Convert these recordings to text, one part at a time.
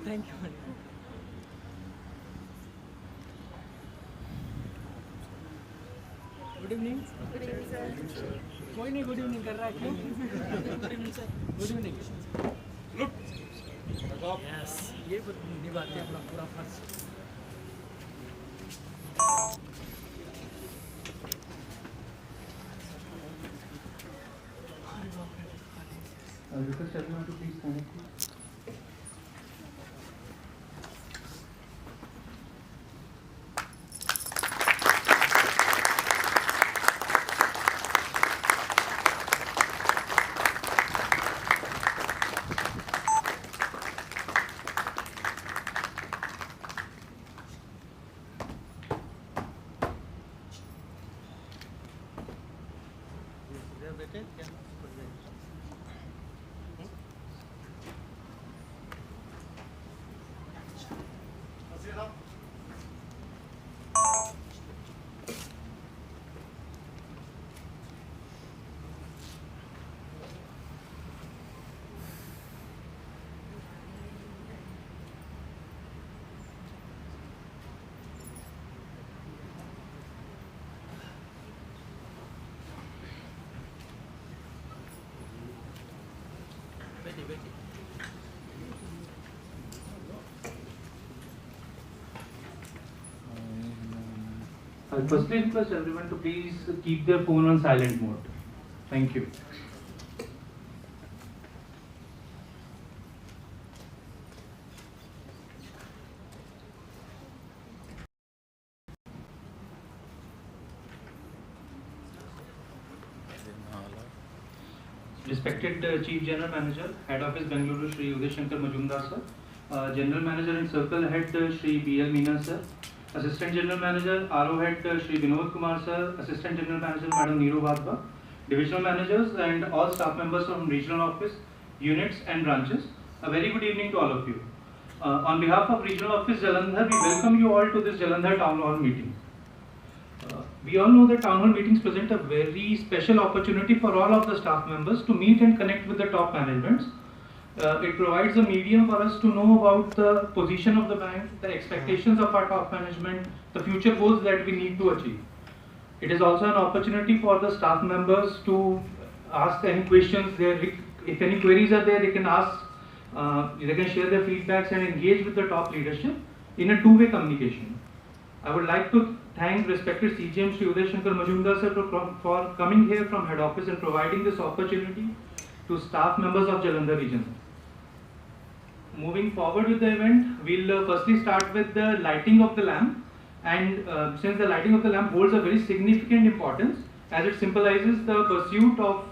Thank you. Good evening. कोई नहीं good evening कर रहा है क्यों? Good evening sir. Good evening. Yes, ये निभाते हैं अपना पूरा फर्ज। Request everyone to please connect. बेटे क्या I firstly request everyone to please keep their phone on silent mode. Thank you. Respected Chief General Manager, Head Office Bengaluru, Shri Uday Shankar Majumdar sir, General Manager and Circle Head Shri B.L. Meena sir, Assistant General Manager, RO Head Shri Vinod Kumar sir, Assistant General Manager Madam Neeru Vadva, Divisional Managers and all staff members from Regional Office, units and branches. A very good evening to all of you. On behalf of Regional Office Jalandhar, we welcome you all to this Jalandhar Town Hall meeting. We all know that town hall meetings present a very special opportunity for all of the staff members to meet and connect with the top managements. It provides a medium for us to know about the position of the bank, the expectations of our top management, the future goals that we need to achieve. It is also an opportunity for the staff members to ask any questions. If any queries are there, they can ask, they can share their feedbacks and engage with the top leadership in a two-way communication. I would like to thank respected CGM Shri Uday Shankar Majumdar sir for coming here from head office and providing this opportunity to staff members of Jalandhar region. Moving forward with the event, we'll firstly start with the lighting of the lamp, and since the lighting of the lamp holds a very significant importance as it symbolizes the pursuit of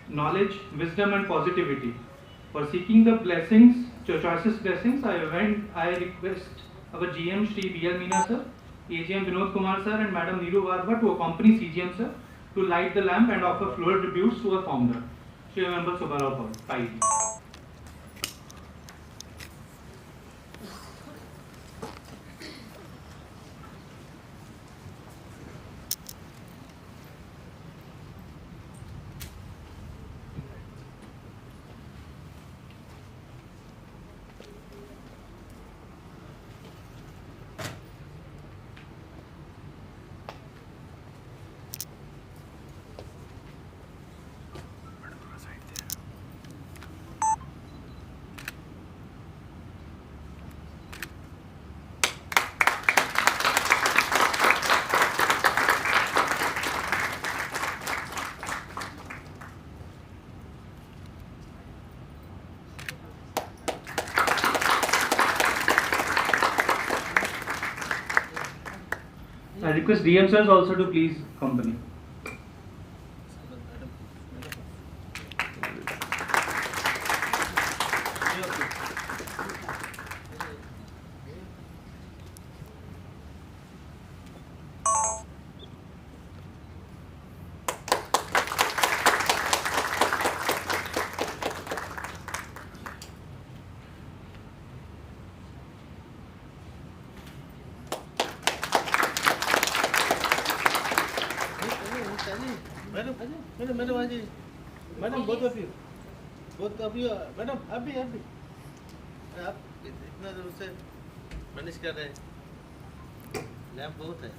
knowledge, wisdom and positivity. For seeking the blessings, choicest blessings, I request our GM Shri B.L. Meena sir, AGM Vinod Kumar sir and Madam Neeru Vadva to accompany CGM sir to light the lamp and offer floral tributes to our founder, Shri Member Subbarao Paul. I request DM sirs also to please accompany. Madam, both of you. वो तो अभी madam अभी अभी आप इतना दूर से manage कर रहे हैं, लैब बहुत है।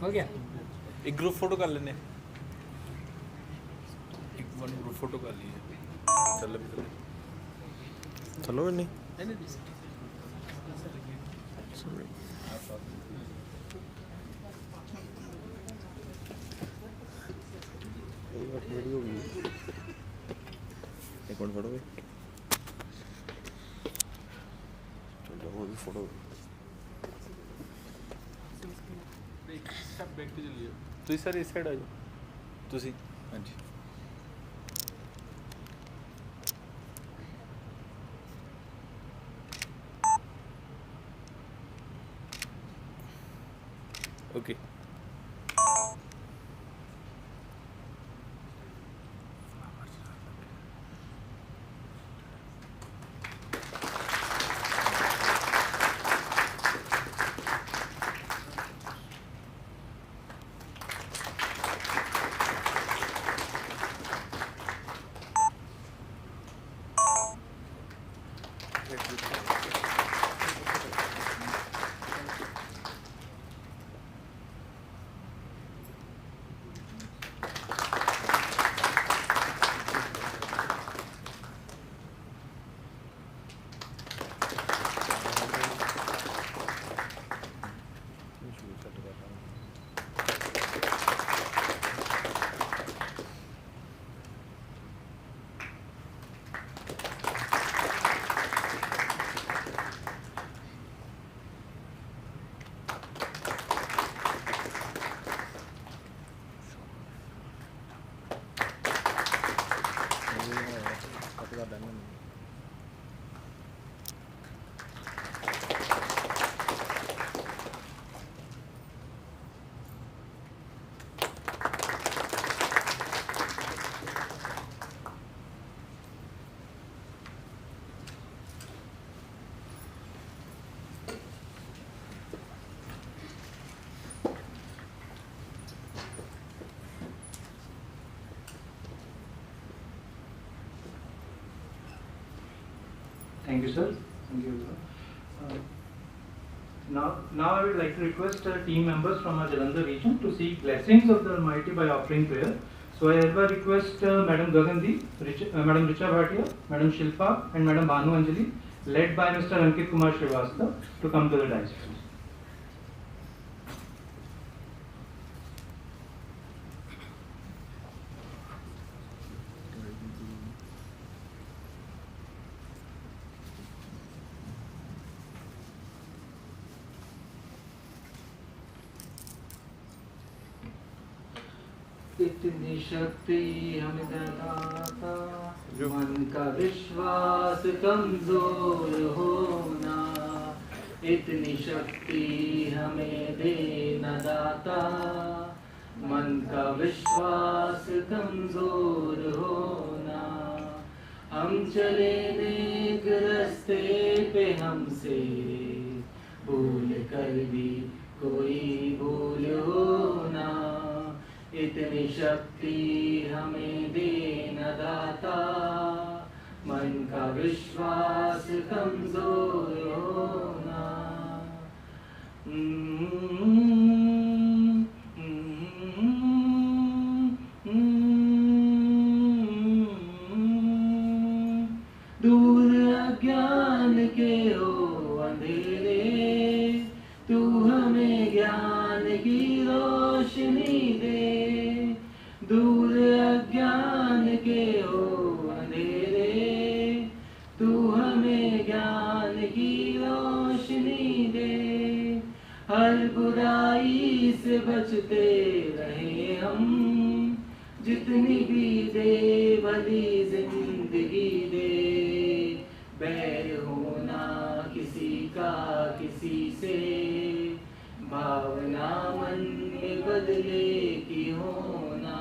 हो गया एक ग्रुप फोटो कर लेने, एक वन ग्रुप फोटो कर लिए। चलो भी चलो नहीं एक मिनट फोटो चलो वो भी फोटो बैक ਤੇ ਚੱਲੀਏ ਤੁਸੀਂ ਸਰ ਇਸ ਸਾਈਡ ਆ ਜਾਓ ਤੁਸੀਂ ਹਾਂਜੀ okay Thank you, sir. Thank you. Now I would like to request team members from our Jalandhar region to seek blessings of the Almighty by offering prayer. So I hereby request Madam Gagandi, Madam Richa Bhatia, Madam Shilpa, and Madam Bhanu Anjali, led by Mr. Ankit Kumar Srivastava, to come to the dais. इतनी शक्ति हमें दाता, मन का विश्वास कमजोर होना, इतनी शक्ति हमें देना दाता, मन का विश्वास कमजोर होना। हम चले नेक रास्ते पे हमसे भूल कर भी कोई भूल होना, इतनी शक्ति हमें देना दाता, मन का विश्वास कमजोर होना। दूर अज्ञान के हो अंधेरे, तू हमें ज्ञान की रोशनी दे। दूर अज्ञान के हो अंधेरे, तू हमें ज्ञान की रोशनी दे। हर बुराई से बचते रहे हम, जितनी भी दे भली जिंदगी दे, बैर होना किसी का किसी से, भावना मन में बदले की होना।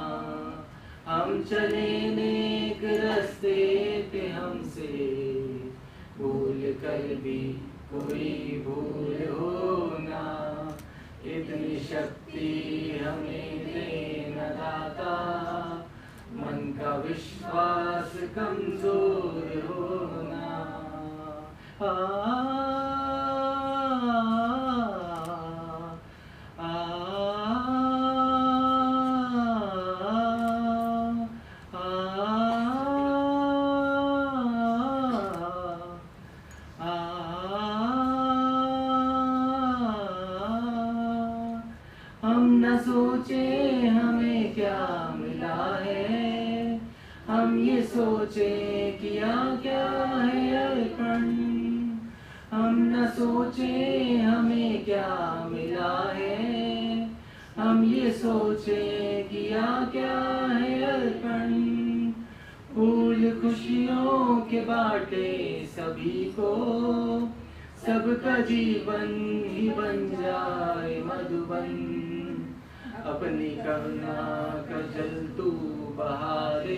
हम चले नेक रास्ते पे हमसे, भूल कर भी कोई भूल होना। इतनी शक्ति हमें देना दाता, मन का विश्वास कमजोर होना। हम न सोचे हमें क्या मिला है, हम ये सोचे किया क्या है अर्पण। हम न सोचे हमें क्या मिला है, हम ये सोचे किया क्या है अर्पण। फूल खुशियों के बाटे सभी को, सबका जीवन ही बन जाए मधुबन। अपनी करुणा का जल तू बहा दे,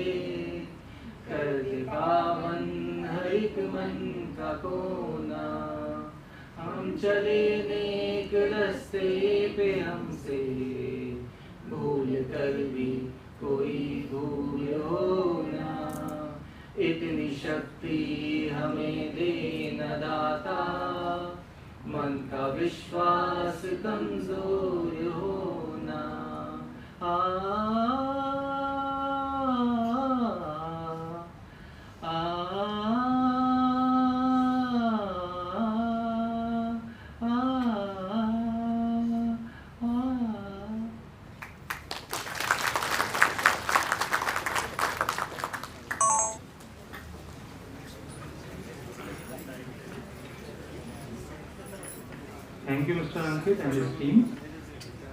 कर दे पावन हर एक मन का कोना। हम चले नेक रास्ते पे हमसे, भूल कर भी कोई भूल होना। इतनी शक्ति हमें देना दाता, मन का विश्वास कमजोर होना। Thank you, Mr. Ankit and his team,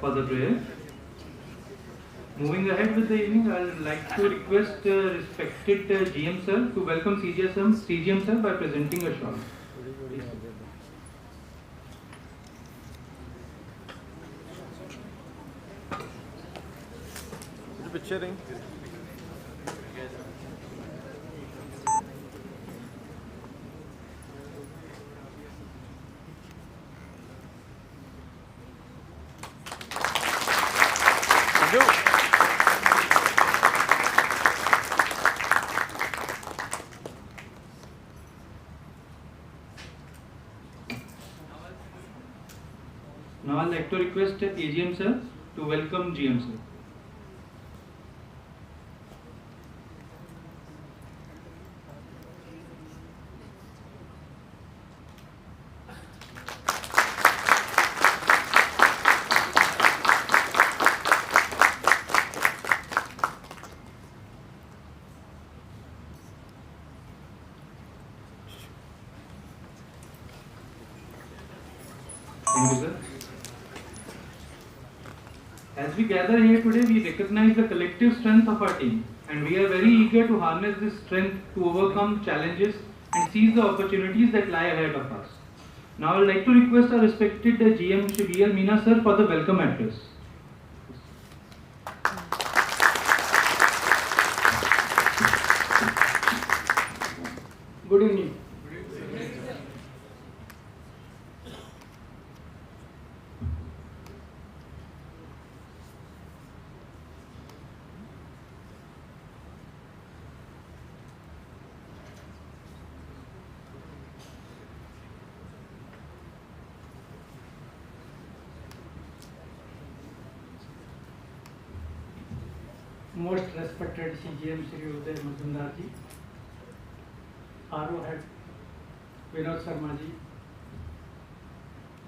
for the prayer. Moving ahead with the evening, I would like to request respected GM sir to welcome CGM sir by presenting a shawl. पीछे रही Now I would like to request AGM sir to welcome GM sir. Thank you, sir. As we gather here today, we recognize the collective strength of our team, and we are very eager to harness this strength to overcome challenges and seize the opportunities that lie ahead of us. Now, I would like to request our respected GM Shri B.L. Meena sir for the welcome address. Good evening. Most respected CGM Shri Uday Majumdar ji, RO Head Vinod Sharma ji,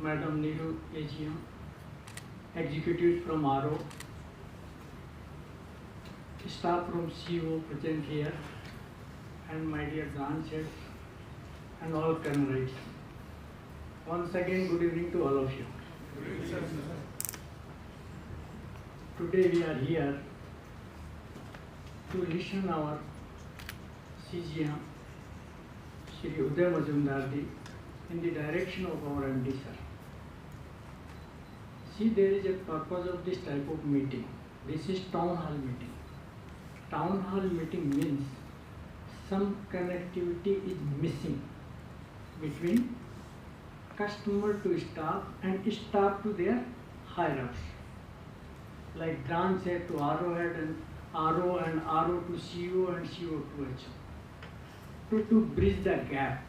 Madam Neeru AGM, executives from RO, staff from CO present here, and my dear branch heads and all comrades. Once again, good evening to all of you. Today we are here to listen our CGM, Shri Uday Majumdarji, in the direction of our MD sir. See, there is a purpose of this type of meeting. This is town hall meeting. Town hall meeting means some connectivity is missing between customer to staff and staff to their higher ups. Like branch head to RO head and RO to CO and CO to HO. To bridge the gap,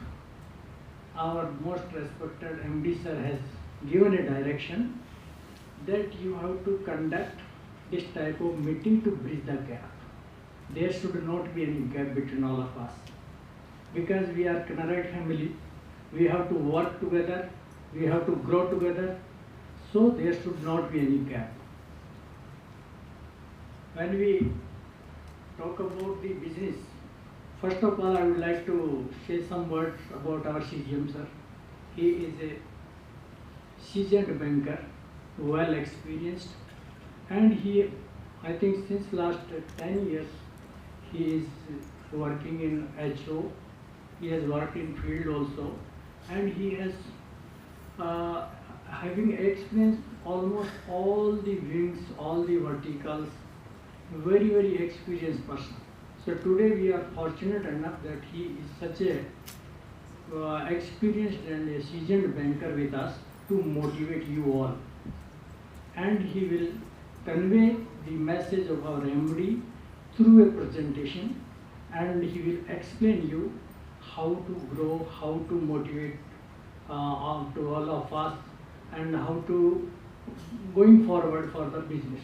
our most respected MD sir has given a direction that you have to conduct this type of meeting to bridge the gap. There should not be any gap between all of us. Because we are Canarite family, we have to work together, we have to grow together, so there should not be any gap. When we talk about the business, first of all, I would like to say some words about our CGM sir. He is a seasoned banker, well experienced, and he, I think since last 10 years, he is working in HO, he has worked in field also, and he has having experienced almost all the wings, all the verticals, very, very experienced person. So today we are fortunate enough that he is such a experienced and a seasoned banker with us to motivate you all. And he will convey the message of our MD through a presentation, and he will explain you how to grow, how to motivate to all of us, and how to going forward for the business.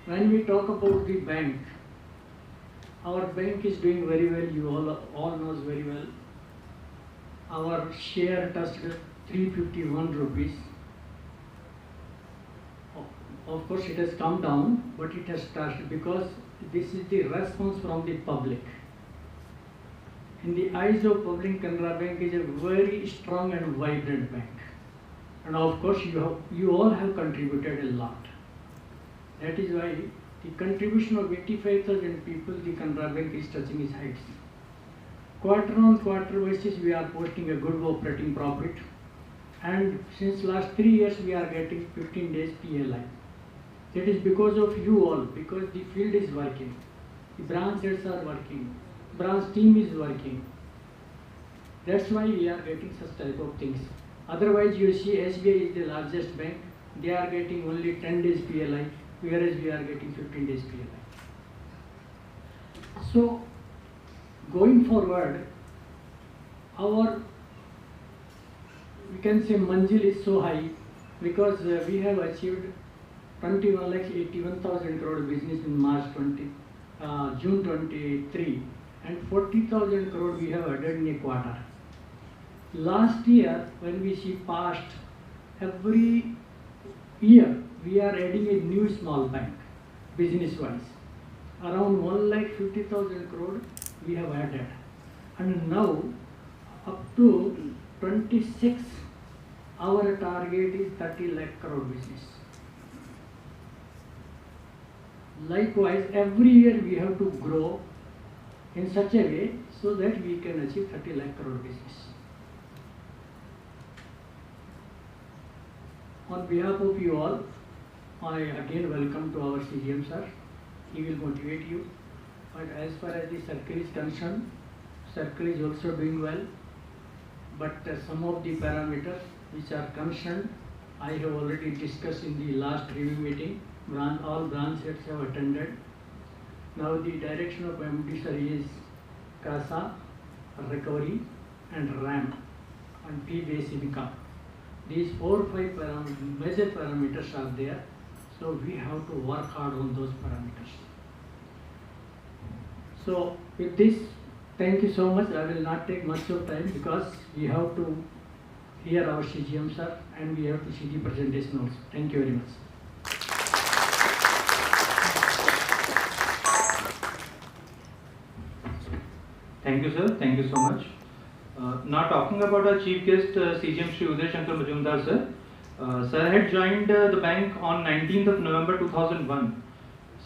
When we talk about the bank, our bank is doing very well, you all knows very well. Our share touched 351 rupees. Of course it has come down, but it has touched because this is the response from the public. In the eyes of public, Canara Bank is a very strong and vibrant bank. And of course you all have contributed a lot. That is why the contribution of 85,000 people, the Canara Bank is touching its heights. Quarter on quarter basis, we are posting a good operating profit. And since last 3 years, we are getting 15 days PLI. That is because of you all, because the field is working. The branch heads are working. Branch team is working. That's why we are getting such type of things. Otherwise, you see SBI is the largest bank. They are getting only 10 days PLI, whereas we are getting 15 days PLI. So, going forward, our, we can say Manjil is so high because we have achieved 21,81,000 crore business in June 23, and 40,000 crore we have added in a quarter. Last year, when we see past, every year we are adding a new small bank, business-wise. Around 1,50,000 crore we have added. And now, up to 26, our target is 30 lakh crore business. Likewise, every year we have to grow in such a way so that we can achieve 30 lakh crore business. On behalf of you all, I again welcome to our CGM sir. He will motivate you. But as far as the circle is concerned, circle is also doing well. But some of the parameters which are concerned, I have already discussed in the last review meeting. All branch heads have attended. Now the direction of MD sir is CASA, recovery and RAM and P-based income. These 4 or 5 major parameters are there. So we have to work hard on those parameters. So with this, thank you so much. I will not take much of time because we have to hear our CGM sir and we have to see the presentation also. Thank you very much. Thank you, sir. Thank you so much. Now talking about our chief guest, CGM Shri Uday Shankar Majumdar sir. Sir had joined the bank on 19th of November 2001.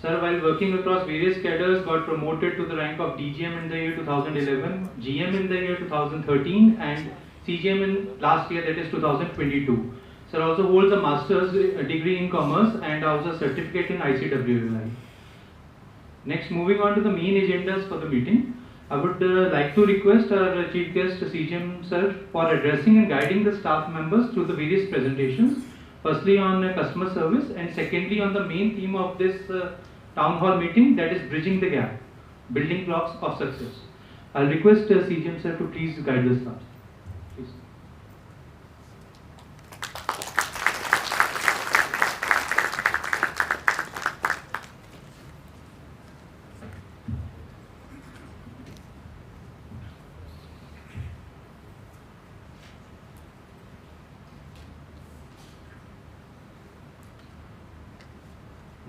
Sir, while working across various cadres, got promoted to the rank of DGM in the year 2011, GM in the year 2013, and CGM in last year, that is 2022. Sir also holds a master's degree in commerce and also a certificate in ICWLI. Next, moving on to the main agendas for the meeting, I would like to request our chief guest CGM sir for addressing and guiding the staff members through the various presentations. Firstly on customer service, and secondly on the main theme of this town hall meeting, that is bridging the gap, building blocks of success. I'll request CGM sir to please guide the staff. Please.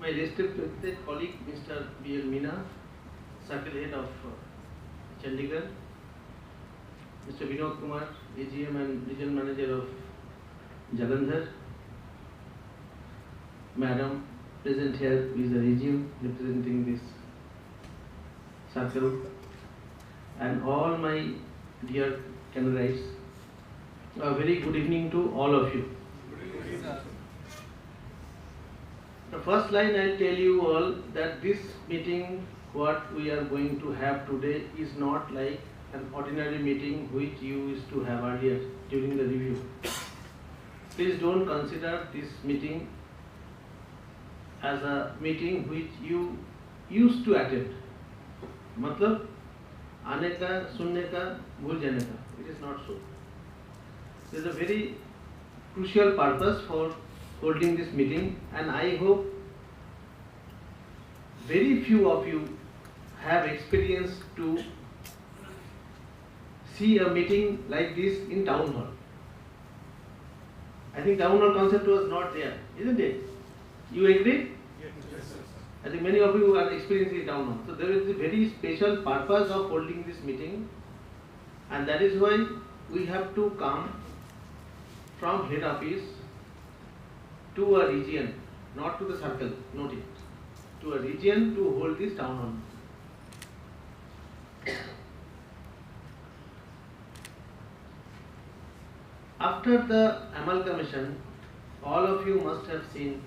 My respected colleague Mr. B.L. Meena, Circle Head of Chandigarh, Mr. Vinod Kumar, AGM and Regional Manager of Jalandhar, Madam present here who is the AGM representing this circle, and all my dear Canadites, a very good evening to all of you. The first line I'll tell you all that this meeting, what we are going to have today, is not like an ordinary meeting which you used to have earlier during the review. Please don't consider this meeting as a meeting which you used to attend. मतलब आने का, सुनने का, भूल जाने का. It is not so. There is a very crucial purpose for holding this meeting, and I hope very few of you have experience to see a meeting like this in town hall. I think town hall concept was not there, isn't it? You agree? Yes. I think many of you are experiencing town hall. So there is a very special purpose of holding this meeting, and that is why we have to come from head office to a region, not to the circle, note it, to a region to hold this town hall. After the amalgamation, all of you must have seen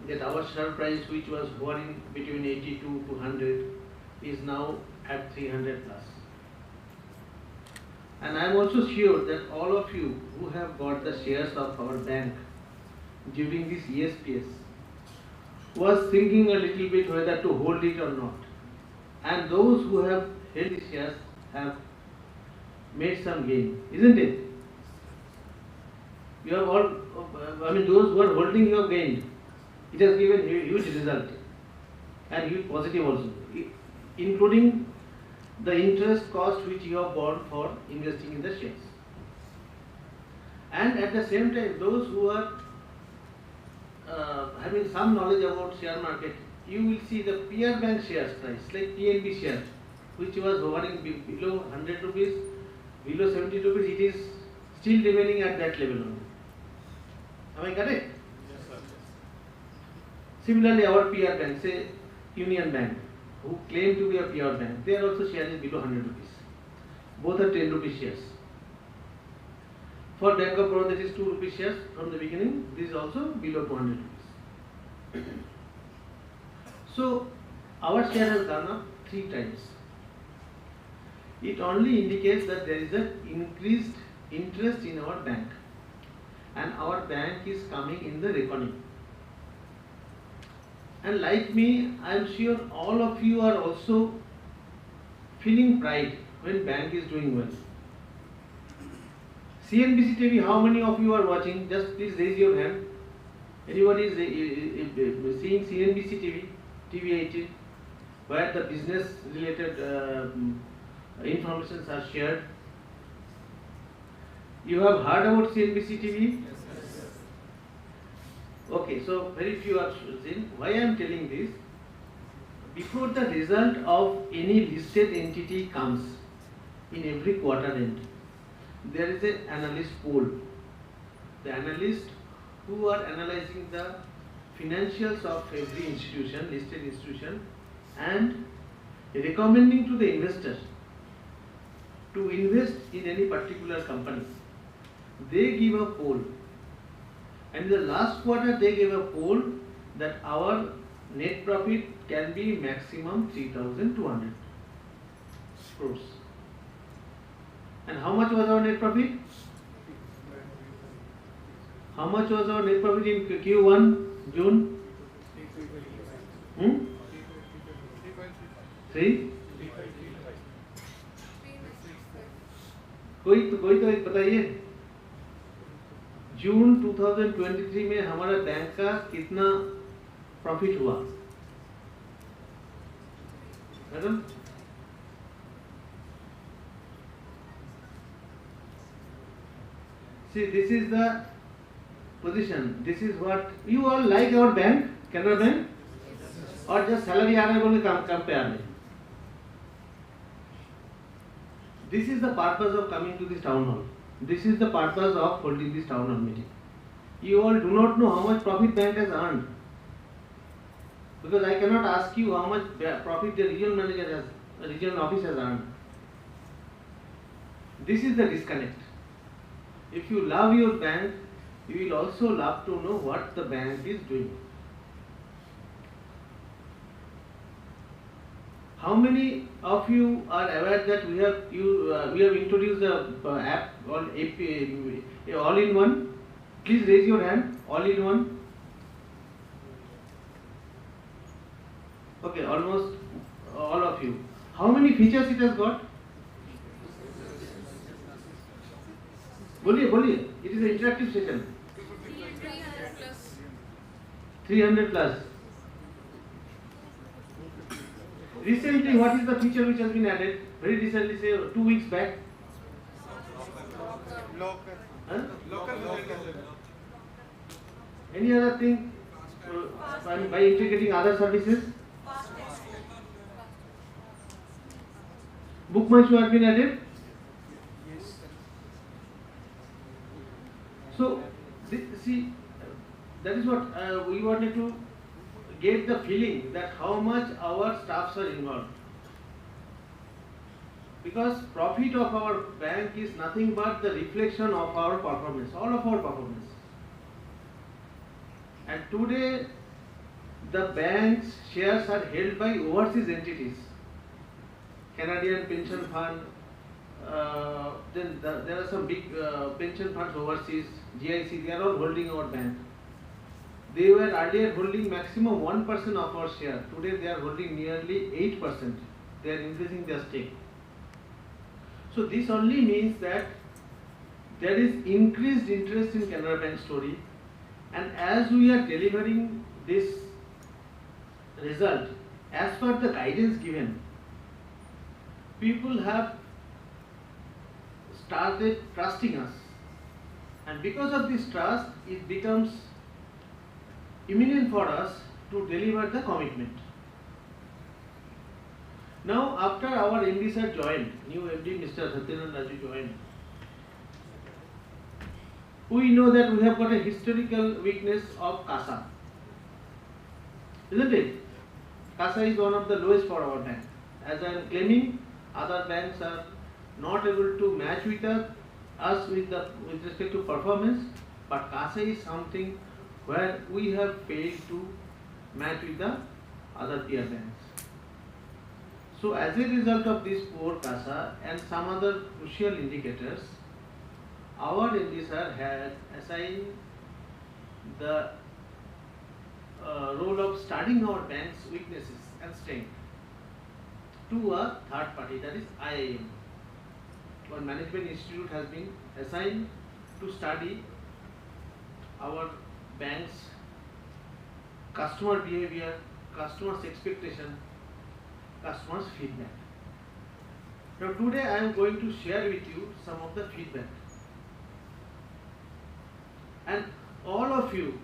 that our share price, which was hovering between 82 to 100, is now at 300 plus. And I am also sure that all of you who have got the shares of our bank during this ESPS was thinking a little bit whether to hold it or not. And those who have held the shares have made some gain, isn't it? You have all, those who are holding, you have gained. It has given huge result and huge positive also, including the interest cost which you have borne for investing in the shares. And at the same time, those who are having some knowledge about share market, you will see the peer bank shares price, like PNB share, which was hovering below 100 rupees, below 70 rupees, it is still remaining at that level only. Am I correct? Yes, sir. Similarly, our peer bank, say Union Bank, who claim to be a peer bank, their also share is below 100 rupees. Both are 10 rupees shares. For Bank of Baroda, that is 2 rupees shares from the beginning. This is also below 200 rupees. So our share has gone up 3 times. It only indicates that there is an increased interest in our bank, and our bank is coming in the reckoning. And like me, I am sure all of you are also feeling pride when bank is doing well. CNBC TV, how many of you are watching? Just please raise your hand. Anybody is seeing CNBC TV, TV18, where the business related informations are shared? You have heard about CNBC TV? Yes, sir. Okay, so very few are seen. Why I am telling this? Before the result of any listed entity comes in every quarter end, there is an analyst poll. The analysts who are analyzing the financials of every institution, listed institution, and recommending to the investor to invest in any particular company. They give a poll, and in the last quarter they gave a poll that our net profit can be maximum 3,200 crores. And how much was our net profit? How much was our net profit in Q1 June? 3? कोई तो एक बताइए, जून 2023 में हमारा bank का कितना profit हुआ? Madam see, this is the position, this is what you all like our bank, Canara Bank, or just salary आ रहा है बोल के काम पे आ रहे हैं? This is the purpose of coming to this town hall. This is the purpose of holding this town hall meeting. You all do not know how much profit bank has earned, because I cannot ask you how much profit the regional manager has, regional office has earned. This is the disconnect. If you love your bank, you will also love to know what the bank is doing. How many of you are aware that we have introduced a app called all-in-one? Please raise your hand. All-in-one. Okay, almost all of you. How many features it has got? बोलिए. It is an interactive session. 300 plus. Recently, what is the feature which has been added? Very recently, say 2 weeks back. Any other thing by integrating other services? Book my show has been added. So, see, that is what we wanted to get the feeling that how much our staffs are involved. Because profit of our bank is nothing but the reflection of our performance, all of our performance. And today, the bank's shares are held by overseas entities. Canadian pension fund, then there are some big pension funds overseas, GIC, they are all holding our bank. They were earlier holding maximum 1% of our share. Today they are holding nearly 8%. They are increasing their stake. So this only means that there is increased interest in Canara Bank story, and as we are delivering this result as per the guidance given, people have started trusting us, and because of this trust, it becomes imminent for us to deliver the commitment. Now, after our MD sir joined, new MD Mr. Satyanan Raju joined, we know that we have got a historical weakness of CASA, isn't it? CASA is one of the lowest for our bank. As I am claiming, other banks are not able to match with us with respect to performance, but CASA is something where we have failed to match with the other peer banks. So as a result of this poor CASA and some other crucial indicators, our MD sir had assigned the role of studying our bank's weaknesses and strength to a third party, that is IIM. Our management institute has been assigned to study our bank's customer behavior, customers' expectation, customers' feedback. Now today I am going to share with you some of the feedback. And all of you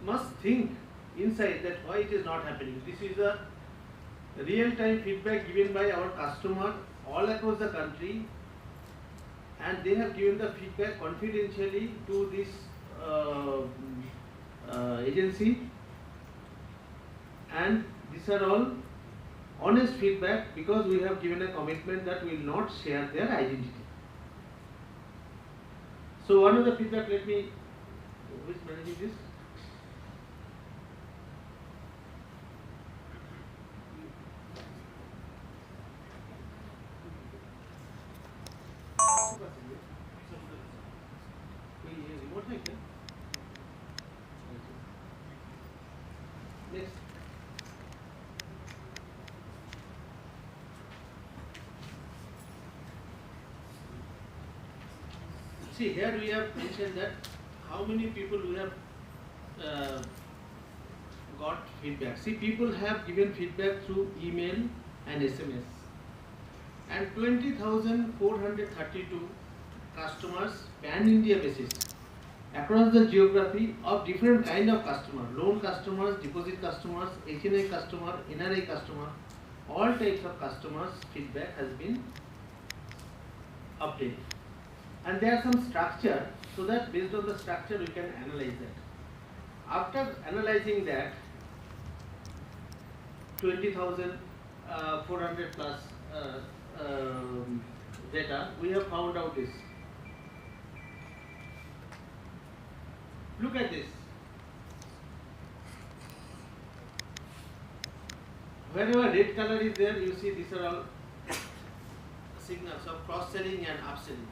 must think inside that why it is not happening. This is a real-time feedback given by our customer all across the country, and they have given the feedback confidentially to this agency, and these are all honest feedback because we have given a commitment that we will not share their identity. So one of the feedback, let me, who is managing this? Next. See, here we have mentioned that how many people we have got feedback. See, people have given feedback through email and SMS, and 20,432 customers pan-India basis across the geography of different kind of customer, loan customers, deposit customers, HNI customer, NRI customer, all types of customers feedback has been updated. And there are some structure, so that based on the structure we can analyze that. After analyzing that 20,400 plus data, we have found out this. Look at this. Wherever red color is there, you see these are all signals of cross-selling and upselling.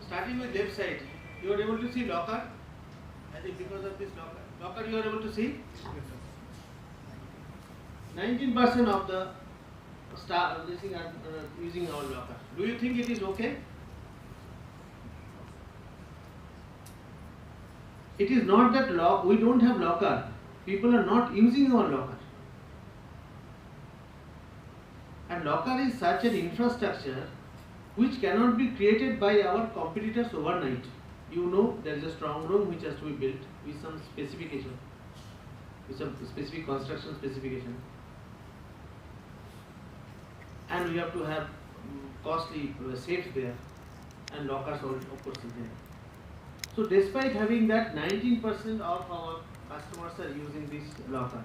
Starting with left side, you are able to see locker. I think because of this locker you are able to see 19% of the staff are using our locker. Do you think it is okay? It is not that we don't have locker. People are not using our locker. And locker is such an infrastructure which cannot be created by our competitors overnight. You know, there is a strong room which has to be built with some specification, with some specific construction specification, and we have to have costly safes there, and lockers all of course is there. So despite having that, 19% of our customers are using this locker.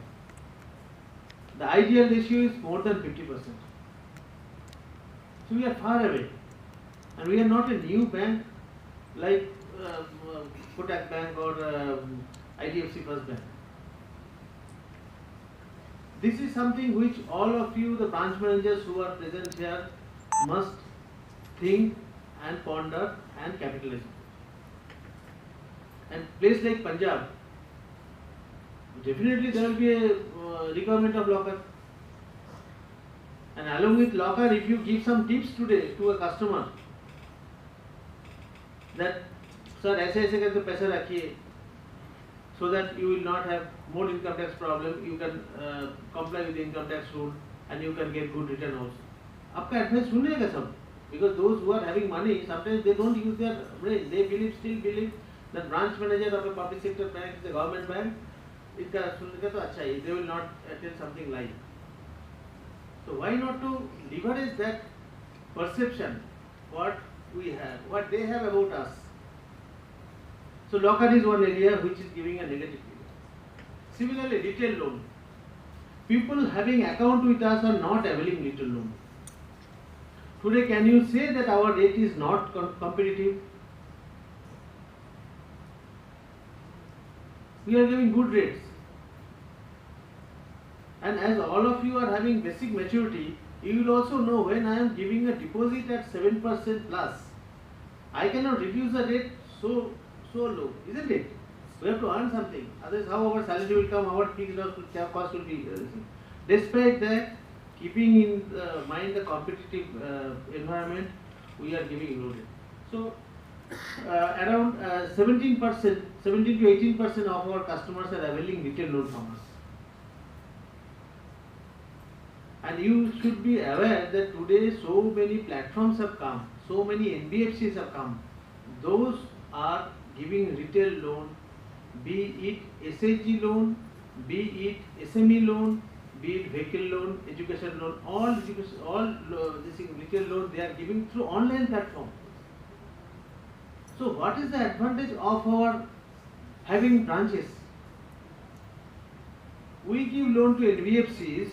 The ideal ratio is more than 50%. So we are far away, and we are not a new bank like Kotak Bank or IDFC First Bank. This is something which all of you, the branch managers who are present here, must think and ponder and capitalize. And place like Punjab, definitely there will be a requirement of locker. And along with locker, if you give some tips today to a customer that sir ऐसे करके पैसा रखिए, so that you will not have more income tax problem, you can comply with the income tax rule and you can get good return also. आपका advice सुनेगा सब, because those who are having money sometimes they don't use their brain. They still believe that branch manager of a public sector bank is a government bank. इसका सुनेगा तो अच्छा है. They will not tell something like. So why not to leverage that perception, what we have, what they have about us. So locker is one area which is giving a negative figure. Similarly, retail loan. People having account with us are not availing retail loan. Today, can you say that our rate is not competitive? We are giving good rates. And as all of you are having basic maturity, you will also know when I am giving a deposit at 7% plus, I cannot reduce the rate so low, isn't it? We have to earn something. Otherwise, how our salary will come, our fixed cost will be. Despite that, keeping in mind the competitive environment, we are giving low rate. So, around 17% to 18% of our customers are availing retail loan from us. And you should be aware that today so many platforms have come, so many NBFCs have come. Those are giving retail loan, be it SHG loan, be it SME loan, be it vehicle loan, education loan, all this retail loan they are giving through online platform. So what is the advantage of our having branches? We give loan to NBFCs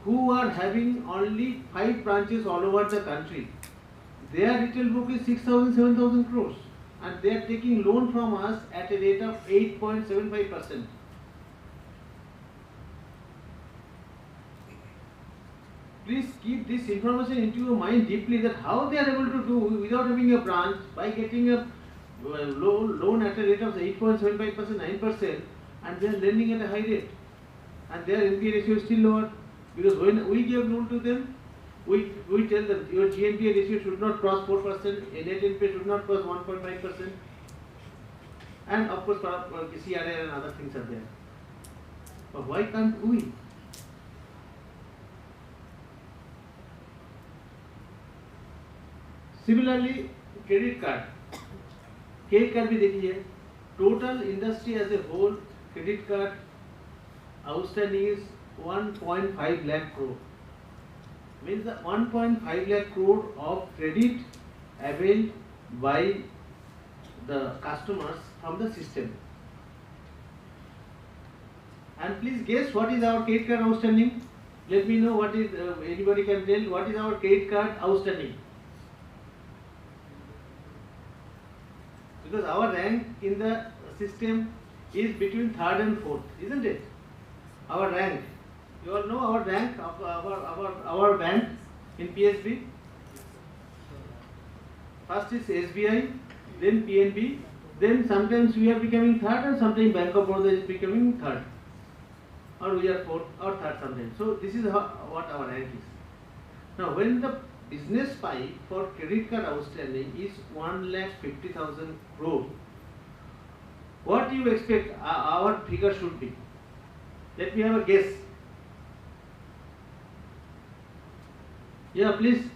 who are having only 5 branches all over the country. Their retail book is 6,000, 7,000 crores, and they are taking loan from us at a rate of 8.75%. Please keep this information into your mind deeply, that how they are able to do without having a branch by getting a loan at a rate of 8.75%, 9%, and they are lending at a high rate, and their NPA ratio is still lower, because when we give loan to them, we tell them your GNPA ratio should not cross 4%, a net NPA should not cross 1.5%, and of course CRA and other things are there. But why can't we? Similarly, credit card भी देखिए, total industry as a whole credit card outstanding is 1.5 lakh crore. Means the 1.5 lakh crore of credit availed by the customers from the system. And please guess what is our credit card outstanding? Let me know what is, anybody can tell what is our credit card outstanding. Because our rank in the system is between 3rd and 4th, isn't it? Our rank. You all know our rank of our bank in PSB. First is SBI, then PNB, then sometimes we are becoming 3rd, and sometimes Bank of Baroda is becoming 3rd, or we are 4th or 3rd sometimes. So this is what our rank is. Now when the business pie for credit card outstanding is 1,50,000 crore, what do you expect our figure should be? Let me have a guess. Yeah, please.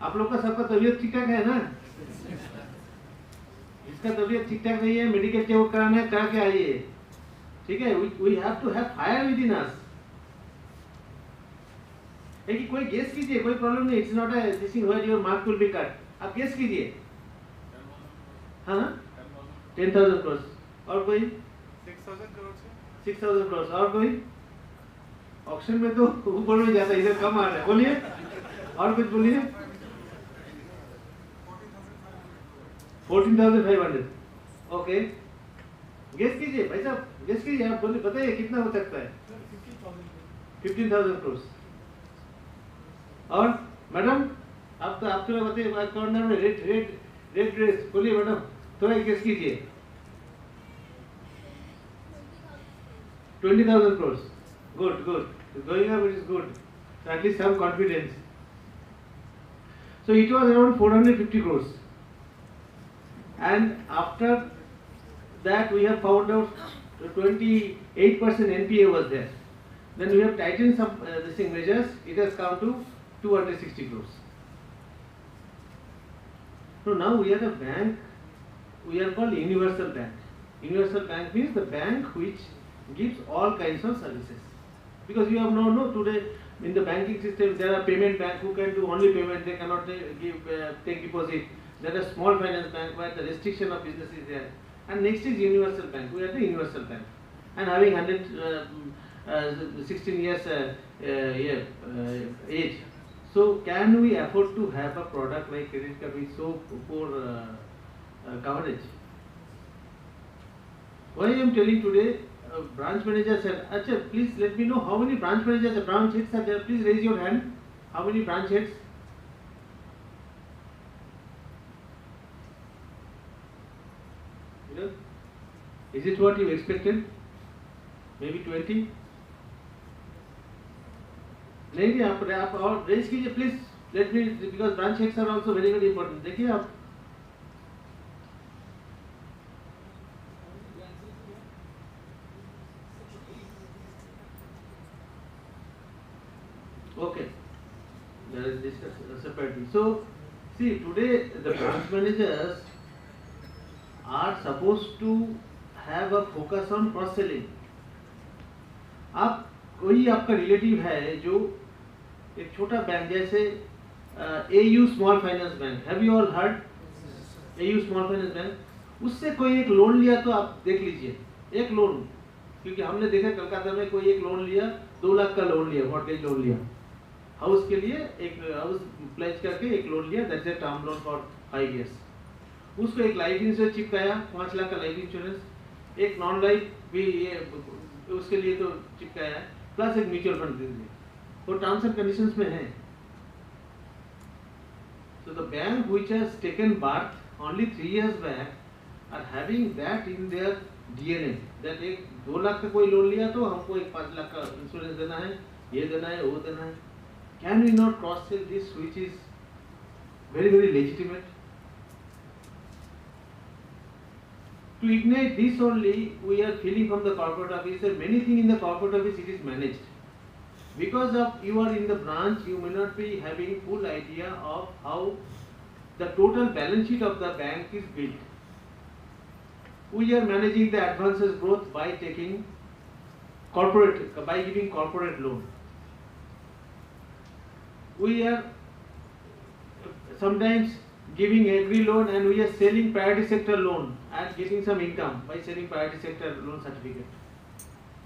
आप लोग का सबका तबीयत ठीक ठाक है ना? इसका तबीयत ठीक ठाक नहीं है, मेडिकल चेकअप कराना है, करा के आइए, ठीक है? We have to have fire within us. है कि कोई गेस कीजिए, कोई प्रॉब्लम नहीं, it's not a this is where your mark will be cut. आप गेस कीजिए. हाँ ना? 10,000 crores. और कोई? 6,000 crores. 6,000 crores. और कोई? ऑक्शन में तो ऊपर में जाता है, इधर कम आ रहा है. बोलिए. और कुछ बोलिए. 14,500. ओके. गेस कीजिए भाई साहब, गेस कीजिए. आप बोलिए, बताइए कितना हो सकता है? 15,000 crores. और मैडम आप थोड़ा बताइए, कॉर्नर में रेड ड्रेस, बोलिए मैडम, थोड़ा गेस कीजिए. 20,000 crores. Good. Going up, it is good. So at least some confidence. So it was around 450 crores. And after that we have found out 28% NPA was there. Then we have tightened some measures. It has come to 260 crores. So now we are a bank. We are called universal bank. Universal bank means the bank which gives all kinds of services. Because you have no today in the banking system there are payment bank who can do only payment, they cannot take deposit. There are small finance bank where the restriction of business is there. And next is universal bank. We are the universal bank. And having 16 years age. So can we afford to have a product like credit card with so poor coverage? Why I am telling today, branch manager said, Acha, please let me know how many branch managers, branch heads are there. Please raise your hand. How many branch heads? You know, is it what you expected? Maybe 20? नहीं आप और raise कीजिए please. Let me, because branch heads are also very very important. देखिए आप. Okay, there is discuss separately. So see, today the branch managers are supposed to have a focus on cross selling. आप कोई आपका relative है जो एक छोटा bank जैसे AU small finance bank, have you all heard AU small finance bank, उससे कोई एक लोन लिया तो आप देख लीजिए, एक लोन, क्योंकि हमने देखा कलकत्ता में कोई एक लोन लिया, 2 लाख का लोन लिया, मॉर्गेज लोन लिया, हाउस के लिए एक हाउस प्लेज करके एक लोन लिया, that's a term loan for 5 years। उसको एक लाइफ इंश्योरेंस चिपकाया, 5 लाख का लाइफ इंश्योरेंस, एक नॉन लाइफ भी ये उसके लिए तो चिपकाया, प्लस एक म्यूचुअल फंड दे दिया, वो टर्म्स एंड कंडीशंस में है। So the bank which has taken birth only 3 years back are having that in their DNA, that एक 2 लाख का कोई लोन लिया तो हमको एक 5 लाख का इंश्योरेंस देना है, ये देना है, वो देना है। Can we not cross sell this which is very legitimate? To ignite this only, we are feeling from the corporate office that many things in the corporate office it is managed. Because of you are in the branch, you may not be having full idea of how the total balance sheet of the bank is built. We are managing the advances growth by taking by giving corporate loan. We are sometimes giving agri loan and we are selling priority sector loan and getting some income by selling priority sector loan certificate.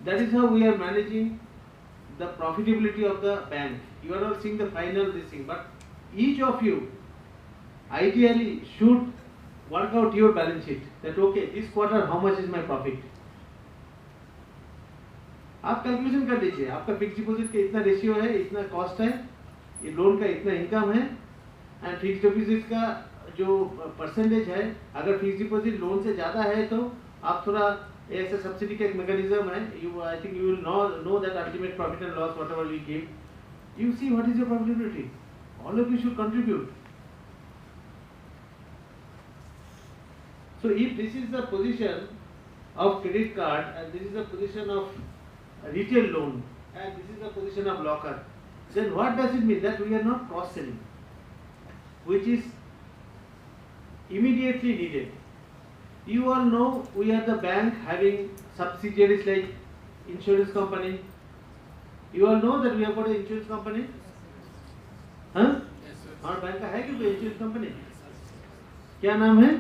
That is how we are managing the profitability of the bank. You are not seeing the final this thing, but each of you ideally should work out your balance sheet, that okay, this quarter how much is my profit. आप calculation कर लीजिए, आपका fix deposit का इतना ratio है, इतना cost है, ये लोन का इतना इनकम है, एंड फिक्स डिपॉजिट का जो परसेंटेज है, अगर फिक्स डिपॉजिट लोन से ज़्यादा है तो आप थोड़ा ऐसे सब्सिडी का एक मैकेनिज्म है, you I think you will know that ultimate profit and loss whatever we give, you see what is your profitability, all of you should contribute. So if this is the position of credit card and this is the position of retail loan and this is the position of locker, then what does it mean? That we are not cross selling, which is immediately needed. You all know we are the bank having subsidiaries like insurance company. You all know that we have got an insurance company. हाँ? हमारे bank का है कि कोई insurance company? क्या नाम है?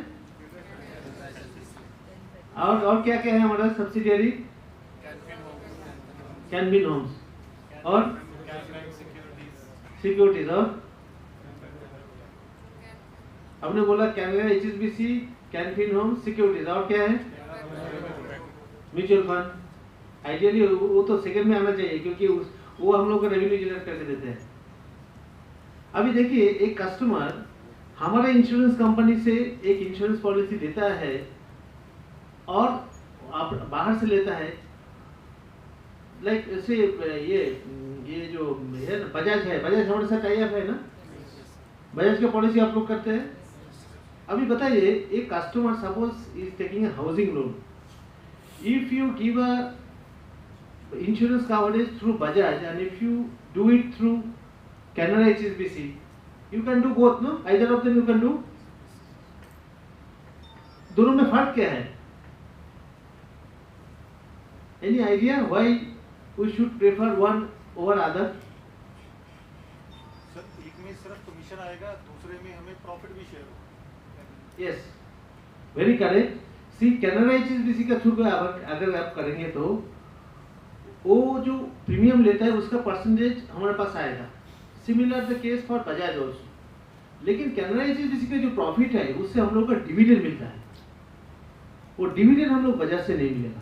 और क्या क्या है हमारा सब्सिडियरी? कैनफिन होम्स और सिक्योरिटीज, और हमने बोला Canara HSBC, Canfin Homes, securities, और क्या है? Mutual fund. आइडियली वो तो सेकंड में आना चाहिए क्योंकि वो हम लोग को रेवेन्यू जनरेट करके देते हैं। अभी देखिए, एक कस्टमर हमारा इंश्योरेंस कंपनी से एक इंश्योरेंस पॉलिसी देता है और आप बाहर से लेता है, लाइक ऐसे ये जो है ना बजाज है, बजाज हमारे साथ टाई अप है ना, बजाज की पॉलिसी आप लोग करते हैं। अभी बताइए, एक customer suppose is taking a housing loan, if you give a insurance coverage through Bajaj and if you do it through Canara HSBC, you can do both, no, either of them you can do. दोनों में फर्क क्या है? Any idea why we should prefer one over other? Sir, एक में सिर्फ commission आएगा, दूसरे में हमें प्रॉफिट भी शेयर होगा। Yes, very correct. See, Canara HSBC का थ्रू अगर आप करेंगे तो वो जो प्रीमियम लेता है उसका परसेंटेज हमारे पास आएगा। Similar the case for Bajaj also. लेकिन कैनरा HSBC का जो प्रॉफिट है उससे हम लोग का डिविडेंड मिलता है, वो डिविडेंड हम लोग बजाज से नहीं मिलेगा।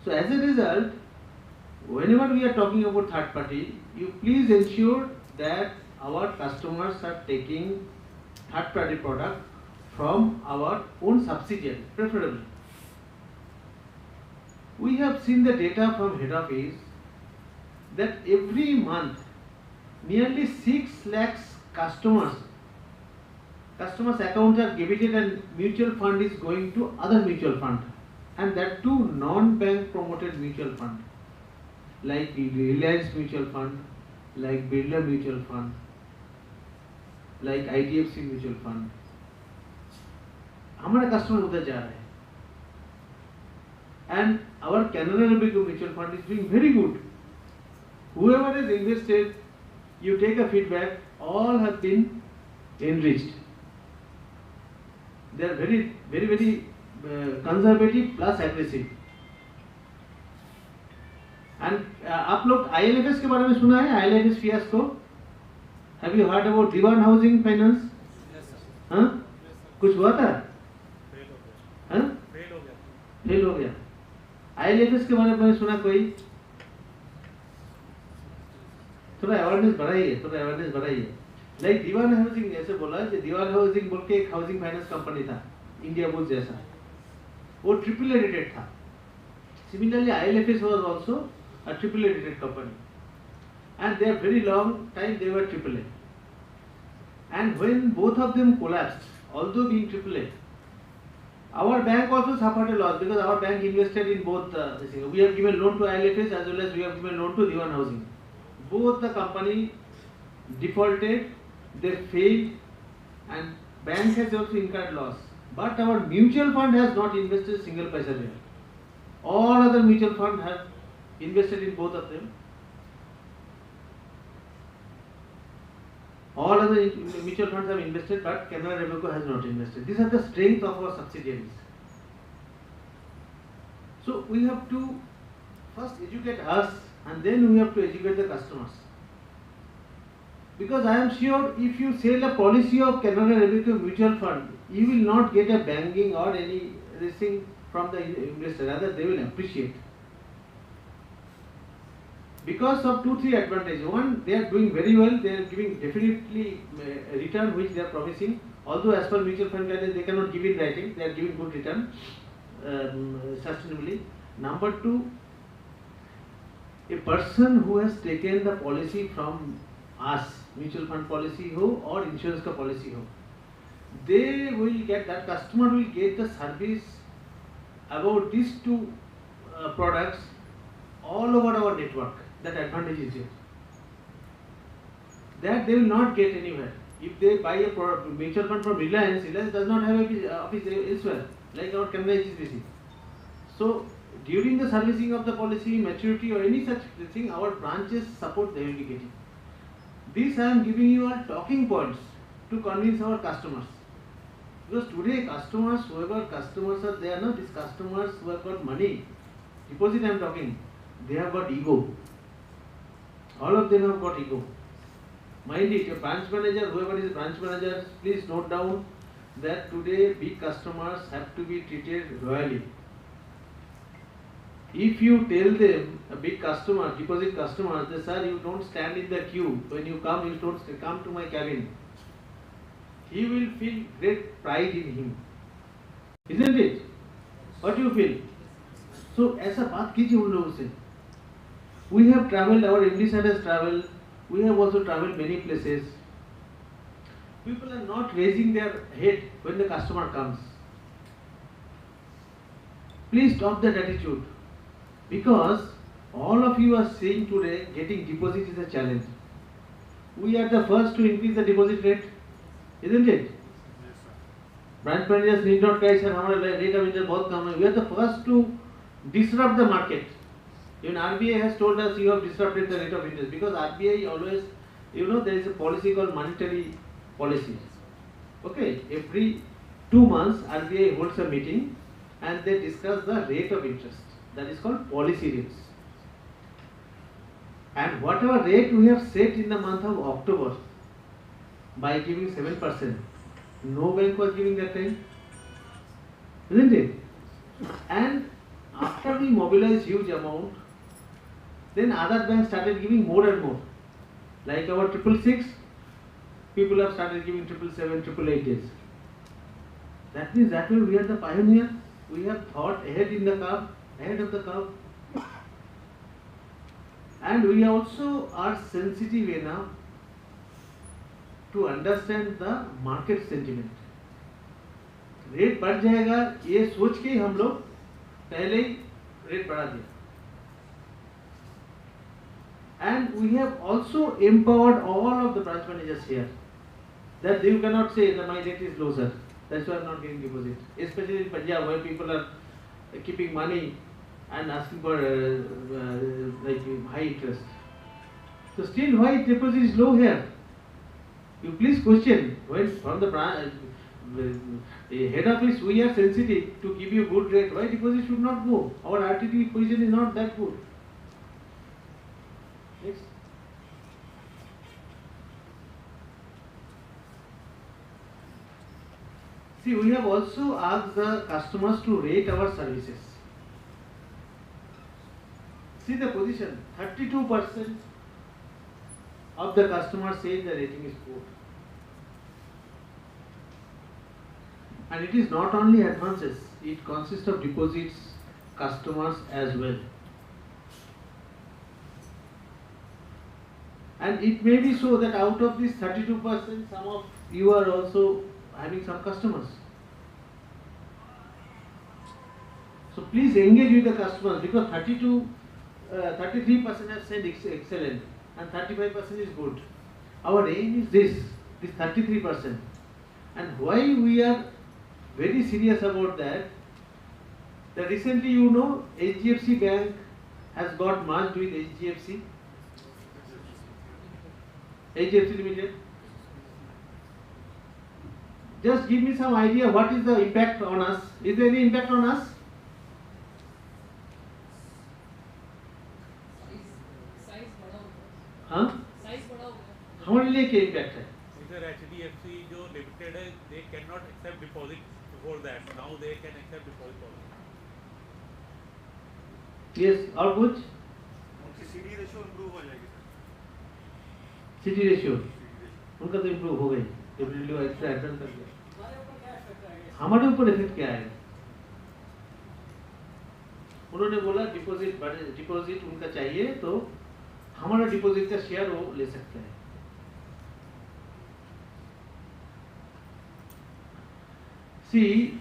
So as a result, whenever we are talking about third party, you please ensure that our customers are taking third party product from our own subsidiary, preferably. We have seen the data from head office that every month nearly 6 lakhs customers accounts are debited and mutual fund is going to other mutual fund. And that too non-bank promoted mutual fund, like Reliance mutual fund, like Birla mutual fund, like IDFC mutual fund. हमारा customer उधर जा रहा है, and our Canara Rubicon mutual fund is doing very good. Whoever has invested you take a feedback, all have been enriched. They are very conservative plus aggressive. And आप लोग ILFS के बारे में सुना है? ILFS fiasco? Have you heard about Diwan Housing Finance? Yes, sir. हाँ? कुछ हुआ था? Fail हो गया. हाँ? Fail हो गया. फेल हो गया. ILFS के बारे में सुना कोई? थोड़ा अवेयरनेस बढ़ाइए. लाइक दीवान हाउसिंग ऐसे बोला कि दीवान हाउसिंग बोल के एक हाउसिंग फाइनेंस कंपनी था, इंडिया बुल्स जैसा, वो AAA रेटेड था. Similarly ILFS was also a AAA rated company, and they are very long time they were AAA. And when both of them collapsed, although being AAA, our bank also suffered a loss because our bank invested in both. We have given loan to ILFS as well as we have given loan to Diwan Housing. Both the company defaulted, they failed, and bank has also incurred loss. But our mutual fund has not invested a single paisa there. All other mutual fund have invested in both of them. All other mutual funds have invested, but Canara Robeco has not invested. These are the strength of our subsidiaries. So we have to first educate us, and then we have to educate the customers. Because I am sure if you sell a policy of Canara Robeco mutual fund, you will not get a banking or anything from the investor. Rather, they will appreciate. Because of 2-3 advantages. One, they are doing very well. They are giving definitely a return which they are promising. Although as per mutual fund guidelines, they cannot give in writing. They are giving good return sustainably. Number 2, a person who has taken the policy from us, mutual fund policy ho or insurance ka policy ho, they will get, that customer will get the service about these two products all over our network. That advantage is here. That they will not get anywhere. If they buy a mutual fund from Reliance, Reliance does not have a office elsewhere, like our Canara HSBC. So during the servicing of the policy, maturity or any such thing, our branches support they will be getting. This I am giving you all talking points to convince our customers. Because today customers, whoever customers are there, no, these customers who have got money, deposit I am talking, they have got ego. All of them have got ego. Mind it, a branch manager, whoever is a branch manager, please note down that today big customers have to be treated royally. If you tell them, a big customer, deposit customer, they say, sir, you don't stand in the queue. When you come, you don't come to my cabin. He will feel great pride in him. Isn't it? What do you feel? So, ऐसा बात कीजिए उन लोगों से. We have travelled, our MD sir has travelled, we have also travelled many places. People are not raising their head when the customer comes. Please stop that attitude. Because all of you are saying today getting deposit is a challenge. We are the first to increase the deposit rate, isn't it? Yes, sir. Branch managers need not cry, sir, our rate of interest बहुत कम है. We are the first to disrupt the market. Even RBI has told us you have disrupted the rate of interest, because RBI always, there is a policy called monetary policy. Okay, every 2 months RBI holds a meeting and they discuss the rate of interest. That is called policy rates. And whatever rate we have set in the month of October by giving 7%, no bank was giving that time, isn't it? And after we mobilized huge amount, then other banks started giving more and more. Like our 666, people have started giving 777, 888 days. That means that way we are the pioneer. We have thought ahead of the curve. And we also are sensitive enough to understand the market sentiment. Rate बढ़ जाएगा ये सोच के हम लोग पहले ही rate बढ़ा दिया. And we have also empowered all of the branch managers here, that you cannot say that my rate is low, sir, that's why I am not getting deposit. Especially in Punjab, where people are keeping money and asking for like high interest. So still why deposit is low here? You please question. When from the head office we are sensitive to give you good rate. Why deposit should not go? Our RTD position is not that good. Next. See, we have also asked the customers to rate our services. See the position, 32% of the customers say the rating is poor. And it is not only advances, it consists of deposits, customers as well. And it may be so that out of this 32%, some of you are also having some customers. So please engage with the customers, because 33% have said excellent and 35% is good. Our aim is this 33%. And why we are very serious about that recently, you know, HDFC Bank has got merged with HDFC Limited. Just give me some idea what is the impact on us. Is there any impact on us? हाँ? हमारे लिए क्या impact है? Sir, HDFC जो limited है, they cannot accept deposit before that. Now they can accept deposit also. Yes, और कुछ? उनकी CD रेशियो इम्प्रूव हो जाएगी सर। CD रेशियो उनका तो इम्प्रूव हो गई, डेफिनेटली एक्स्ट्रा एडन कर दिया। हमारे ऊपर इफेक्ट क्या आएगा? उन्होंने बोला डिपॉजिट उनका चाहिए तो हमारा डिपॉजिट का शेयर वो ले सकते हैं। See,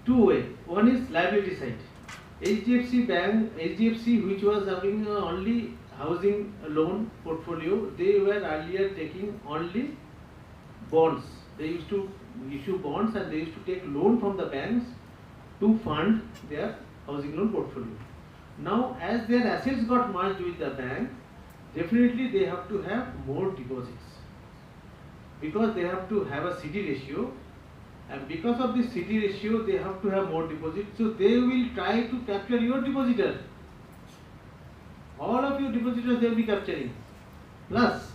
two way. One is liability side. HDFC which was having only housing loan portfolio, they were earlier taking only bonds. They used to issue bonds and they used to take loan from the banks to fund their housing loan portfolio. Now, as their assets got merged with the bank, definitely they have to have more deposits, because they have to have a CD ratio, and because of this CD ratio they have to have more deposits. So they will try to capture your depositor. All of your depositors they will be capturing. Plus,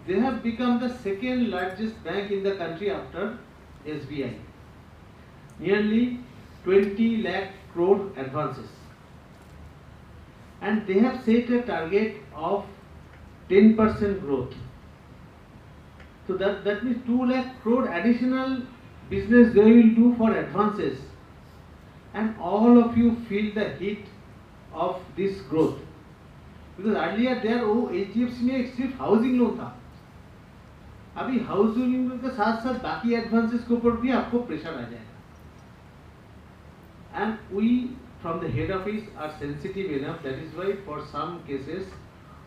they have become the second largest bank in the country after SBI. Nearly 20 lakh crore advances. And they have set a target of 10% growth. So that means 2 lakh crore additional business they will do for advances. And all of you feel the heat of this growth. Because earlier there HDFC में सिर्फ housing loan था, अभी housing loan के साथ साथ बाकी advances के ऊपर भी आपको प्रेशर आ जाएगा. And we from the head office are sensitive enough, that is why for some cases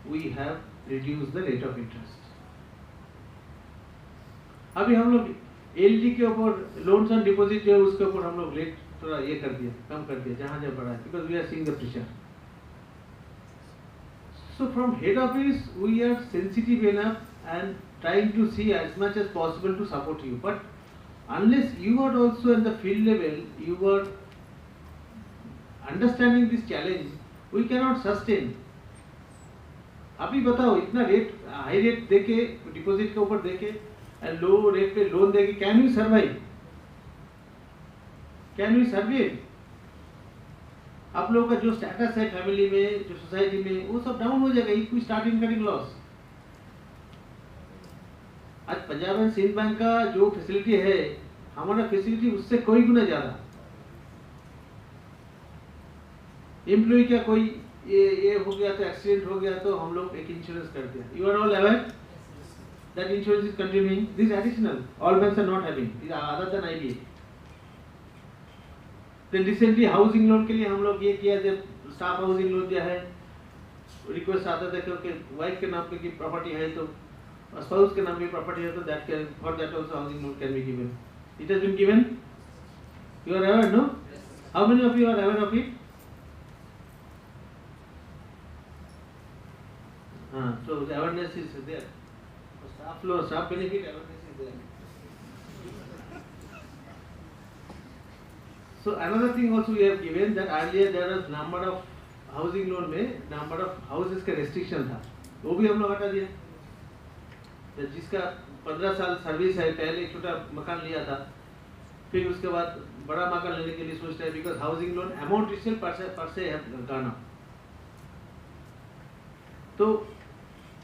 we have reduced the rate of interest. अभी हम लोग LD के ऊपर लोन्स एंड डिपॉजिट है उसके ऊपर हम लोग रेट थोड़ा ये कर दिया, कम कर दिया जहाँ जहाँ बढ़ा है, because we are seeing the pressure. So from head office we are sensitive enough and trying to see as much as possible to support you. But unless you are also at the field level, you are understanding this challenge, we cannot sustain. अभी बताओ इतना rate high rate देके deposit के ऊपर देके low rate पे loan देके can we survive? Can we survive? आप लोगों का जो स्टेटस है फैमिली में, जो सोसाइटी में, वो सब डाउन हो जाएगा if we start incurring loss. आज पंजाब एंड सिंध बैंक का जो फैसिलिटी है, हमारा फैसिलिटी उससे कोई गुना ज्यादा. एम्प्लॉय का कोई ये हो गया तो एक्सीडेंट हो गया तो हम लोग एक इंश्योरेंस कर दिया. You are all aware that insurance is continuing. This additional all banks are not having other than IBA. Then recently housing loan के लिए हम लोग ये किया, जब स्टाफ हाउसिंग लोन जो है रिक्वेस्ट आता था कि वाइफ के नाम पे की प्रॉपर्टी है तो स्पाउस के नाम पे प्रॉपर्टी है तो that can for that also housing loan can be given. It has been given. You are aware, no? How many of you are aware of it? So the awareness is there. For staff benefit, awareness is there. So another thing also we have given that earlier there was number of housing loan में number of houses का restriction था, वो भी हम लोग हटा दिया। तो जिसका 15 साल सर्विस है, पहले एक छोटा मकान लिया था, फिर उसके बाद बड़ा मकान लेने के लिए सोचता है, बिकॉज हाउसिंग लोन अमाउंट इससे पर से है गाना, तो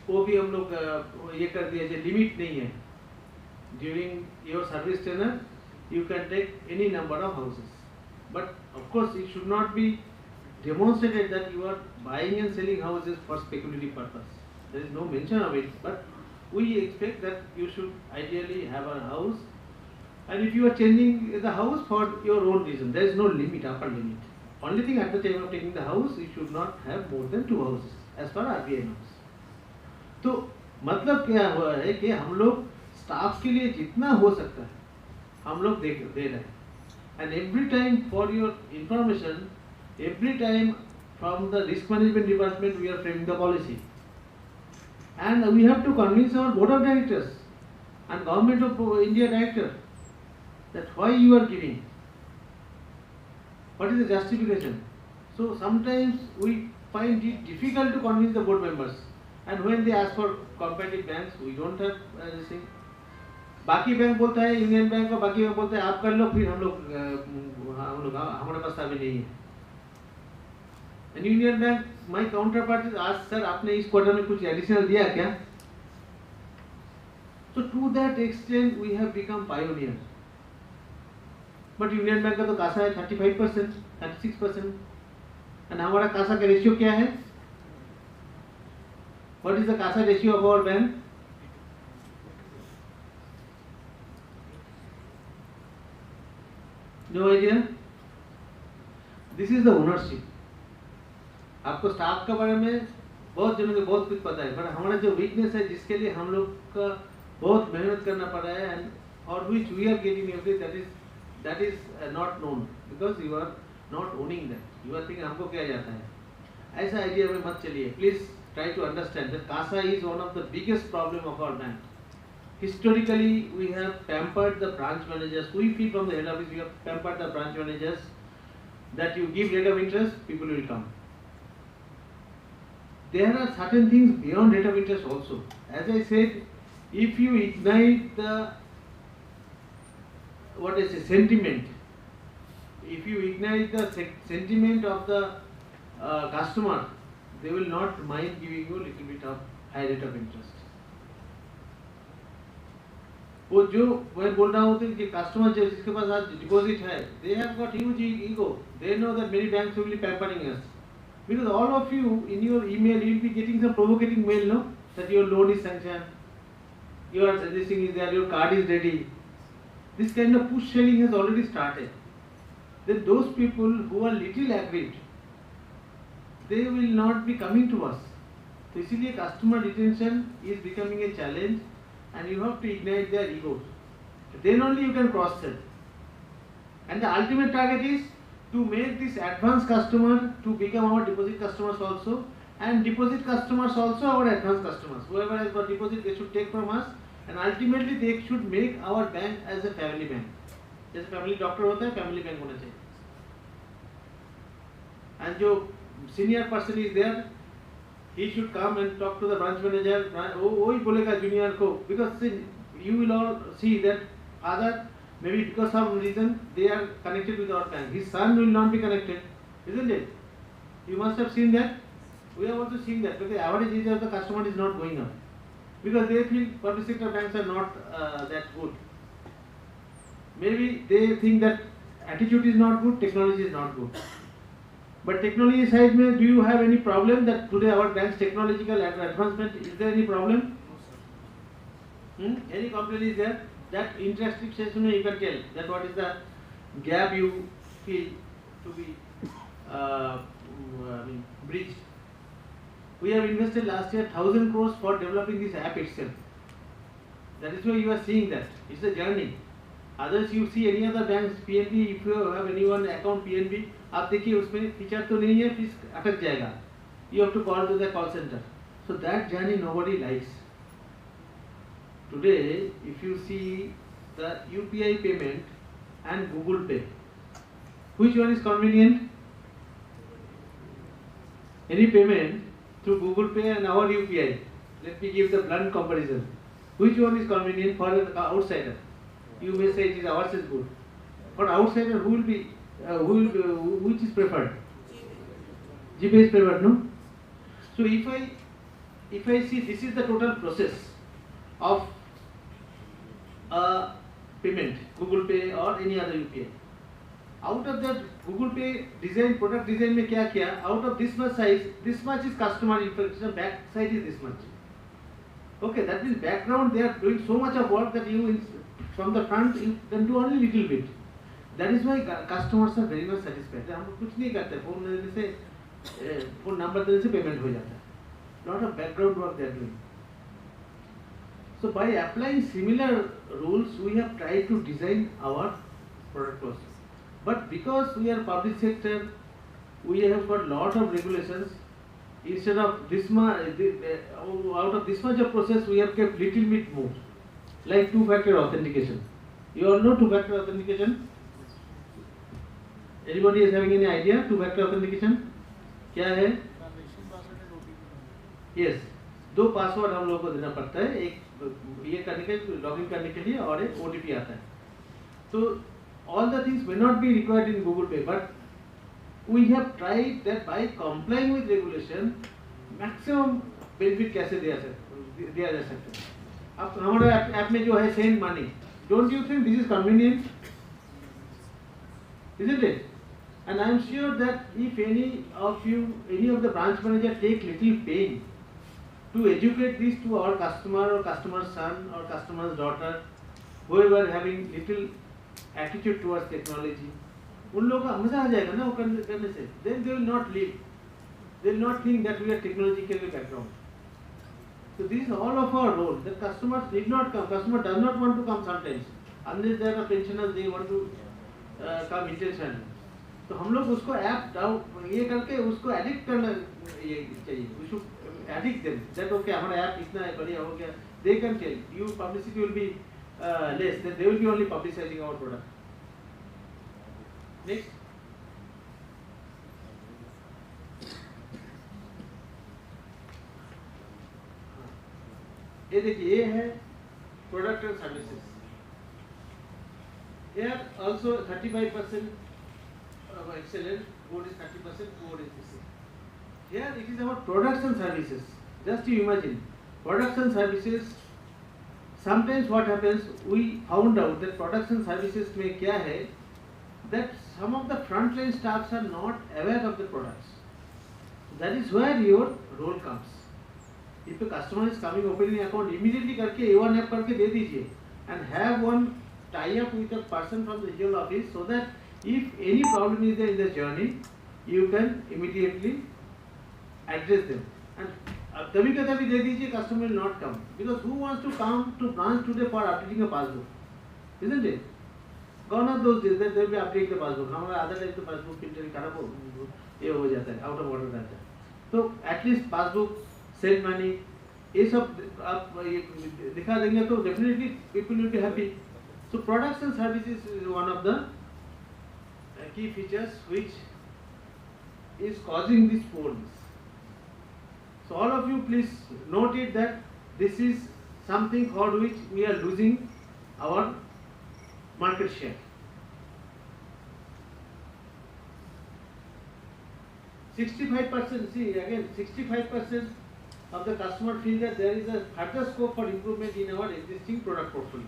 वो भी हम लोग ये कर दिया, जो लिमिट नहीं है, during your service tenure you can take any number of houses, but of course it should not be demonstrated that you are buying and selling houses for speculative purpose. There is no mention of it, but we expect that you should ideally have a house, and if you are changing the house for your own reason, there is no limit, upper limit. Only thing at the time of taking the house, you should not have more than 2 houses as per RBI norms. तो मतलब क्या हुआ है कि हम लोग staff के लिए जितना हो सकता है हम लोग दे रहे हैं, and every time for your information, every time from the risk management department we are framing the policy, and we have to convince our board of directors and government of India director that why you are giving, what is the justification. So sometimes we find it difficult to convince the board members, and when they ask for competitive banks, we don't have this thing. बाकी bank बोलता है, union bank और बाकी bank बोलता है आप कर लो, फिर हम लोग हमारे पास अभी नहीं है। And union bank, my counter party आज सर आपने इस क्वार्टर में कुछ एडिशनल दिया क्या? So to that extent we have become pioneer. But union bank का तो कासा है 35%, 36%, and हमारा कासा का रेशियो क्या है? What is the CASA ratio of our bank? No idea? This is the ownership. आपको स्टाफ के बारे में बहुत जनों को बहुत कुछ पता है, पर हमारा जो वीकनेस है जिसके लिए हम लोग का बहुत मेहनत करना पड़ा है, and for which we are getting everything, that is not known because you are not owning that. You are thinking हमको क्या जाता है, ऐसा आइडिया में मत चलिए. Please try to understand that CASA is one of the biggest problem of our bank. Historically, we have pampered the branch managers. We feel from the head office, we have pampered the branch managers that you give rate of interest, people will come. There are certain things beyond rate of interest also. As I said, if you ignite the sentiment, if you ignite the sentiment of the customer, they will not mind giving you a little bit of high rate of interest. वो जो मैं बोल रहा हूँ कि customer जो जिसके पास आज डिपॉजिट है, they have got huge ego. They know that many banks will be pampering us. Because all of you in your email you will be getting some provocating mail, no? That your loan is sanctioned, your this thing is there, your card is ready. This kind of push selling has already started. Then those people who are little aggrieved, they will not be coming to us. तो इसीलिए customer retention is becoming a challenge, and you have to ignite their egos. Then only you can cross sell. And the ultimate target is to make this advanced customer to become our deposit customers also, and deposit customers also our advanced customers. Whoever has got deposit, they should take from us, and ultimately they should make our bank as a family bank. जैसे family doctor होता है, family bank होना चाहिए. And जो senior person is there, he should come and talk to the branch manager. वो ही बोलेगा junior को, because you will all see that father, maybe because of reason they are connected with our bank, his son will not be connected, isn't it? You must have seen that. We have also seen that, but the average age of the customer is not going up because they feel public sector banks are not that good. Maybe they think that attitude is not good, technology is not good. But technology side में, do you have any problem that today our bank's technological advancement, is there any problem? Any complaint is there? That interactive session you can tell that what is the gap you feel to be bridged. We have invested last year 1,000 crores for developing this app itself. That is why you are seeing that. It's a journey. Others you see any other banks, PNB, if you have anyone account PNB, आप देखिए उसमें feature तो नहीं है, fees अटक जाएगा. You have to call to the call center. So that journey nobody likes. Today, if you see the UPI payment and Google Pay, which one is convenient? Any payment through Google Pay and our UPI. Let me give the blunt comparison. Which one is convenient for an outsider? You may say it is ours is good. For outsider, who will be, which is preferred? GPay is preferred, no? So if I see this is the total process of a payment, Google Pay or any other UPI. Out of that Google Pay design, product design में क्या किया? Out of this much size, this much is customer information, back side is this much. Okay, that means background they are doing so much of work that you from the front you can do only little bit. That is why customers are very much satisfied. हम कुछ नहीं करते, phone देने से phone number देने से payment हो जाता है. Lot of background work they are doing. So by applying similar rules, we have tried to design our product process. But because we are public sector, we have got lot of regulations. Instead of this much, out of this much of process, we have kept little bit more, like two-factor authentication. You all know two-factor authentication? Anybody is having any idea two-factor authentication? क्या है? Yes, दो password हम लोगों को देना पड़ता है, एक ये करने के लॉगिन करने के लिए और एक OTP आता है. तो all the things may not be required in Google Pay, but we have tried that by complying with regulation, maximum benefit कैसे दिया जा सकता है. अब हमारे ऐप में जो है send money, don't you think this is convenient? Isn't it? And I am sure that if any of the branch manager take little pain to educate this to our customer or customer's son or customer's daughter, whoever having little attitude towards technology, उन लोगों का मजा आ जाएगा ना वो करने से. Then they will not leave. They will not think that we are technologically background. So this is all of our role. The customers did not come. Customer does not want to come sometimes. Unless they are pensioners, they want to come intentionally. तो हम लोग उसको app down ये करके उसको addict करना ये चाहिए. We should addict them. That okay, हमारा ऐप इतना बढ़िया हो गया. They can tell you publicity will be less. Then they will be only publicizing our product. Next. ये देखिए ये है product and services. Here also 35% excellent, code is 30%, code is this. Here it is about products and services. Just you imagine, products and services. Sometimes what happens, we found out that products and services में क्या है, that some of the frontline staffs are not aware of the products. That is where your role comes. If a customer is coming opening account, immediately करके A1 app करके दे दीजिए, and have one tie up with a person from the regional office so that if any problem is there in the journey, you can immediately address them. And तभी का तभी दे दीजिए, customer will not come, because who wants to come to branch today for updating a passbook, isn't it? Gone are those days that they will be updating the passbook. हमारा आधा time तो passbook printer खराब हो ये हो जाता है, out of order रहता है. तो at least passbook, send money, ये सब आप ये दिखा देंगे तो definitely people will be happy. So products and services is one of the key features which is causing these problems. So all of you please note it that this is something for which we are losing our market share. 65%, see again 65% of the customer feel that there is a further scope for improvement in our existing product portfolio.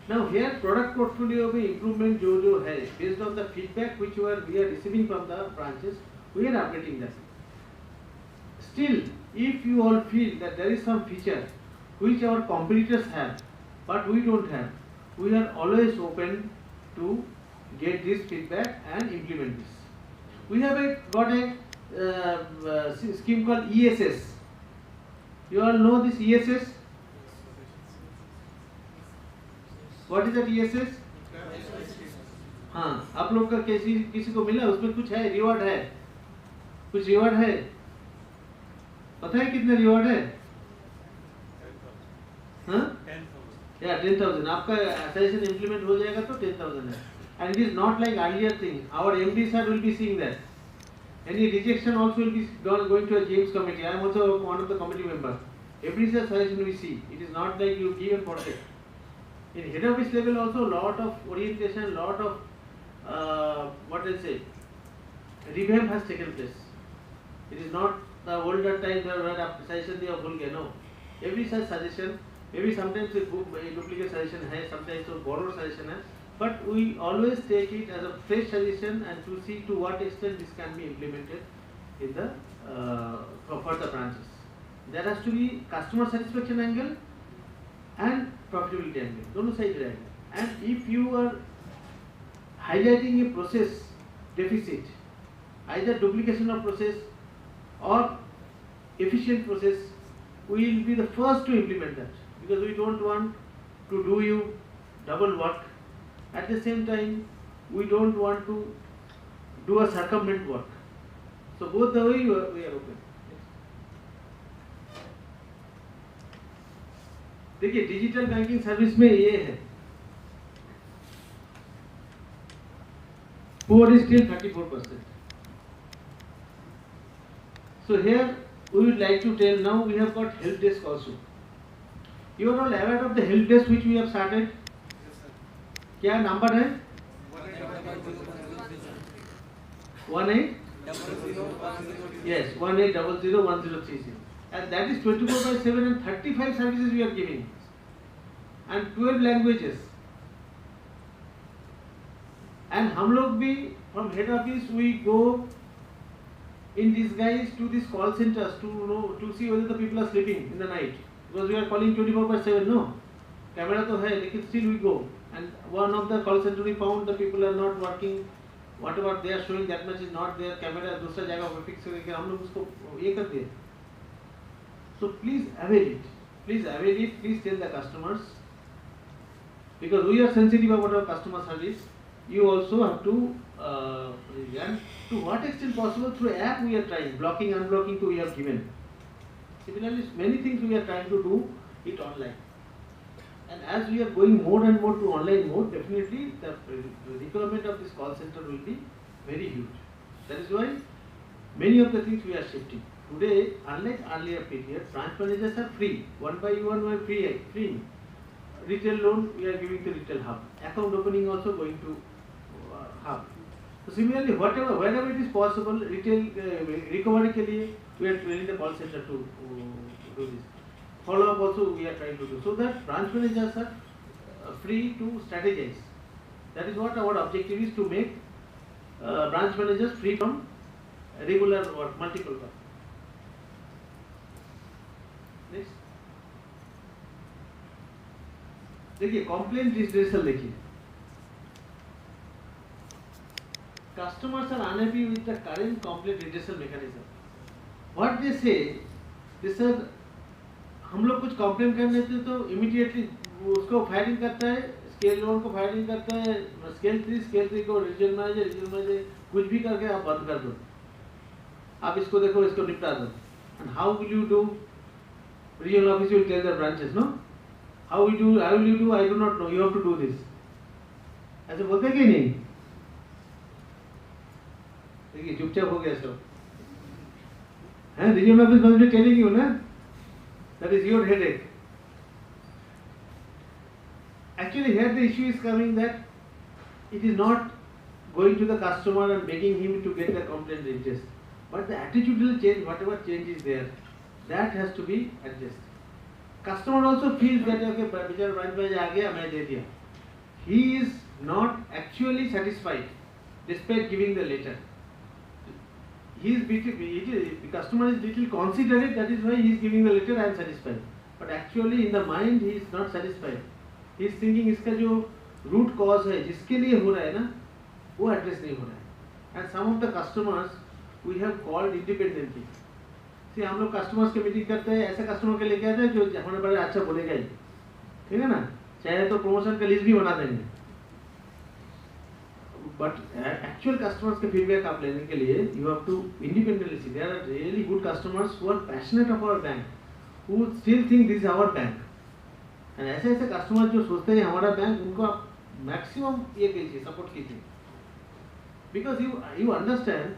Now here product portfolio में improvement जो है based on the feedback which we are receiving from the branches, we are updating that. Still, if you all feel that there is some feature which our competitors have but we don't have, we are always open to get this feedback and implement this. We have got a scheme called ESS. You all know this ESS? What is that ESS? हाँ, आप लोग का किसी को मिला उसमें कुछ है रिवॉर्ड है, कुछ रिवॉर्ड है. पता है कितने रिवॉर्ड है? 10,000. हाँ 10,000. या 10,000 आपका सजेशन इम्प्लीमेंट हो जाएगा तो 10,000 है. And it is not like earlier thing. Our MD sir will be seeing that. Any rejection also will be going to a James committee. I am also one of the committee members. Every suggestion we see. It is not like you give and forget. In head office level also lot of orientation, lot of what I say, revamp has taken place. It is not the older times where आप suggestion दिया भूल गए. No. Every such suggestion, maybe sometimes a duplicate suggestion है, sometimes a borrowed suggestion है. But we always take it as a fresh suggestion and to see to what extent this can be implemented in the for the branches. There has to be customer satisfaction angle and profitability angle. दोनों side रहेगा. And if you are highlighting a process deficit, either duplication of process or efficient process, we will be the first to implement that because we don't want to do you double work. At the same time, we don't want to do a circumvent work. So both the way we are open. देखिए digital banking service में ये है poor is still 34%. So here we would like to tell now we have got help desk also. You are all aware of the help desk which we have started. क्या number है? 1800 yes 18001030 and that is 24/7 and 35 services we are giving and 12 languages. And हम लोग भी from head office we go in disguise to these call centers to know to see whether the people are sleeping in the night because we are calling 24/7. No, camera तो है लेकिन still we go. And one of the call center we found the people are not working, whatever they are showing that much is not there. Camera दूसरा जगह पर fix करके हम लोग उसको ये कर दिए. So please avail it. Please avail it. Please tell the customers because we are sensitive about our customer service. You also have to and to what extent possible through app we are trying blocking, unblocking to we have given. Similarly, many things we are trying to do it online. And as we are going more and more to online mode, definitely the requirement of this call center will be very huge. That is why many of the things we are shifting. Today, unlike earlier period, branch managers are free. One by one we are free. Retail loan we are giving to retail hub. Account opening also going to hub. So similarly, wherever it is possible, retail recovery के लिए we are training the call center to do this. Follow up also we are trying to do so that branch managers are free to strategize. That is what our objective is, to make branch managers free from regular work, multiple work. Next. देखिए complaint redressal देखिए. Customers are unhappy with the current complaint redressal mechanism. What they say, they said हम लोग कुछ complain करने थे तो immediately उसको firing करता है, स्केल 1 को फायरिंग करता है, स्केल 3 को रीजनल मैनेजर कुछ भी करके आप बंद कर दो, आप इसको देखो, इसको निपटा दो. And how will you do? Regional office will tell the branches, no how will you do, I do not know, you have to do this. ऐसे बोलते कि नहीं? देखिए चुपचाप हो गया सब है. Regional office must be telling you ना, that is your headache. Actually here the issue is coming that it is not going to the customer and begging him to get the complaint redressed, but the attitudinal change, whatever change is there, that has to be addressed. Customer also feels that okay बेचारा branch manager आ गया, मैं दे दिया. He is not actually satisfied despite giving the letter. The customer is little considerate, that is why he is giving the letter, I am satisfied. But actually in the mind he is not satisfied. He is thinking इसका जो root cause है जिसके लिए हो रहा है ना, वो address नहीं हो रहा है. And some of the customers we have called independently. See हम लोग customers के meeting करते हैं, ऐसा customer के लेके आते हैं जो हमारे बारे अच्छा बोलेगा ही, ठीक है ना, चाहे तो promotion का list भी बना देंगे. but actual customers के feedback आप लेने के लिए you have to independently see. There are really good customers who are passionate of our bank, who still think this is our bank. And ऐसे ऐसे customers जो सोचते हैं हमारा बैंक, उनको आप maximum ये कीजिए, support कीजिए. Because you understand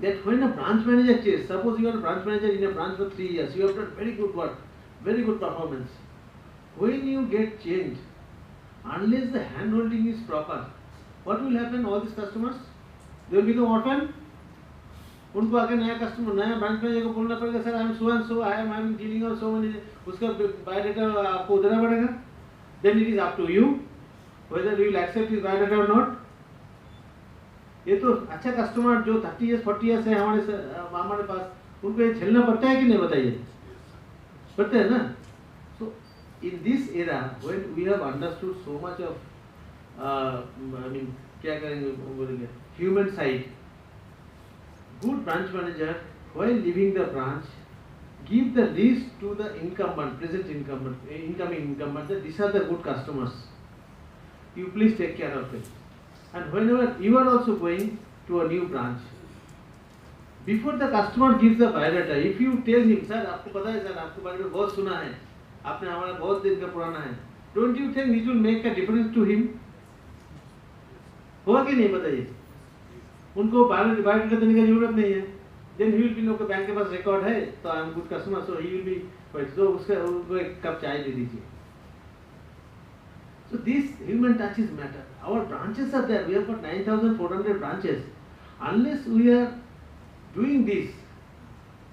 that when a branch manager changes, suppose you are a branch manager in a branch for 3 years, you have done very good work, very good performance. When you get changed, unless the hand holding is proper, what will happen? All these customers, they will become orphan. उनको आके नया customer, नया branch manager को बोलना पड़ेगा, sir I am so and so, I am dealing और सो money, उसका biodata आपको देना पड़ेगा. Then it is up to you whether you will accept his biodata or not. ये तो अच्छा कस्टमर जो 30 years 40 years है हमारे पास, उनको ये झेलना पड़ता है कि नहीं बताइए? पड़ता है ना? So in this era when we have understood so much of क्या करेंगे बोलेंगे human side, good branch manager while leaving the branch give the list to the incumbent, present incumbent, incoming incumbent, that these are the good customers. You please take care of it. And whenever you are also going to a new branch, before the customer gives the biodata, if you tell him, sir, आपको पता है sir, आपको बारे में बहुत सुना है, आपने हमारा बहुत दिन का पुराना है, don't you think it will make a difference to him? होगा कि नहीं बताइए? उनको बायोडाटा देने की जरूरत नहीं है. Then he will be लोग बैंक के पास रिकॉर्ड है, तो I am good customer, so he will be, तो उसको एक कप चाय दे दीजिए. So these human touches matter. Our branches are there. We have got 9,400 branches. Unless we are doing this,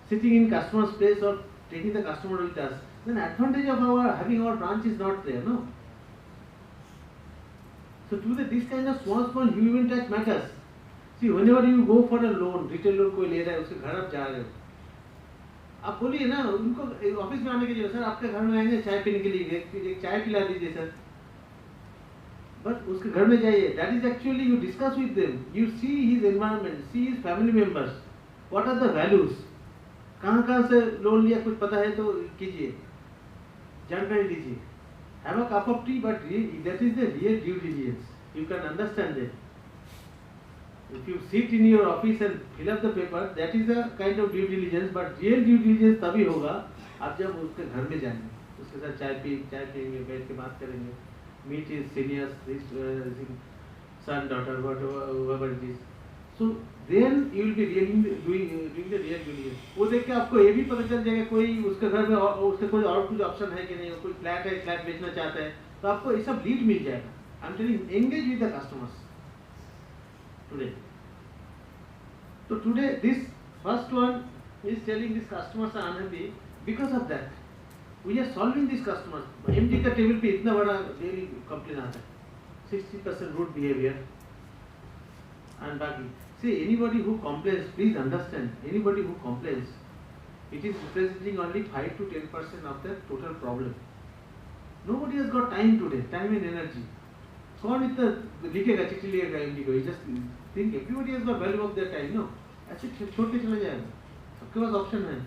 sitting in customer's place or taking the customer with us, then advantage of having our branch is not there, no? So this kind of small human touch matters. See, whenever you go for a loan, retail loan कोई ले रहा है, उसके घर आप जा रहे हो, आप बोलिए ना उनको ऑफिस में आने के लिए, सर आपके घर में आएंगे चाय पीने के लिए, एक चाय पिला दीजिए सर. But उसके घर में जाइए, that is actually you discuss with them, you see his environment, see his family members, what are the values, कहाँ से लोन लिया कुछ पता है तो कीजिए, जानकारी लीजिए. Have a cup of tea, but that is the real due diligence. You can understand it. If you sit in your office and fill up the paper, that is a kind of due diligence, but real due diligence तभी होगा आप जब उसके घर में जाएंगे, उसके साथ चाय पिएंगे, बैठ के बात करेंगे, meet his seniors, his son, daughter, whoever it is. So then you will be doing the real due diligence. वो देख के आपको ये भी पता चल जाएगा कोई उसके घर में उसके कोई और कुछ ऑप्शन है कि नहीं, कोई फ्लैट है, फ्लैट बेचना चाहता है, तो आपको ये सब लीड मिल जाएगा. I am telling, engage with the customers today. So today this first one is telling these customers are unhappy. Because of that, we are solving these customers. MD का टेबल पे इतना बड़ा डेली कंप्लेन आता है, 60% rude behavior and बाकी. See, anybody who complains, please understand, anybody who complains, it is representing only 5 to 10% of the total problem. Nobody has got time today, time and energy. कौन इतना लिखेगा चिट्ठी लिखेगा MD को? You just think everybody has got value of their time, no? ऐसे छोड़ के चला जाएगा, सबके पास ऑप्शन है.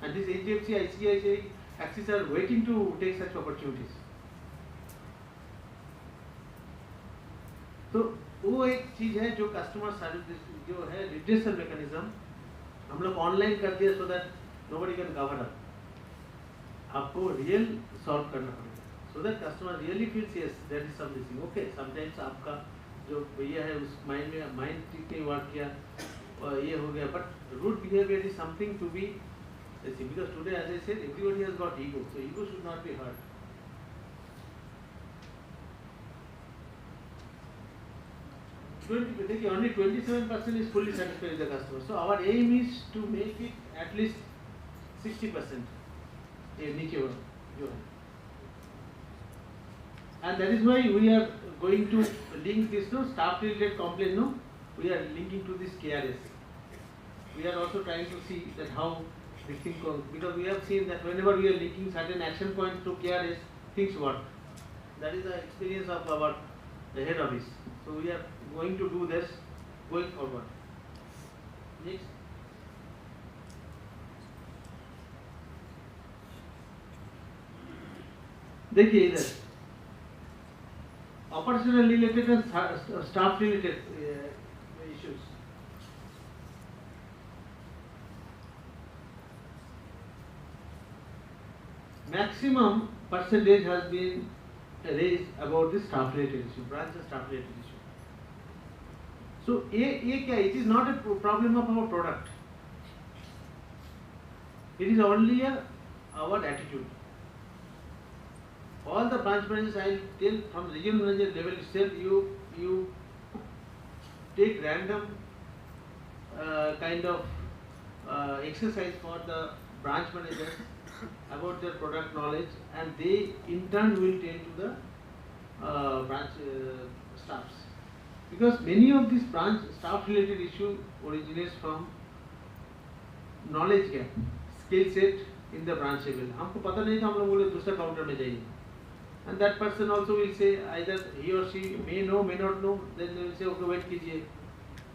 And this HDFC, ICICI, Axis are waiting to take such opportunities. तो वो एक चीज है जो कस्टमर सर्विस जो है रिड्रेसल मैकेनिज्म हम लोग ऑनलाइन कर दिया, so that nobody can cover up. आपको रियल सॉल्व करना पड़ेगा, so that customer really feels yes that is something. Okay, sometimes आपका जो भैया है उस माइंड ठीक नहीं वर्क किया, ये हो गया, but rude behaviour is something to be, because today, as I said, everybody has got ego, so ego should not be hurt. देखिए, only 27% is fully satisfied with the customer. So our aim is to make it at least 60%. ये नीचे जो है, and that is why we are going to link this to staff related complaint. No, we are linking to this KRS. We are also trying to see that how this thing goes, because we have seen that whenever we are linking certain action points to KRS, things work. That is the experience of our the head office. So we are going to do this going forward. Next. देखिए इधर operational related and staff related issues. Maximum percentage has been raised about the staff related issue, branch staff related issue. So, it is not a problem of our product. It is only our attitude. All the branch managers, I will tell from regional manager level itself, you take random kind of exercise for the branch managers about their product knowledge, and they in turn will tell to the branch staffs. Because many of these branch staff related issue originates from knowledge gap, skill set in the branch level. हमको पता नहीं था, हम लोग बोले दूसरा counter में जाइए, and that person also will say either he or she may know, may not know, then they will say okay wait कीजिए,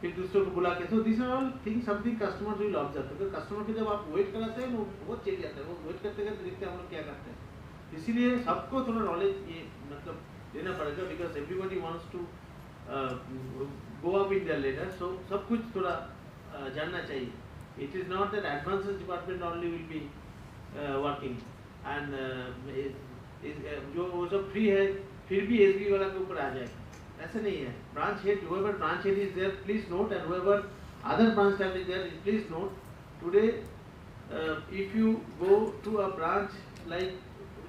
फिर दूसरों को बुला के. So these are all things something customers will observe. तो customer को जब आप वेट कराते हैं वो बहुत चेंज जाता है, वो वेट करते करते देखते हैं हम लोग क्या करते हैं. इसीलिए सबको थोड़ा नॉलेज ये मतलब देना पड़ेगा, because everybody wants to go up in their ladder, so सब कुछ थोड़ा जानना चाहिए. It is not that advances department only will be working and जो वो सब फ्री है फिर भी एसबी वाला के ऊपर आ जाएगा, ऐसा नहीं है. Branch head, whoever branch head is there, please note, and whoever other branch staff is there, please note. Today if you go to a branch like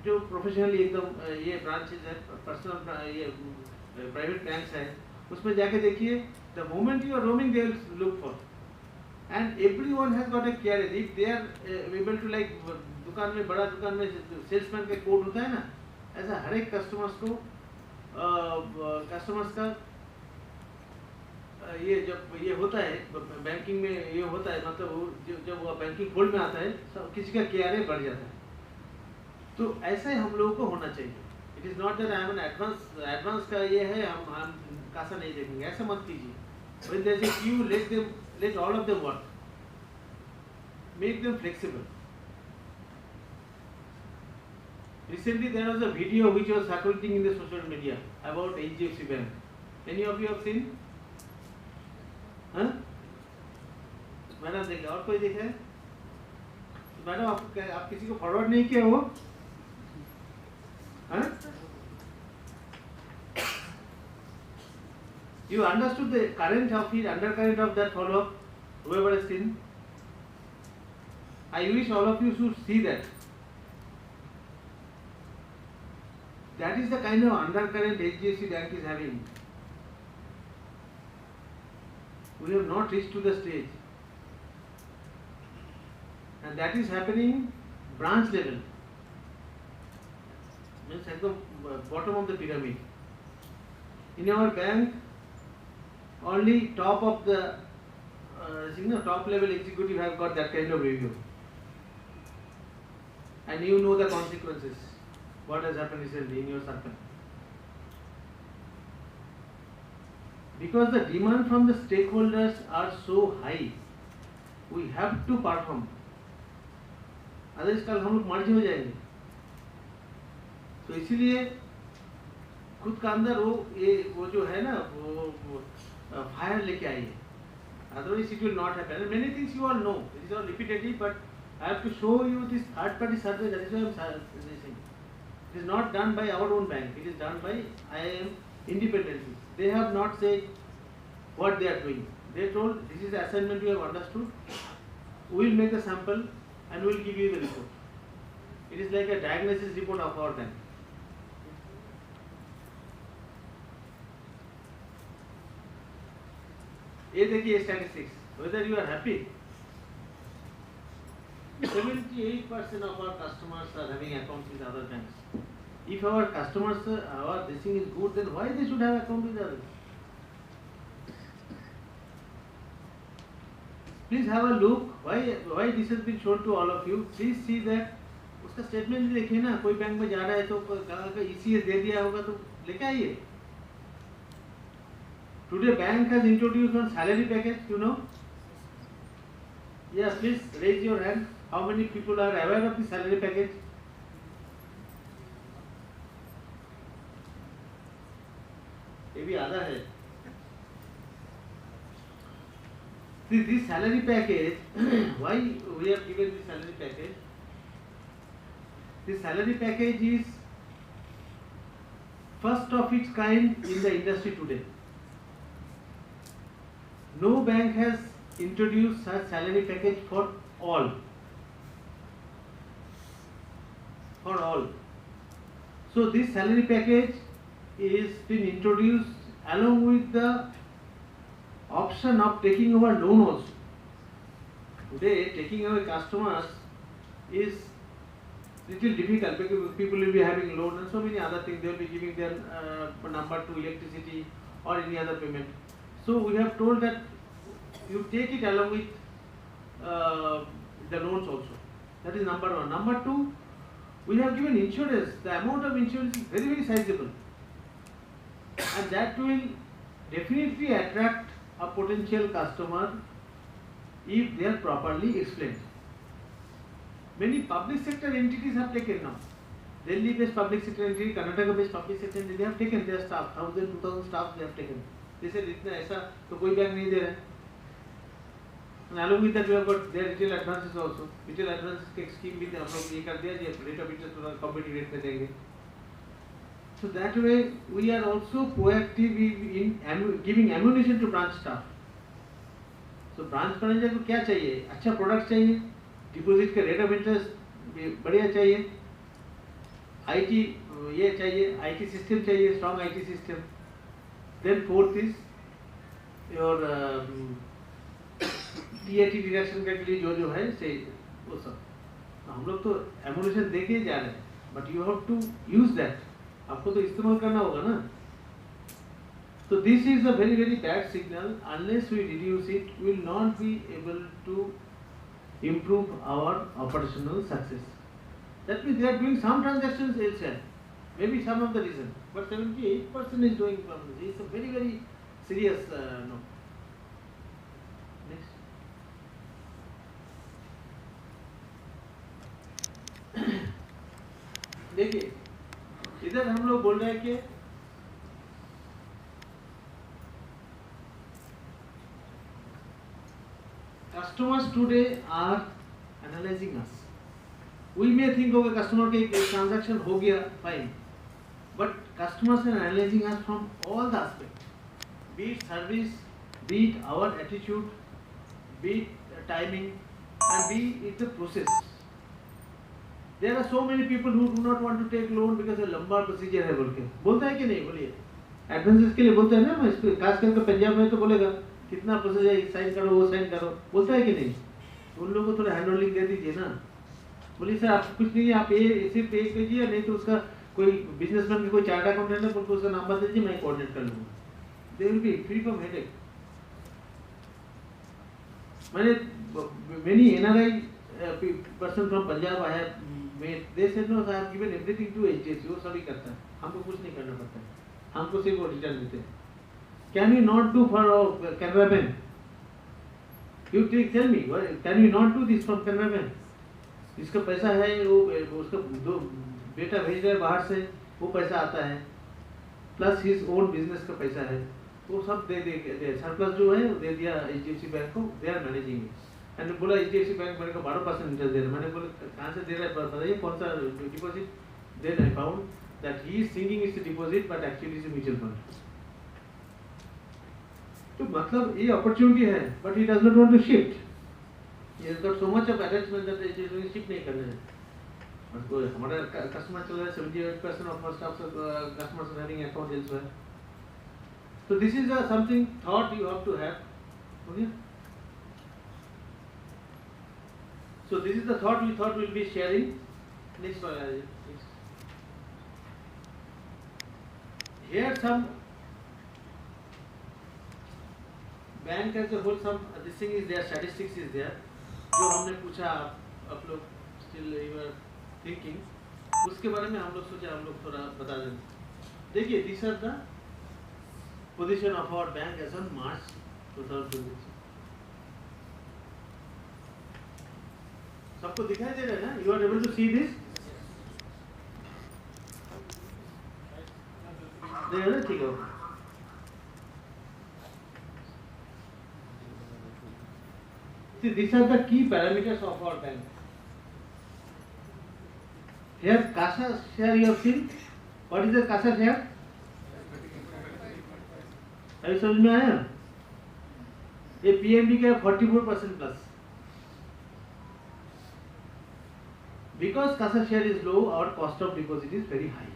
जो प्रोफेशनली एकदम ये ब्रांचेज है, पर्सनल ये प्राइवेट बैंक्स है, उसमें जाके देखिए, the moment you are roaming they will look for, and everyone has got a carrier. If they are able to like दुकान में, बड़ा दुकान में सेल्समैन का कोड होता है ना, ऐसा हर एक कस्टमर्स को कस्टमर्स का ये जब ये होता है बैंकिंग में, ये होता है मतलब जब वो बैंकिंग फोल्ड में आता है किसी का केआरए बढ़ जाता है. तो ऐसा ही हम लोगों को होना चाहिए. It is not that I am an advance का ये है हम कासा नहीं देखेंगे, ऐसा मत कीजिए. When there is a queue, let all of them work, make them flexible. Recently there was a video which was circulating in the social media about HDFC Bank. Any of you have seen? हाँ? Madam देखे, और कोई देखे? Madam आप किसी को forward नहीं किया हो? हाँ? You understood the current of it, undercurrent of that follow-up, whoever has seen? I wish all of you should see that. That is the kind of undercurrent HDFC Bank is having. We have not reached to the stage. And that is happening branch level. Means at the bottom of the pyramid. In our bank, only top of the top level executive have got that kind of review, and you know the consequences, what has happened recently in your circle. Because the demand from the stakeholders are so high, we have to perform, otherwise कल हम लोग मर्ज हो जाएंगे. तो इसीलिए खुद का अंदर वो जो है ना वो फायर लेके आइए, otherwise it will not happen. And many things you all know, it is all repetitive, but I have to show you this third party survey. That is why I am saying it is not done by our own bank, it is done by IIM independently. They have not said what they are doing. They told this is the assignment you have understood, we will make a sample and we will give you the report. It is like a diagnosis report of our bank. ये देखिए statistics, whether you are happy. 78% of our customers are having accounts with other banks. If our customers, our this thing is good, then why they should have account with others? Please have a look. Why this has been shown to all of you. Please see that. उसका statement भी देखिए ना. कोई bank में जा रहा है तो कहाँ का ECS दे दिया होगा तो लेके आइए. Today bank has introduced one salary package, you know. Yeah, please raise your hand. How many people are aware of the salary package? भी आधा है. See, this salary package, why we have given this salary package? This salary package is first of its kind in the industry today. No bank has introduced such salary package for all. For all. So this salary package is been introduced along with the option of taking over loan also. Today, taking away customers is little difficult because people will be having loan and so many other things. They will be giving their number to electricity or any other payment. So we have told that you take it along with the loans also. That is number one. Number two, we have given insurance. The amount of insurance is very, very sizable, and that will definitely attract a potential customer if they are properly explained. Many public sector entities have taken now. Delhi based public sector entity, Karnataka based public sector entity, they have taken their staff, 1,000, 2,000 staff they have taken. They said इतना ऐसा तो कोई bank नहीं दे रहा है. And along with that we have got their retail advances also. Retail advances के scheme भी हम लोग ये कर दिया जी rate of interest थोड़ा competitive rate में देंगे. So that way we are also proactive in giving ammunition to branch staff. So branch manager को क्या चाहिए? अच्छा product चाहिए, deposit का rate of interest बढ़िया चाहिए, IT ये चाहिए, IT system चाहिए, strong IT system. Then fourth is your TAT deduction के लिए जो है से वो सब. हम लोग तो ammunition दे के जा रहे हैं, but you have to use that. आपको तो इस्तेमाल करना होगा ना. So this is a very, very bad signal. Unless we reduce it, we will not be able to improve our operational success. That means they are doing some transactions elsewhere. Maybe some of the reason, but 78% is doing from this. It's a very, very serious no. Next. देखिए इधर हम लोग बोल रहे हैं कि customers today are analyzing us. We may think okay customer के transaction हो गया fine, but customers are analyzing us from all the aspects, be it service, be it our attitude, be it timing, and be it the process. There are so many people who do not want to take loan because a लंबा procedure है बोल के बोलता है कि नहीं बोलिए advances के लिए बोलते हैं ना. मैं इसको खास करके पंजाब में तो बोलेगा कितना प्रोसेस है साइन करो वो साइन करो बोलता है कि नहीं. उन लोगों को थोड़ा हैंड होल्डिंग दे दीजिए ना. बोलिए सर आप कुछ नहीं आप ये सिर्फ पे कीजिए नहीं तो उसका कोई बिजनेसमैन का कोई चार्ट अकाउंटेंट है बोलकर उसका नंबर दे दीजिए मैं कोऑर्डिनेट कर लूँगा. They will be free from headache. मैंने many NRI person from Punjab आया they said no I have given everything to HDFC. वो सभी करता है हमको कुछ नहीं करना पड़ता है हमको सिर्फ वो रिटर्न देते हैं. Can you not do for Canara Bank? You tell me can you not do this from Canara Bank? इसका पैसा है वो उसका दो बेटा भेज रहा है बाहर से वो पैसा आता है प्लस हिज ओन बिजनेस का पैसा है वो सब दे सरप्लस जो है दे दिया HDFC बैंक को. They are managing it. And बोला HDFC बैंक मेरे को 12% इंटरेस्ट दे रहा है. मैंने बोला कहाँ से दे रहा है बताइए कौन सा deposit. Then I found that he is thinking it's deposit but actually it's mutual fund. तो मतलब ये अपॉर्चुनिटी है but he does not want to shift. He has got so much of attachment that it is shift नहीं करना है. उसको हमारा customer चल रहा है 78% of our staff customers are having account elsewhere. So this is something thought you have to have. Okay? So this is the thought we thought we'll be sharing. Next one. Here some bank as a whole some this thing is there, statistics is there. जो हमने पूछा आप लोग still you are thinking उसके बारे में हम लोग सोचा हम लोग थोड़ा बता दें. देखिए these are the position of our bank as on March 2026. सबको दिखाई दे रहा है ना? You are able to see this? ठीक है. See, these are the key parameters of our bank. Here, CASA share you have seen. What is the CASA share? अभी समझ में आया? ये PNB का 44% plus. Because CASA share is low, our cost of deposit is very high.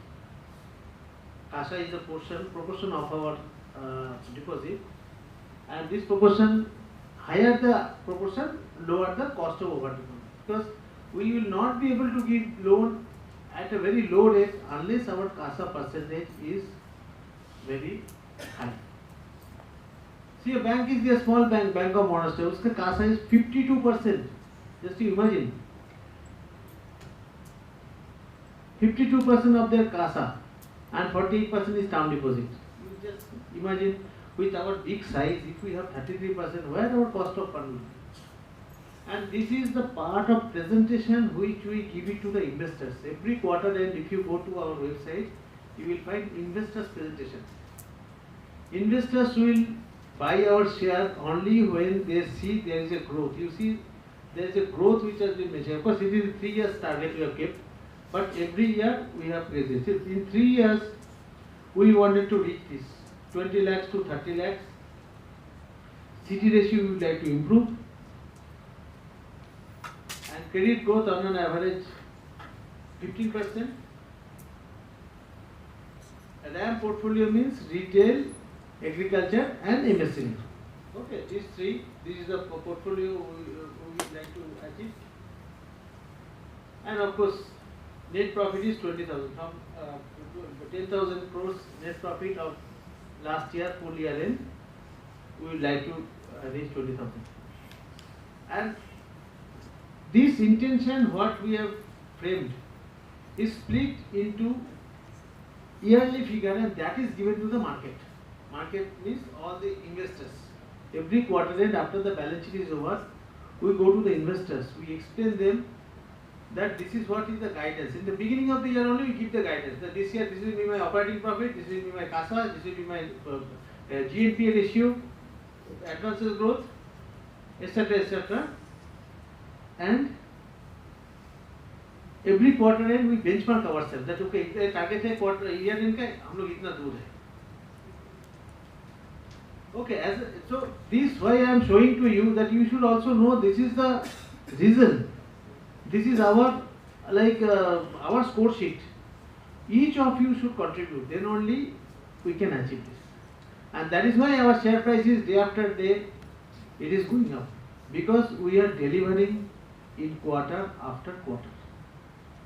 CASA is a proportion of our deposit, and this proportion, higher the proportion, lower the cost of over deposit. Because we will not be able to give loan at a very low rate unless our CASA percentage is very high. See, a bank is a small bank, Bank of Maharashtra, उसका CASA is 52%. Just to imagine, 52% of their CASA and 48% is term deposit. You just imagine, with our big size, if we have 33%, where our cost of fund will be? And this is the part of presentation which we give it to the investors. Every quarter, and if you go to our website, you will find investors presentation. Investors will buy our share only when they see there is a growth. You see, there is a growth which has been measured. Of course, it is 3 years target we have kept, but every year we have raised it. In 3 years, we wanted to reach this 20 lakhs to 30 lakhs. CD ratio we would like to improve, and credit growth on an average 15%. A RAM portfolio means retail, agriculture and MSME. Okay, these three, this is the portfolio we would like to achieve. And of course, net profit is 20,000. From 10,000 crores net profit of last year, full year end, we would like to reach 20,000. And this intention, what we have framed, is split into yearly figure, and that is given to the market. Market means all the investors. Every quarter end, after the balance sheet is over, we go to the investors. We explain them that this is what is the guidance. In the beginning of the year only, we give the guidance that this year, this will be my operating profit, this will be my CASA, this will be my GNPA ratio, advances growth, etc., etc. And every quarter end we benchmark ourselves that okay, if the target है quarter year end का, हम लोग इतना दूर है. Okay, so this why I am showing to you that you should also know this is the reason. This is our our score sheet. Each of you should contribute. Then only we can achieve this. And that is why our share price is day after day, it is going up, because we are delivering in quarter after quarter.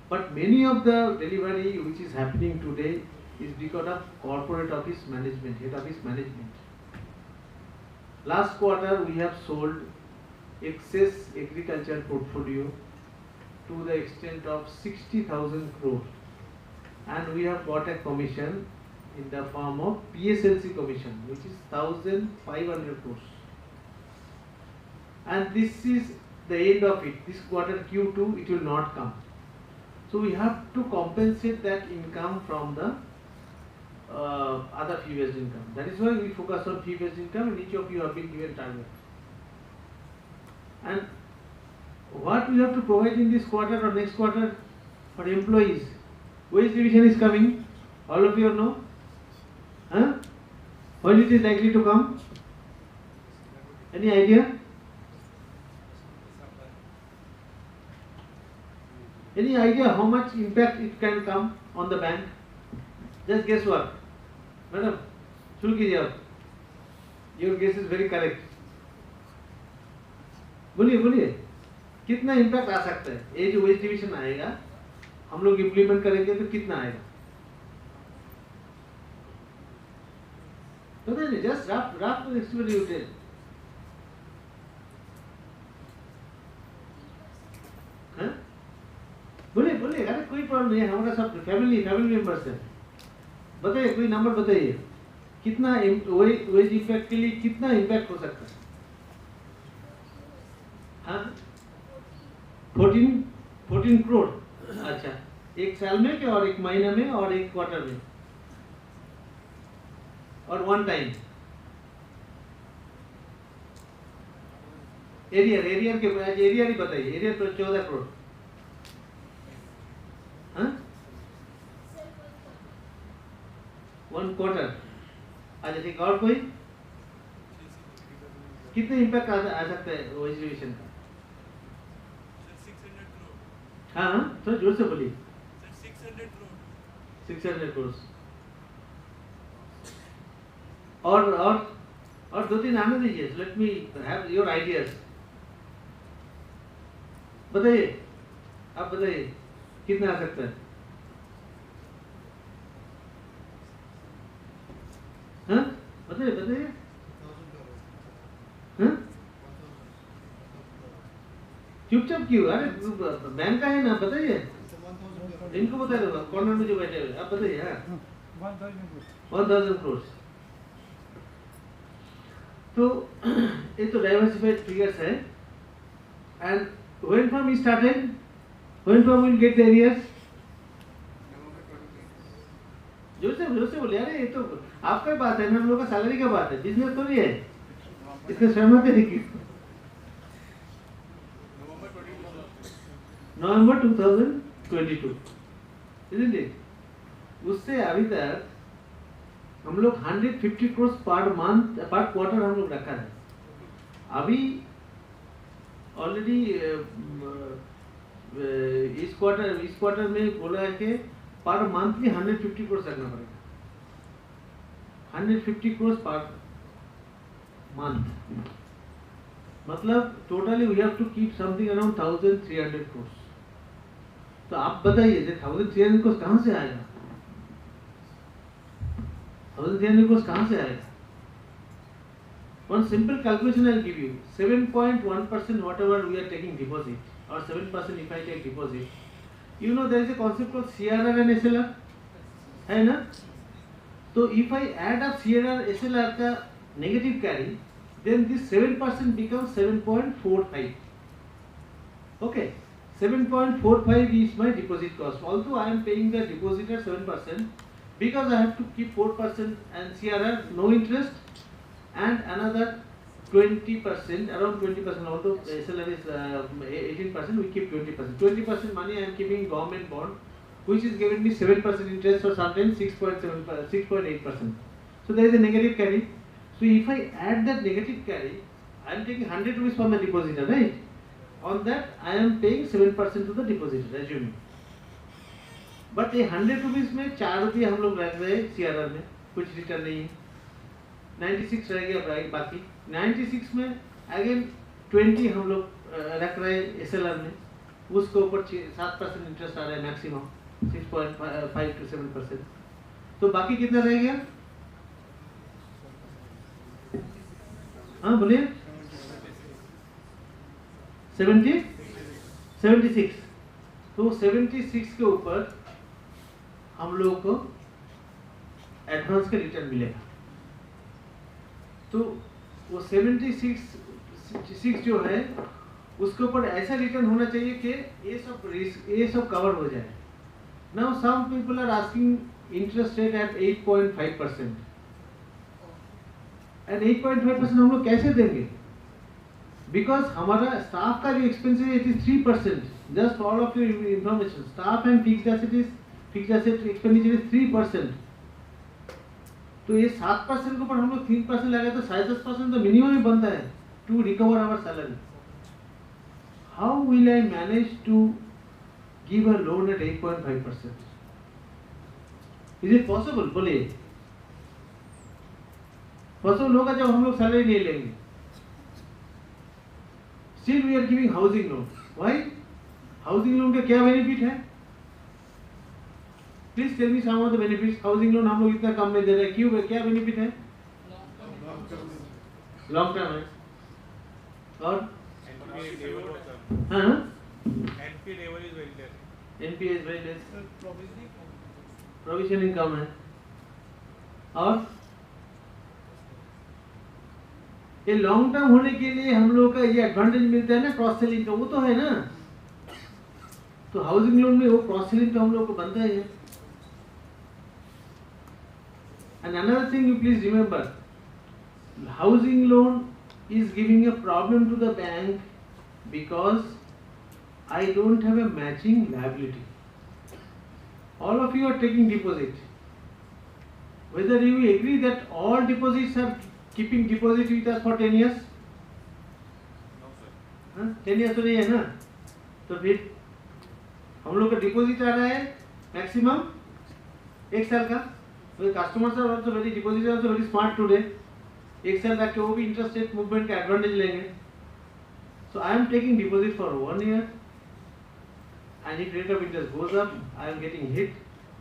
But many of the delivery which is happening today is because of corporate office management, head office management. Last quarter we have sold excess agriculture portfolio to the extent of 60,000 crore, and we have got a commission in the form of PSLC commission, which is 1,500 crores. And this is the end of it. This quarter Q2 it will not come. So we have to compensate that income from the other fee-based income. That is why we focus on fee-based income, and each of you have been given target. And what we have to provide in this quarter or next quarter for employees, wage revision is coming. All of you know. Huh? When it is likely to come? Any idea? Any idea how much impact it can come on the bank? Just guess what? Madam, शुरू कीजिए आप. Your guess is very correct. बोलिए बोलिए, कितना impact आ सकता है? ये जो वेज डिविजन आएगा, हम लोग इम्प्लीमेंट करेंगे तो कितना आएगा? पता नहीं, just rough estimate you tell. हाँ? बोलिए बोलिए, अरे कोई प्रॉब्लम नहीं है, हमारा सब फैमिली मेंबर्स है. बताइए, कोई नंबर बताइए, कितना वेज इम्पैक्ट के लिए कितना इम्पैक्ट हो सकता है? हाँ, 14 करोड़. अच्छा, एक साल में क्या, और एक महीने में, और एक क्वार्टर में, और वन टाइम. एरियर के एरियर ही बताइए, एरियर तो 14 करोड़। हाँ 1 क्वार्टर। अच्छा ठीक, और कोई कितने इम्पैक्ट आ सकता है वो एजुकेशन का? हाँ थोड़ा जोर से बोलिए। 600 करोड़। और 2-3 आने दीजिए। Let me have your ideas. बताइए, आप बताइए कितना आ सकता है? हाँ बताइए। हाँ चुपचाप क्यों? अरे बैंक का है ना, बताइए। इनको बता दो, कॉर्नर में जो बैठे हुए, आप बताइए। हाँ 1000 करोड़। तो ये तो डाइवर्सिफाइड फिगर्स है। And when from we started, when from we'll get the areas? जोर से बोले। अरे ये तो आपका बात है ना, हम लोग का सैलरी का बात है, बिजनेस तो नहीं है। इसमें सहमत है कि नवंबर 2022, isn't it? उससे अभी तक हम लोग 150 करोड़ पर मंथ पर क्वार्टर हम लोग रखा है। अभी ऑलरेडी इस क्वार्टर में बोला है कि पर मंथली 150 करोड़ रखना पड़ेगा। 150 करोड़ पर मंथ, मतलब totally we have to keep something around 1300 crore. तो आप बताइए 1300 करोड़ कहाँ से आएगा? 1300 करोड़ कहाँ से आएगा? One simple calculation I'll give you. 7.1% whatever we are taking deposit, or 7% if I take deposit. You know there is a concept called CRR and SLR, है ना? तो if I add up CRR SLR का negative carry, then this 7% becomes 7.45. Okay, 7.45 is my deposit cost. Although I am paying the deposit at 7%, because I have to keep 4% and CRR no interest. And another 20%, around 20%, although SLR is 18%, we keep 20%. 20% money I am keeping government bond, which is giving me 7% interest or sometimes 6.8%. So there is a negative carry. So if I add that negative carry, I am taking 100 rupees from the depositor, right? On that I am paying 7% to the depositor, assuming. But ये 100 rupees में 4 रुपये हम लोग रख रहे हैं CRR में, कुछ रिटर्न नहीं है। 96 रह गया बाकी। 96 में अगेन 20 हम लोग रख रहे हैं SLR में, उसके ऊपर 7% इंटरेस्ट आ रहा है मैक्सिमम, 6.5 to 7%। तो बाकी कितना रह गया? हाँ बोलिए। 76। तो 76 के ऊपर हम लोगों को एडवांस का रिटर्न मिलेगा। तो वो 76 जो है उसके ऊपर ऐसा रिटर्न होना चाहिए कि ये सब कवर हो जाए। Now some people are asking interest rate at 8.5%, and 8.5% हम लोग कैसे देंगे? बिकॉज हमारा स्टाफ का जो एक्सपेंस है it is 3%। Just all of your information, staff and fixed asset expenditure is 3%। तो ये 7% के ऊपर हम लोग 3% लगाए तो 10.5% तो मिनिमम ही बनता है to recover our salary. How will I manage to give a loan at 8.5%? Is it possible? बोलिए। पॉसिबल होगा जब हम लोग सैलरी नहीं लेंगे। Still we are giving housing loan. Why? Housing loan का क्या बेनिफिट है? Please tell me some of the benefits. Housing loan हम लोग इतना कम में दे रहे हैं, क्यों? क्या बेनिफिट है? लॉन्ग टर्म है। और हाँ NPA is very less, provisioning कम है। और ये लॉन्ग टर्म होने के लिए हम लोग का ये एडवांटेज मिलता है ना क्रॉस सेलिंग का, वो तो है ना। तो हाउसिंग लोन में वो क्रॉस सेलिंग तो हम लोग को बनता ही है। And another thing you please remember, housing loan is giving a problem to the bank because I don't have a matching liability. All of you are taking deposit. Whether you agree that all deposits are keeping deposit with us for 10 years? No, sir. हाँ? 10 years तो नहीं है ना? तो फिर हम लोग का डिपॉजिट आ रहा है मैक्सिमम 1 साल का. तो customers are also very deposit also very smart today. 1 साल तक के वो भी इंटरेस्ट रेट मूवमेंट का एडवांटेज लेंगे. So I am taking deposit for 1 year, and if rate of interest goes up, I am getting hit.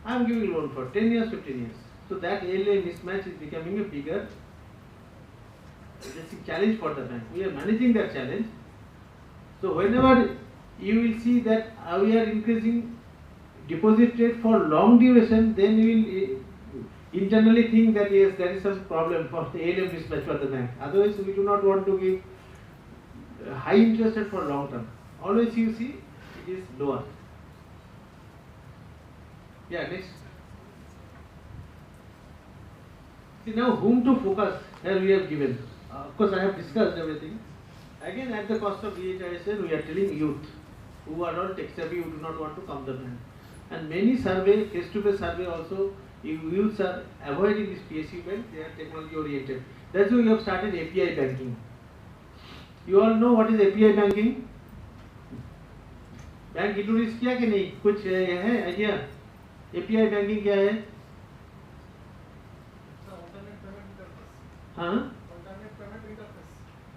I am giving loan for 10 years, 15 years. So that ALA mismatch is becoming a bigger challenge for the bank. We are managing that challenge. So whenever you will see that we are increasing deposit rate for long duration, then you will internally think that yes, there is some problem for the ALM mismatch for the bank. Otherwise, we do not want to give high interest rate for long term. Always you see it is lower. Yeah, next. See now whom to focus. Here we have given. Of course, I have discussed everything. Again, at the cost of rehabilitation, we are telling youth who are not tech savvy, who do not want to come the bank. And many survey, face-to-face survey also, youths are avoiding this PSU bank. They are technology oriented. That's why we have started API banking. You all know what is API banking? Bank introduce किया कि नहीं? कुछ है idea? API banking क्या है? हाँ?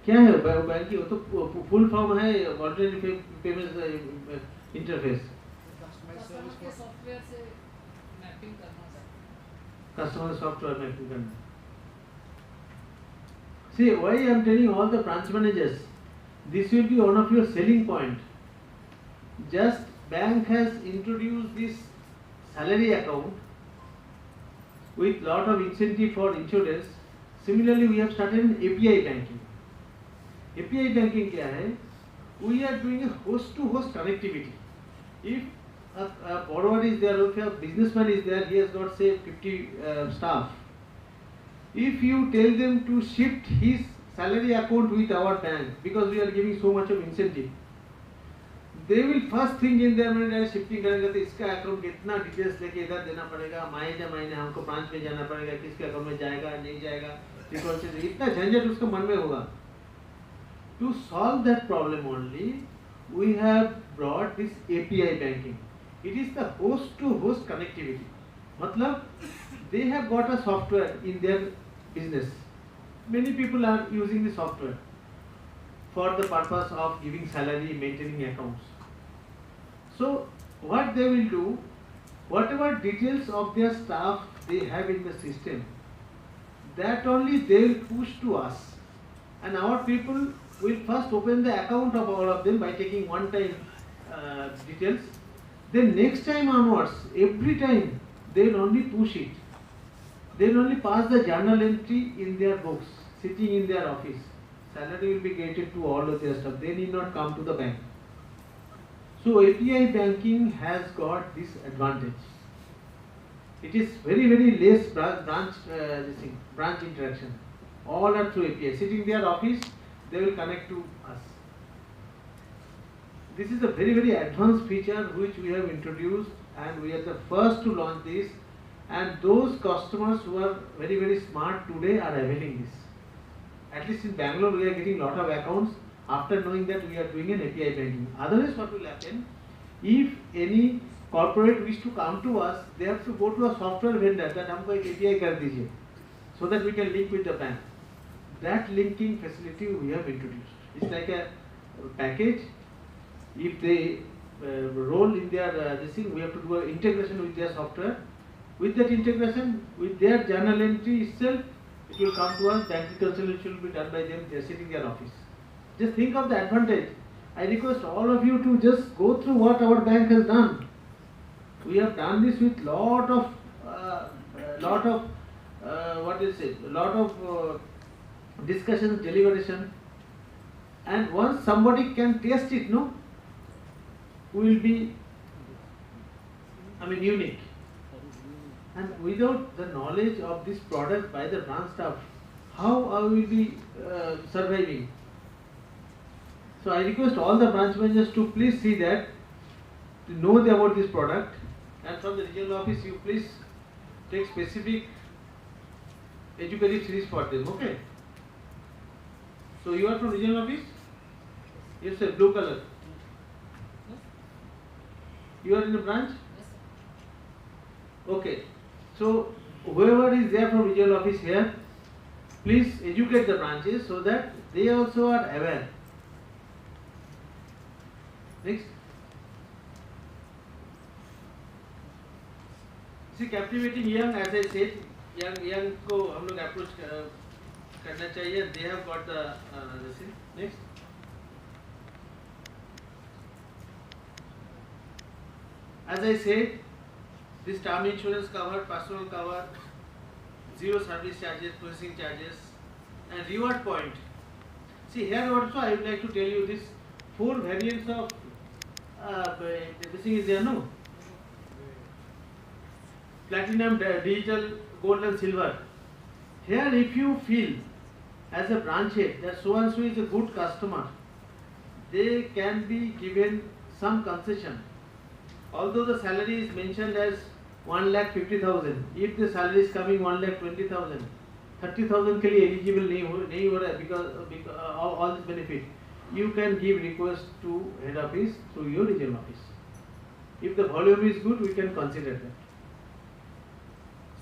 क्या है बैंक की? वो तो फुल फॉर्म है ऑल्टरनेटिव पेमेंट इंटरफेस. सॉफ्टवेयर से मैपिंग करना है. कस्टमर सॉफ्टवेयर मैपिंग करना. See why I am telling all the branch managers, this will be one of your selling point. Just bank has introduced this salary account with lot of incentive for insurance. Similarly, we have started an API banking. API banking क्या है? We are doing a host-to-host connectivity. If a borrower is there, if a businessman is there, he has got say 50 staff. If you tell them to shift his salary account with our bank because we are giving so much of incentive, they will first think in their mind shifting करेंगे तो इसका account कितना details लेके इधर देना पड़ेगा, महीने हमको ब्रांच में जाना पड़ेगा, किसके अकाउंट में जाएगा नहीं जाएगा, रिकॉर्ड इतना झंझट उसके मन में होगा. To solve that problem only, we have brought this API banking. It is the host-to-host connectivity. मतलब they have got a software in their business. Many people are using the software for the purpose of giving salary, maintaining accounts. So what they will do, whatever details of their staff they have in the system, that only they will push to us, and our people will first open the account of all of them by taking one time details. Then next time onwards, every time they will only push it. They will only pass the journal entry in their books, sitting in their office. Salary will be credited to all of their stuff. They need not come to the bank. So API banking has got this advantage. It is very less branch interaction. All are through API. Sitting in their office, they will connect to us. This is a very advanced feature which we have introduced, and we are the first to launch this. And those customers who are very smart today are availing this. At least in Bangalore, we are getting lot of accounts after knowing that we are doing an API banking. Otherwise, what will happen? If any corporate wish to come to us, they have to go to a software vendor that हमको एक API कर दीजिए, so that we can link with the bank. That linking facility we have introduced. It's like a package. If they roll in their this thing, we have to do an integration with their software. With that integration, with their journal entry itself, it will come to us. Bank reconciliation will be done by them. They are sitting in their office. Just think of the advantage. I request all of you to just go through what our bank has done. We have done this with lot of discussions, deliberation, and once somebody can taste it, no, we will be, unique. And without the knowledge of this product by the branch staff, how I will be surviving. So I request all the branch managers to please see that, to know about this product, and from the regional office you please take specific educative series for them, okay? So you are from regional office? Yes sir, blue color. You are in the branch? Yes, sir. Okay. So whoever is there from regional office here, please educate the branches so that they also are aware. Next. See, captivating young, as I said, young को हम लोग approach करना चाहिए. They have got the this. Next. As I said, this term insurance cover, personal cover, zero service charges, processing charges, and reward point. See, here also I would like to tell you this 4 variants of this thing is there, no? Platinum, digital, gold and silver. Here if you feel as a branch head that so and so is a good customer, they can be given some concession. Although the salary is mentioned as 1,50,000, if the salary is coming 1,20,000, 30,000 के लिए eligible नहीं हो रहा है because all this benefit, you can give request to head office through your regional office. If the volume is good, we can consider that.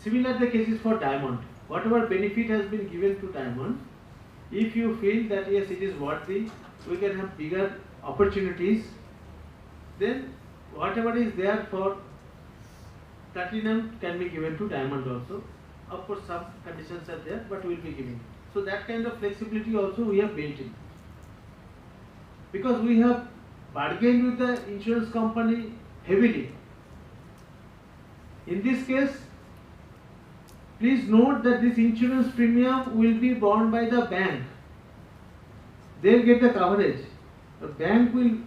Similar the case is for diamond. Whatever benefit has been given to diamond, if you feel that yes it is worthy, we can have bigger opportunities, then whatever is there for platinum can be given to diamond also. Of course some conditions are there, but we will be giving. So that kind of flexibility also we have built in. Because we have bargained with the insurance company heavily. In this case, please note that this insurance premium will be borne by the bank. They will get the coverage. The bank will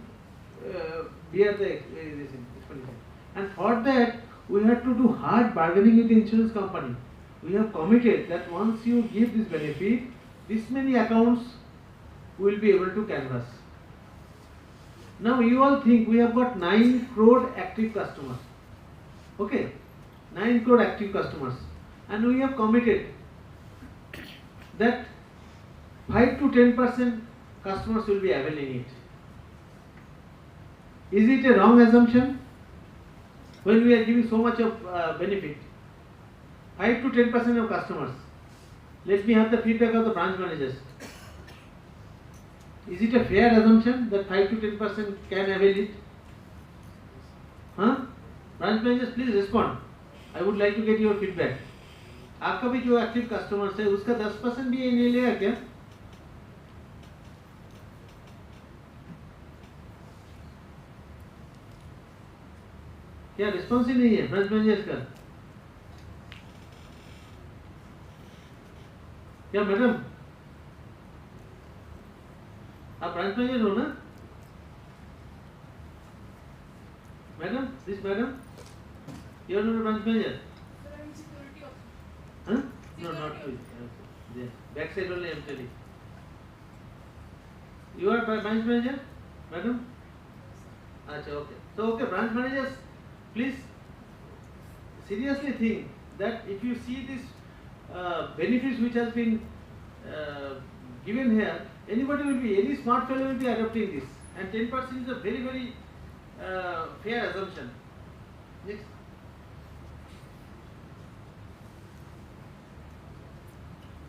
bear the expenditure. And for that, we have to do hard bargaining with the insurance company. We have committed that once you give this benefit, this many accounts we will be able to canvass. Now you all think we have got 9 crore active customers. Okay, 9 crore active customers. And we have committed that 5 to 10% customers will be availing it. Is it a wrong assumption? When we are giving so much of benefit, 5 to 10% of customers. Let me have the feedback of the branch managers. Is it a fair assumption that 5 to 10% can avail it? Huh? Branch managers, please respond. I would like to get your feedback. आपका भी जो active customers है उसका 10% भी नहीं लेगा क्या? क्या रिस्पॉन्स ही नहीं है ब्रांच मैनेजर का? क्या मैडम आप ब्रांच मैनेजर हो ना? Madam, this madam, you are not a branch manager. Huh? No, not you. Yes. Backside only I am telling. You are branch manager, madam? Acha, okay. So, okay, branch managers, please seriously think that if you see this benefits which has been given here, anybody will be, any smart fellow will be adopting this. And 10% is a very, very fair assumption. Next.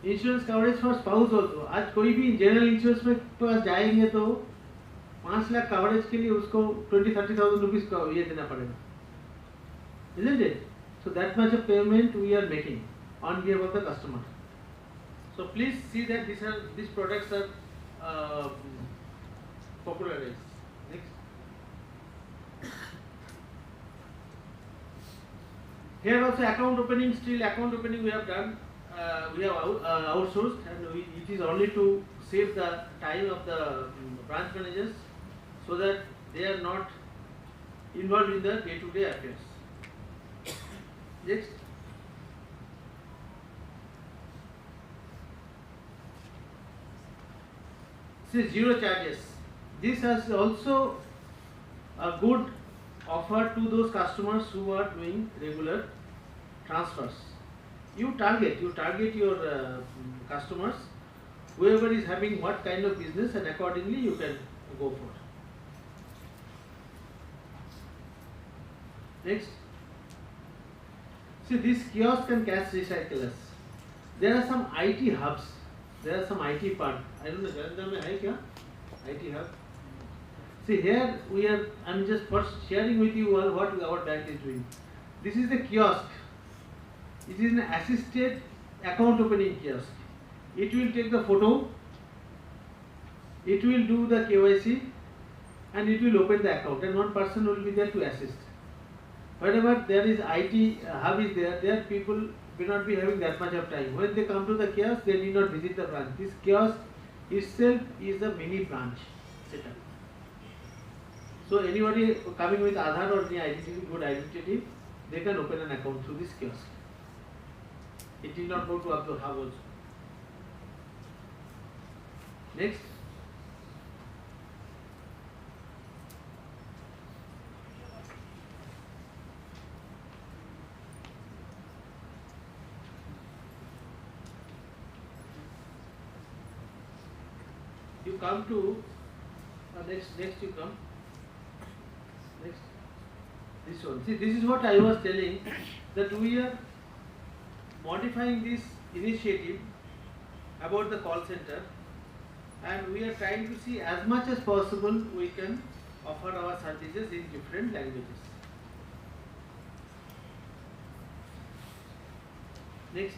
Insurance coverage for spouse also. आज कोई भी general insurance में पास जाएंगे तो 5 lakh coverage के लिए उसको 20-30,000 rupees का ये देना पड़ेगा. Isn't it? So that much of payment we are making on behalf of the customer. So please see that these products are popularized. Next. Here also account opening, still account opening we have done. We have outsourced, and it is only to save the time of the branch managers so that they are not involved in the day-to-day affairs. Next. See, zero charges. This has also a good offer to those customers who are doing regular transfers. You target your customers, whoever is having what kind of business, and accordingly you can go for. Next. See, this kiosk and cash recyclers. There are some IT hubs. There are some IT part. I don't know, Jalandhar mein hai kya? IT hub. See, here we are. I'm just first sharing with you all what our bank is doing. This is the kiosk. It is an assisted account opening kiosk. It will take the photo. It will do the KYC, and it will open the account. And one person will be there to assist. Whenever there is IT hub is there people will not be having that much of time. When they come to the kiosk, they need not visit the branch. This kiosk itself is a mini branch setup. So anybody coming with Aadhaar or any identity, good identity, they can open an account through this kiosk. It need not go to up the hub also. Next. You come to next you come next this one. See, this is what I was telling, that we are modifying this initiative about the call center, and we are trying to see as much as possible we can offer our services in different languages. Next.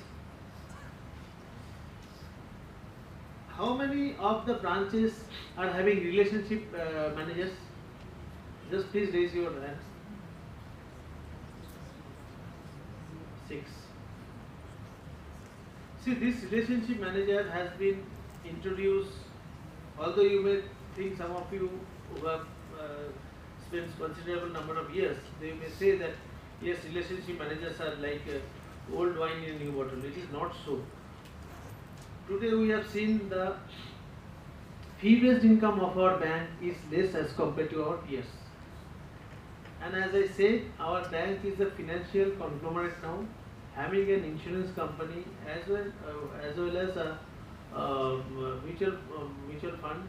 How many of the branches are having relationship managers? Just please raise your hands. 6. See, this relationship manager has been introduced, although you may think, some of you who have spent considerable number of years, they may say that yes, relationship managers are like old wine in a new bottle. It is not so. Today we have seen the fee-based income of our bank is less as compared to our peers. And as I said, our bank is a financial conglomerate now, having an insurance company as well as a mutual fund,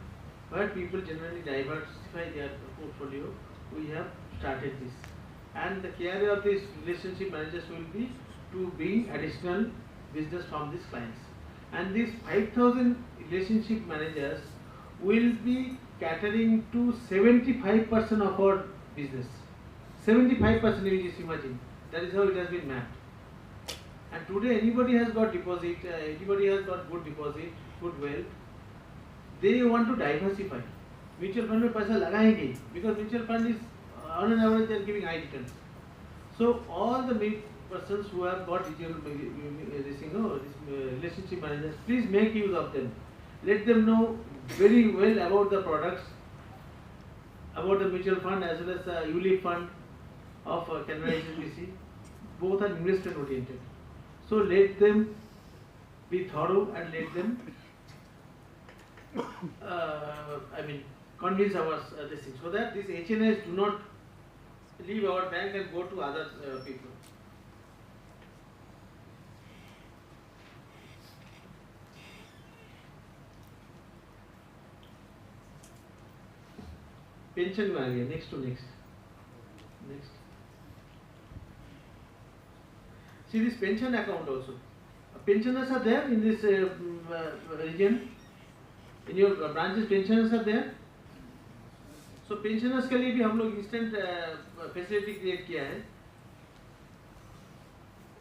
where people generally diversify their portfolio. We have started this, and the care of these relationship managers will be to bring additional business from these clients. And these 5,000 relationship managers will be catering to 75% of our business. 75%, you just imagine. That is how it has been mapped. And today anybody has got deposit, anybody has got good deposit, good wealth, they want to diversify. Mutual fund में पैसा लगाएंगे, because mutual fund is on an average they are giving high returns. So all the persons who have got relationship managers, please make use of them. Let them know very well about the products, about the mutual fund as well as the ULIP fund of Canara HSBC. Both are investment oriented. So let them be thorough and let them convince our this thing, so that these HNIs do not leave our bank and go to other people. Pension में आ गया, next to next. See this pension account also. Pensioners are there in this region. In your branches, pensioners are there. So pensioners के लिए भी हम लोग instant facility create किया है.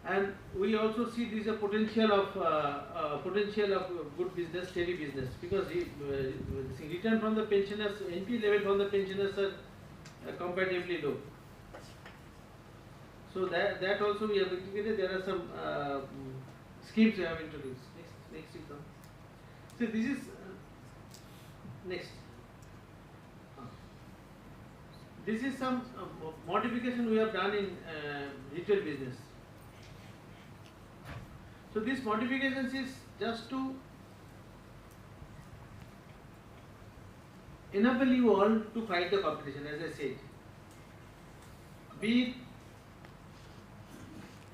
And we also see this is a potential of good business, steady business, because the return from the pensioners, NP level from the pensioners are comparatively low. So that also we have integrated. There are some schemes we have introduced. Next example. So this is next. This is some modification we have done in retail business. So this modifications is just to enable you all to fight the competition, as I said. Be it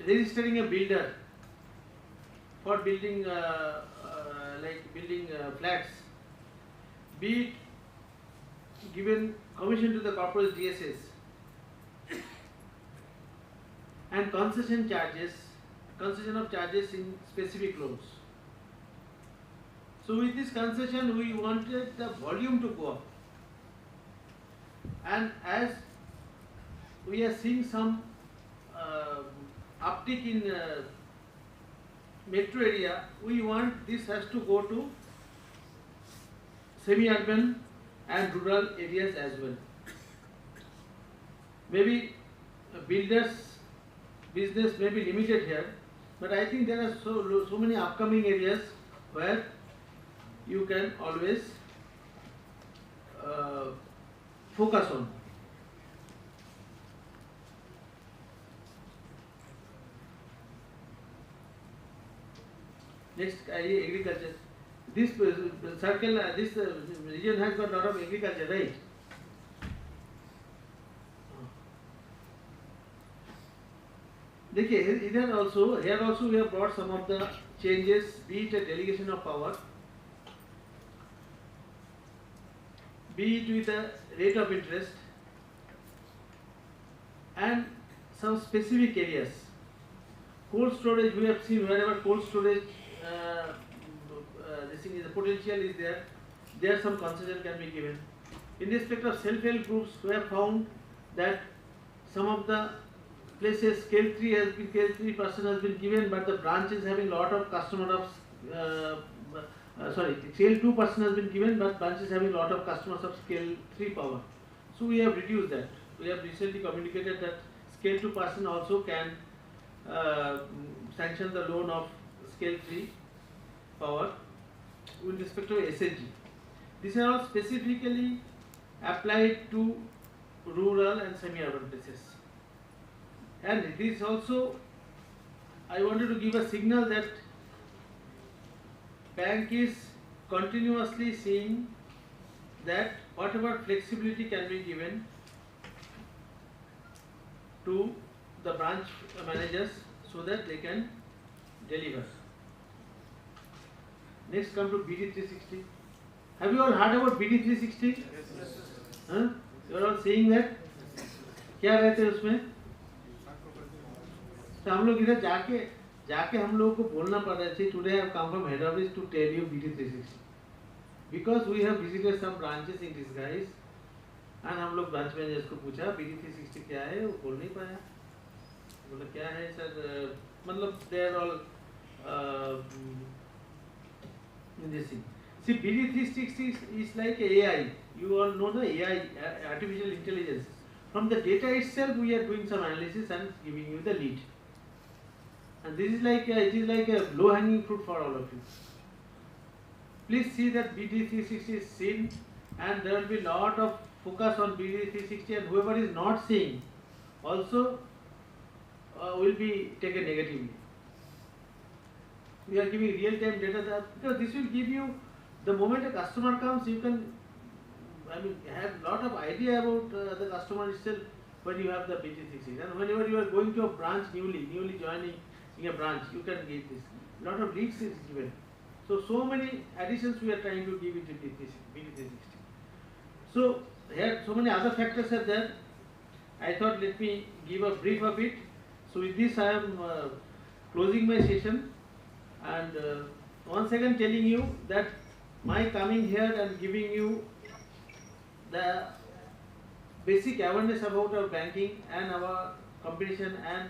registering a builder for building flats, be it given commission to the corporate DSS, and concession of charges in specific loans. So with this concession, we wanted the volume to go up, and as we are seeing some uptick in metro area, we want this has to go to semi-urban and rural areas as well. Maybe builders business may be limited here, but I think there are so many upcoming areas where you can always focus on. Next, agriculture. This circle, this region has got a lot of agriculture, right? देखिए here also we have brought some of the changes, be it a delegation of power, be it with a rate of interest, and some specific areas. Cold storage, we have seen wherever cold storage the potential is there some concession can be given. In respect of self-help groups, we have found that some of the places scale 3% has been given, but the branches having lot of scale 2% has been given, but branches having lot of customers of scale 3 power. So we have reduced that. We have recently communicated that scale 2% also can sanction the loan of scale 3 power with respect to SNG. These are all specifically applied to rural and semi-urban places. And it is also, I wanted to give a signal that bank is continuously seeing that whatever flexibility can be given to the branch managers so that they can deliver. Next, come to BD 360. Have you all heard about BD 360? Yes. Huh? You are all seeing that? क्या रहते हैं उसमें? तो हम लोग इधर जाके हम लोगों को बोलना पड़ रहा है. Today I have come from head office to tell you BD 360 because we have visited some branches in disguise and हम लोग branch managers को पूछा BD 360 क्या है, वो बोल नहीं पाया. बोला क्या है सर, मतलब they are all in this thing. See, BD 360 is like AI. You all know the AI, artificial intelligence. From the data itself, we are doing some analysis and giving you the lead. And this is like it is like a low-hanging fruit for all of you. Please see that BD 360 is seen, and there will be lot of focus on BD 360. And whoever is not seeing, also will be taken negatively. We are giving real-time data because this will give you, the moment a customer comes, you can, have lot of idea about the customer itself when you have the BD 360. And whenever you are going to a branch newly joining in a branch, you can get this. Lot of leads is given. So many additions we are trying to give into BD 360. So here so many other factors are there. I thought let me give a brief of it. So with this I am closing my session. And once again telling you that my coming here and giving you the basic awareness about our banking and our competition and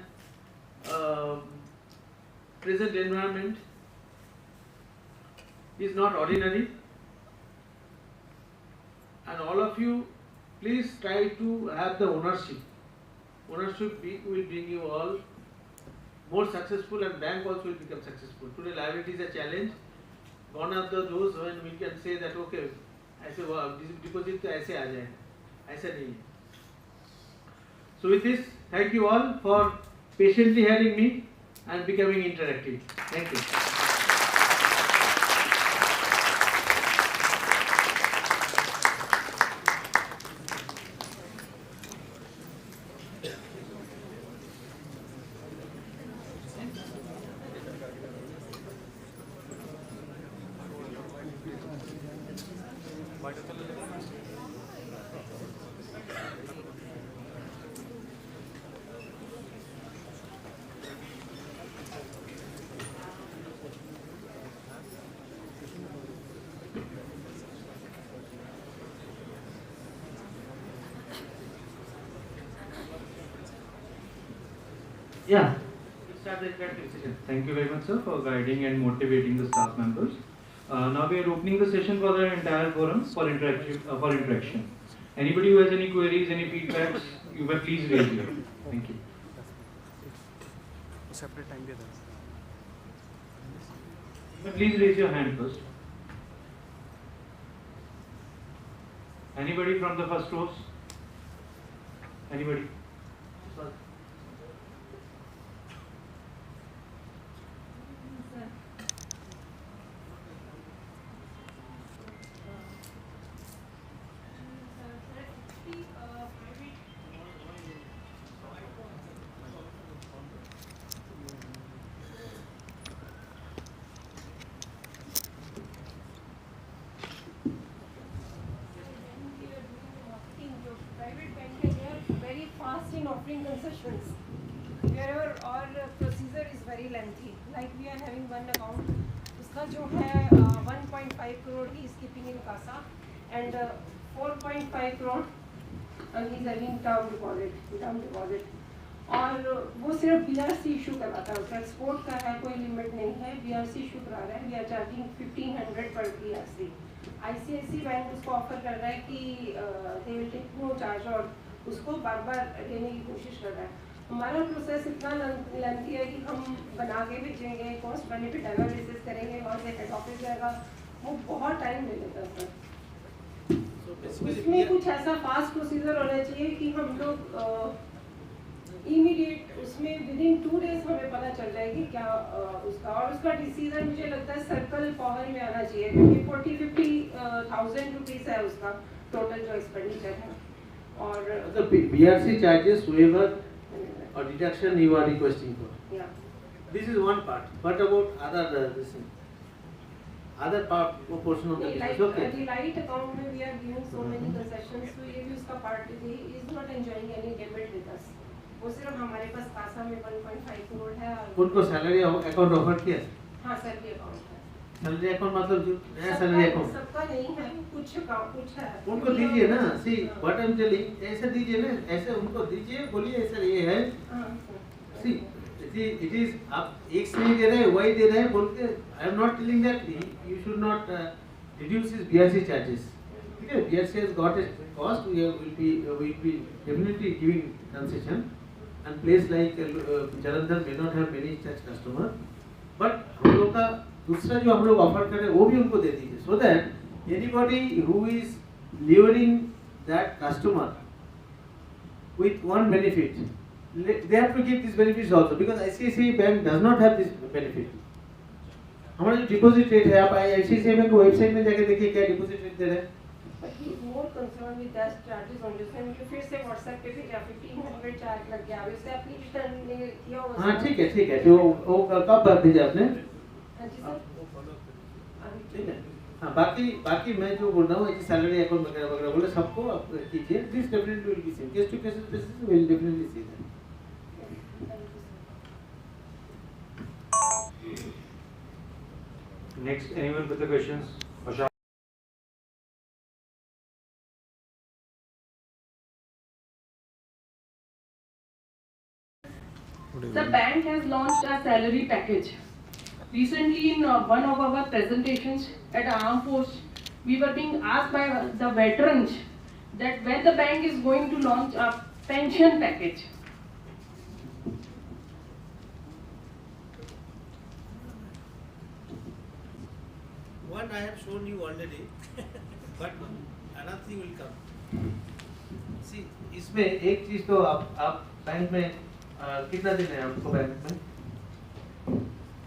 present environment is not ordinary. And all of you, please try to have the ownership. Ownership will bring you all more successful, and bank also will become successful. Today liability is a challenge. Gone are those when we can say that okay, ऐसे deposit तो ऐसे आ जाए, ऐसा नहीं है. So with this, thank you all for patiently hearing me and becoming interactive. Thank you. Yeah. Thank you very much, sir, for guiding and motivating the staff members. Now we are opening the session for the entire forum for interaction. Anybody who has any queries, any feedbacks, you may please raise your hand. Thank you. separate time दे दो. Please raise your hand first. Anybody from the first rows? Anybody? Offering concessions wherever our procedure is very lengthy, like we are having one account उसका जो है 1.5 crore he is keeping in CASA and 4.5 crore he is having term deposit और वो सिर्फ BRC issue करवाता है, उसका export का है, कोई लिमिट नहीं है, BRC इशू करा रहा है, we are charging 1500 per BRC. ICICI bank उसको ऑफर कर रहा है कि they will take no charge और उसको बार बार लेने की कोशिश कर रहा है. हमारा प्रोसेस इतना लेंथी है कि हम बना के भेजेंगे, कॉस्ट बेनिफिट एनालिसिस करेंगे, वहाँ से हेड ऑफिस जाएगा, वो बहुत टाइम ले लेता है सर. उसमें कुछ ऐसा फास्ट प्रोसीजर होना चाहिए कि हम लोग इमीडिएट उसमें विदिन 2 days हमें पता चल जाए कि क्या उसका, और उसका डिसीजन मुझे लगता है सर्कल पावर में आना चाहिए क्योंकि 40-50,000 रुपीज़ है उसका टोटल जो एक्सपेंडिचर है. और the BRC charges waiver or deduction you are requesting for. Yeah. This is one part. What about other part portion of the business? Okay. The light account में we are giving so many concessions, so ये भी उसका part है. He is not enjoying any debit with us. वो सिर्फ हमारे पास कासा में 1.5 crore है. उनको सैलरी अकाउंट ऑफर किया? हाँ सैलरी अकाउंट है. सैलरी अकाउंट मतलब जो नया सैलरी अकाउंट सबका नहीं है, कुछ अकाउंट कुछ है. उनको दीजिए ना. See what I am telling, ऐसे दीजिए ना, ऐसे उनको दीजिए, बोलिए ऐसा ये है. सी इट इज आप एक से नहीं दे रहे, वही दे रहे हैं बोल के. I am not telling that you should not reduce his BRC charges. ठीक है, BRC has got a cost, we will be definitely giving concession, and place like Jalandhar may not have many such customer, but हम लोग का दूसरा जो हम लोग offer करें वो भी उनको दे दीजिए, so that anybody who is luring that customer with one benefit, they have to give this benefits also, because ICICI bank does not have this benefit. हमारा जो डिपॉजिट रेट है, आप ICICI बैंक वेबसाइट में जाके देखिए क्या deposit rate दे रहे हैं. But he is more concerned with that charges only. So मुझे फिर से WhatsApp पे भेजा 1500 चार्ज लग गया. अभी उससे एप्लीकेशन ने किया होगा. हाँ ठीक है. तो वो कब भेजा आपने? हाँ जी सर. ठीक है. हाँ बाकी मैं जो बोल रहा हूँ कि सैलरी अकाउंट वगैरह बोले सबको आप कीजिए. This definitely will be same. Case to case basis will definitely see that. Next, anyone with the questions? The bank has launched a salary package. Recently, in one of our presentations at Armed Force, we were being asked by the veterans that when the bank is going to launch a pension package. One I have shown you already, but another thing will come. See, इसमें एक चीज तो आप bank में कितना दिन है आपको बैंक में?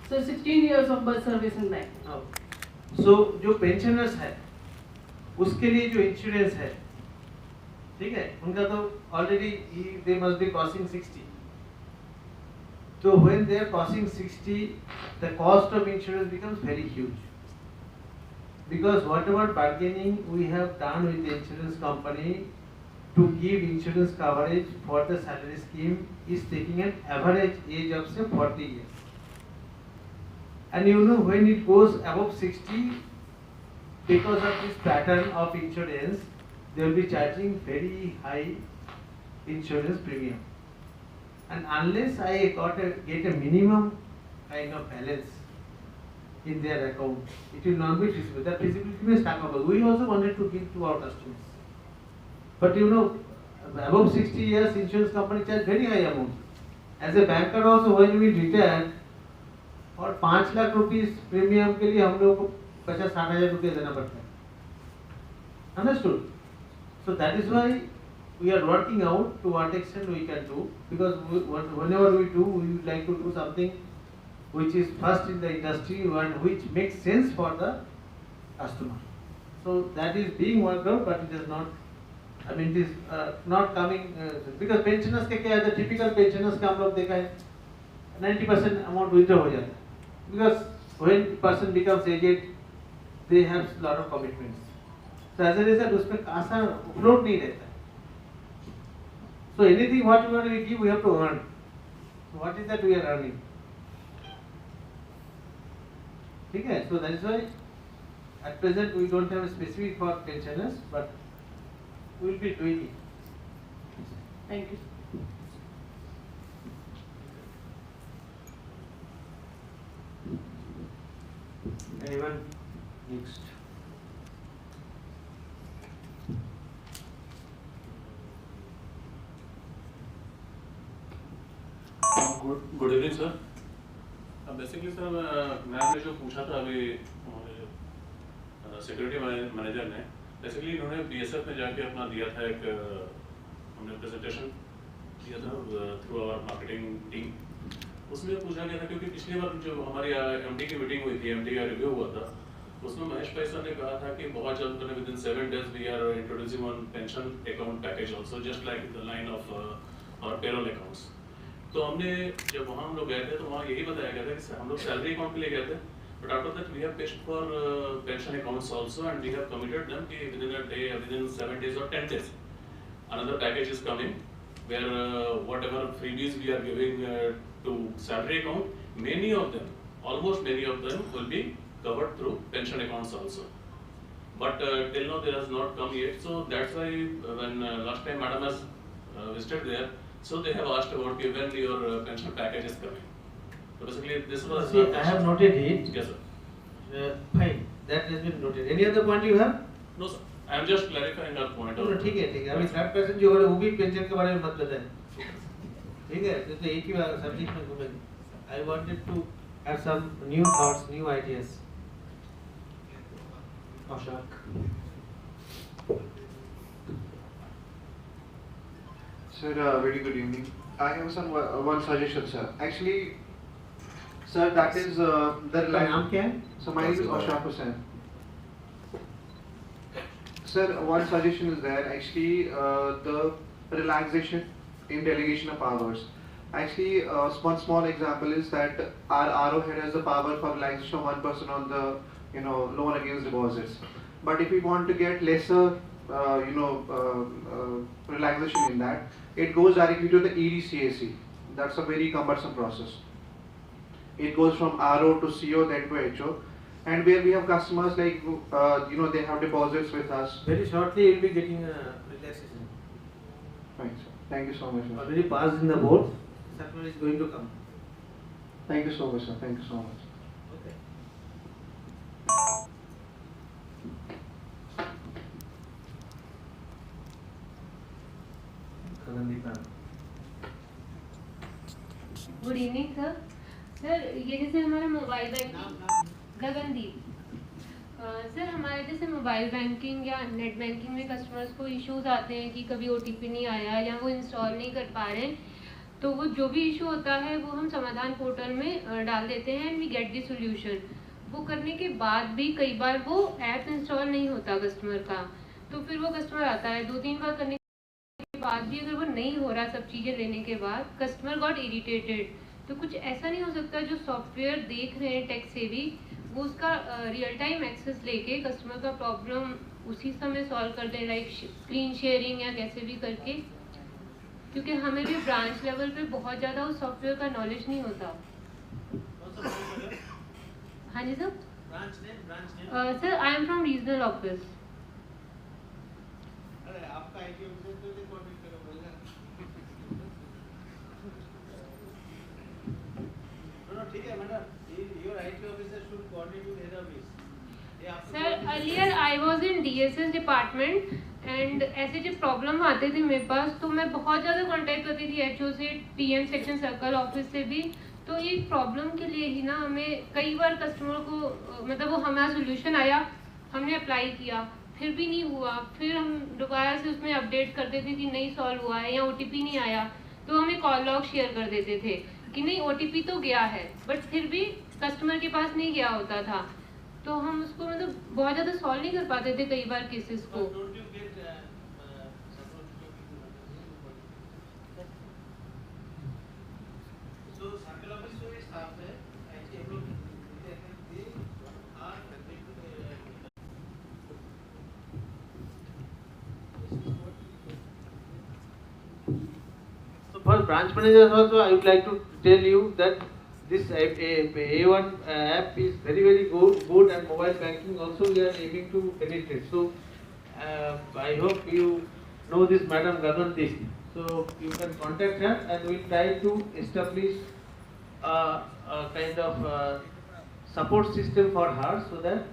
So 16 years of service in bank. So जो पेंशनर्स है उसके लिए जो इंश्योरेंस है, ठीक है, उनका तो already they must be crossing 60. So when they are crossing 60, the cost of insurance becomes very huge. because whatever bargaining we have done with the insurance company to give insurance coverage for the salary scheme is taking an average age of say 40 years. And you know, when it goes above 60, because of this pattern of insurance, they will be charging very high insurance premium. And unless I get a minimum kind of balance in their account, it will not be feasible. That feasibility may stack up. We also wanted to give to our customers. But you know, above 60 years, insurance company charge very high amount. As a banker also, when we retire, और 5 lakh rupees premium के लिए हम लोगों को 50-60 हजार रुपये देना पड़ता है. Understood? So that is why we are working out to what extent we can do, because whenever we do, we would like to do something which is first in the industry and which makes sense for the customer. So that is being worked out, but it is not. I mean, it is not coming because pensioners के क्या है, the typical pensioners का हम लोग देखा है 90% amount withdraw हो जाता है. Because when person becomes aged, they have lot of commitments. So as a result, उसमें कासा float नहीं रहता है. So anything whatever we give, we have to earn. So what is that we are earning? ठीक है? So that is why at present we don't have a specific for pensioners, but we will be doing it. Thank you. Anyone next? Good evening sir. Basically sir ma'am ने जो पूछा था अभी security manager ने, basically इन्होंने BSF में जाके अपना दिया था एक हमने प्रेजेंटेशन दिया था थ्रू आवर मार्केटिंग टीम. उसमें पूछा गया था क्योंकि पिछली बार जो हमारी एमडी की मीटिंग हुई थी, एमडी का रिव्यू हुआ था, उसमें महेश भाई सर ने कहा था कि बहुत जल्द within 7 days we are introducing one pension account package also just like the line of our payroll accounts. तो हमने जब वहाँ हम लोग गए थे तो वहाँ यही बताया गया था कि हम लोग सैलरी अकाउंट के लिए गए थे, but after that we have pitched for pension accounts also and we have committed them कि within a day, within 7 days or 10 days another package is coming where whatever freebies we are giving to salary account, many of them, almost many of them will be covered through pension accounts also. But till now there has not come yet. So that's why when last time Madam has visited there, so they have asked about when your pension package is coming. So basically this was. See, I have noted it. Yes sir. Fine, that has been noted. Any other point you have? No sir. I am just clarifying our point. No, ठीक है. अभी 3rd जो है वो भी pension के बारे में मत बताएं. ठीक है, तो एक ही बार सब्जेक्ट में घूमेंगे. I wanted to have some new thoughts, new ideas. Ashok. Sir, very good evening. I have some one suggestion, sir. Actually, sir, that is the नाम क्या है? So my name is Ashok Hussain. Sir, one suggestion is there. Actually, the relaxation in delegation of powers. Actually, one small example is that our RO head has the power for relaxation of 1% on the loan against deposits. But if we want to get lesser relaxation in that, it goes directly to the EDCAC. That's a very cumbersome process. It goes from RO to CO then to HO. And where we have customers like, they have deposits with us. Very shortly, you will be getting a relaxation. Fine, sir. Thank you so much, sir. Already passed in the board. Circular is going to come. Thank you so much, sir. Thank you so much. Okay. Good evening sir. Sir ये जैसे हमारा mobile banking Gagandeep sir, हमारे जैसे mobile banking या net banking में customers को issues आते हैं कि कभी OTP नहीं आया या वो इंस्टॉल नहीं कर पा रहे हैं, तो वो जो भी इशू होता है वो हम समाधान पोर्टल में डाल देते हैं and we get the solution. वो करने के बाद भी कई बार वो ऐप इंस्टॉल नहीं होता कस्टमर का, तो फिर वो कस्टमर आता है 2-3 बार करने के बाद भी अगर वो नहीं हो रहा सब चीज़ें लेने के बाद, कस्टमर गॉट इरिटेटेड. तो कुछ ऐसा नहीं हो सकता जो सॉफ्टवेयर देख रहे हैं टेक से भी वो उसका रियल टाइम एक्सेस लेके कस्टमर का प्रॉब्लम उसी समय सॉल्व कर दे, लाइक स्क्रीन शेयरिंग या कैसे भी करके, क्योंकि हमें भी ब्रांच लेवल पे बहुत ज़्यादा उस सॉफ्टवेयर का नॉलेज नहीं होता। हाँ जी sir. Branch name sir I am from regional office. अरे आपका आईटी ऑफिसर तो कोऑर्डिनेट करो बोलना। नो ठीक है madam, your IT officer should coordinate with head office. Sir earlier I was in DSS department and ऐसे जब प्रॉब्लम आते थे मेरे पास तो मैं बहुत ज़्यादा कांटेक्ट करती थी एचओ से, टीएम सेक्शन सर्कल ऑफिस से भी। तो ये प्रॉब्लम के लिए ही ना हमें कई बार कस्टमर को मतलब वो हमारा सोल्यूशन आया, हमने अप्लाई किया, फिर भी नहीं हुआ, फिर हम दोबारा से उसमें अपडेट कर देते कि नहीं सॉल्व हुआ है या ओटीपी नहीं आया, तो हमें कॉल लॉग शेयर कर देते थे कि नहीं ओटीपी तो गया है, बट फिर भी कस्टमर के पास नहीं गया होता था, तो हम उसको मतलब बहुत ज़्यादा सॉल्व नहीं कर पाते थे कई बार केसेस को। For branch managers also, I would like to tell you that this A1 app is very good and mobile banking also we are aiming to penetrate. So I hope you know this Madam Gaganti. So you can contact her and we will try to establish a kind of support system for her so that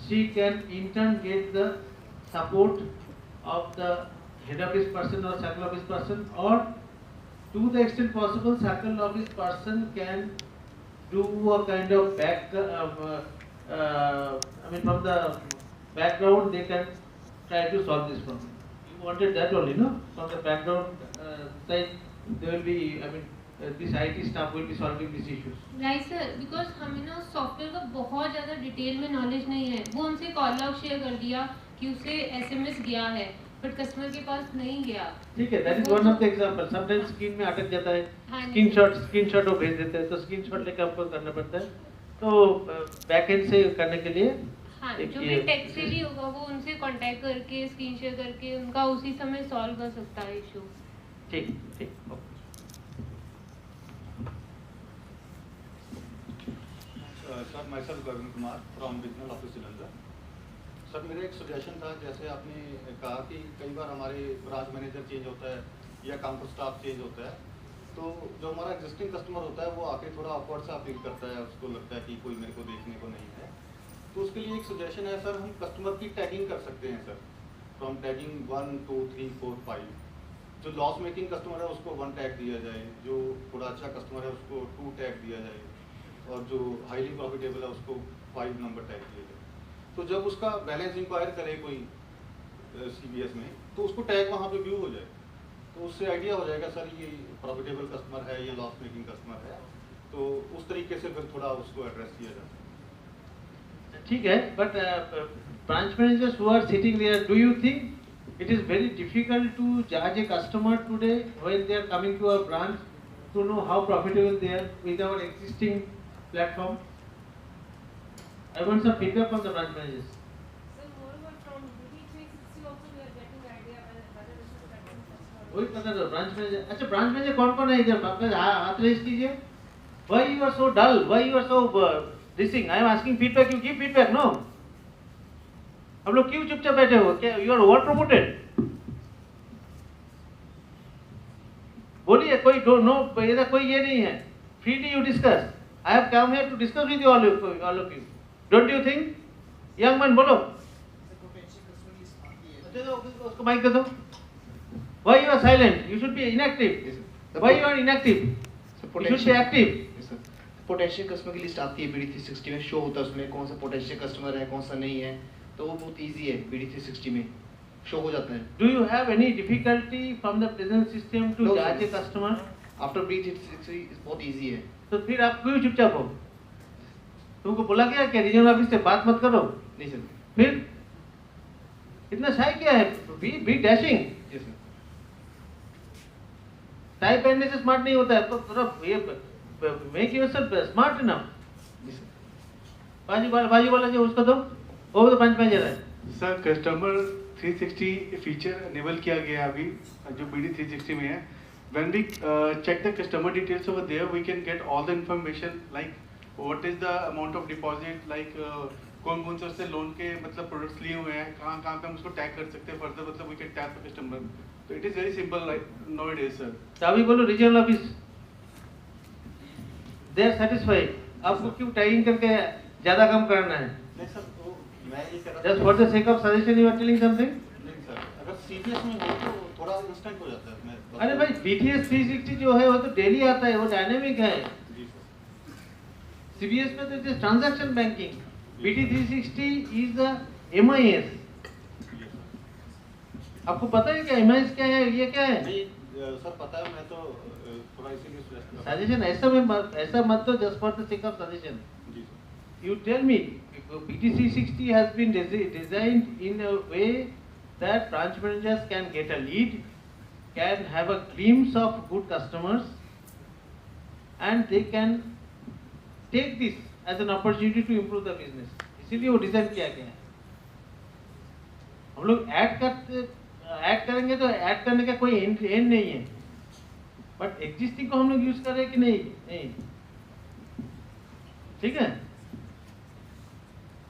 she can in turn get the support of the head office person or circle office person, or to the extent possible circle office person can do a kind of from the background they can try to solve this problem. You wanted that only, no? From the background side there will be, this IT staff will be solving these issues. Right sir, because हमें ना software का बहुत ज़्यादा detail में knowledge नहीं है। वो हमसे कॉल लॉग शेयर कर दिया कि उसे एसएमएस गया है, बट कस्टमर के पास नहीं गया। ठीक है, that is one of the example. Sometimes screen में अटक जाता है, स्क्रीनशॉट वो भेज देते हैं, तो स्क्रीनशॉट लेकर आपको करना पड़ता है। तो बैकएंड से करने के लिए हाँ, जो भी टेक से भी होगा वो उनसे कांटेक्ट करके स्क्रीन शेयर करके उनका उसी समय सॉल्व कर सकता है इशू। ठीक। Sir my self Gagan Kumar from regional office Jalandhar. Sir मेरा एक सजेशन था, जैसे आपने कहा कि कई बार हमारे ब्रांच मैनेजर चेंज होता है या काउंटर स्टाफ चेंज होता है, तो जो हमारा एग्जिस्टिंग कस्टमर होता है वो आके थोड़ा ऑकवर्ड सा फील करता है, उसको लगता है कि कोई मेरे को देखने को नहीं है। तो उसके लिए एक सजेशन है सर, हम कस्टमर की टैगिंग कर सकते हैं सर, फ्रॉम टैगिंग 1 2 3 4 5। जो लॉस मेकिंग कस्टमर है उसको 1 टैग दिया जाए, जो थोड़ा अच्छा कस्टमर है उसको 2 टैग दिया जाए, और जो हाईली प्रॉफिटेबल है उसको 5 नंबर टैग दिया जाए। तो जब उसका बैलेंस इंक्वायर करे कोई CBS में, तो उसको टैग वहाँ पे व्यू हो जाए, तो उससे आइडिया हो जाएगा सर ये प्रॉफिटेबल कस्टमर है, ये लॉस मेकिंग कस्टमर है। तो उस तरीके से फिर थोड़ा उसको एड्रेस किया जाता है। ठीक है, but branch managers who are sitting there, do you think it is very difficult to जज a customer today when they are coming to our branch to know how profitable they are with our existing platform? I want some feedback from the branch managers. So moreover from BD360 also we are getting idea whether this is pattern customer. वही पता था branch manager. अच्छा, branch manager कौन है इधर? आपका हाथ raise कीजिए। Why you are so dull? Why you are so this thing? I am asking feedback. You give feedback, no? आप लोग क्यों चुपचाप बैठे हो? क्या you are over promoted? बोलिए, कोई नो इधर कोई ये नहीं है। Freely you discuss. I have come here to discuss with you all of you. Don't you think? Young man, बोलो। उसको माइक दे दो। Why you are silent? You should be inactive. Why you are inactive? You should be active. Potential customer की list आती है BD360 में, show होता है उसमें कौन सा पोटेंशियल कस्टमर है कौन सा नहीं है, तो वो बहुत इजी है, BD360 में शो हो जाता है। Do you have any difficulty from the present system to judge a customer? After BD360 बहुत इजी है। तो फिर आप क्यों चुपचाप हो? तुमको बोला गया क्या रीजनल ऑफिस से बात मत करो? नहीं सर। फिर इतना शाय क्या है? Be dashing. Yes sir. Tie पहनने से स्मार्ट नहीं होता है, तो थोड़ा ये मेक योरसेल्फ स्मार्ट इनफ। बाजू वाला जो उसको दो, वो तो 5 दे रहा है। सर कस्टमर 360 फीचर इनेबल किया गया है अभी जो BD 360 में है। When we check the customer details over there, we can get all the information like what is the amount of deposit, like कौन कौन से उससे लोन के मतलब प्रोडक्ट्स लिए हुए हैं, कहाँ कहाँ पे हम उसको टैग कर सकते हैं फर्दर, मतलब we can tag the customer. So it is very simple like nowadays sir. तो अभी बोलो regional office, they are satisfied. आपको क्यों टैगिंग करके ज़्यादा कम करना है? नहीं सर, वो मैं ये कह रहा Just for the sake of suggestion you are telling something? नहीं सर, अगर CBS में हो तो थोड़ा इंस्टेंट हो जाता है। अरे भाई BTS 360 जो है वो तो डेली आता है, वो डायनेमिक है। CBS में तो it is transaction banking, BT 360 is the MIS। आपको पता है क्या MIS क्या है, ये क्या है? नहीं सर पता है, मैं तो थोड़ा इसीलिए सजेशन ऐसा मत दो just for the sake of suggestion. You tell me, BT 360 has been designed in a way that branch managers can get a lead, can have a glimpse of good customers, and they can take this as an opportunity to improve the business. इसीलिए वो design किया गया है। हम लोग add करेंगे तो add करने का कोई एंड नहीं है, बट एग्जिस्टिंग को हम लोग यूज कर रहे हैं कि नहीं? ठीक है,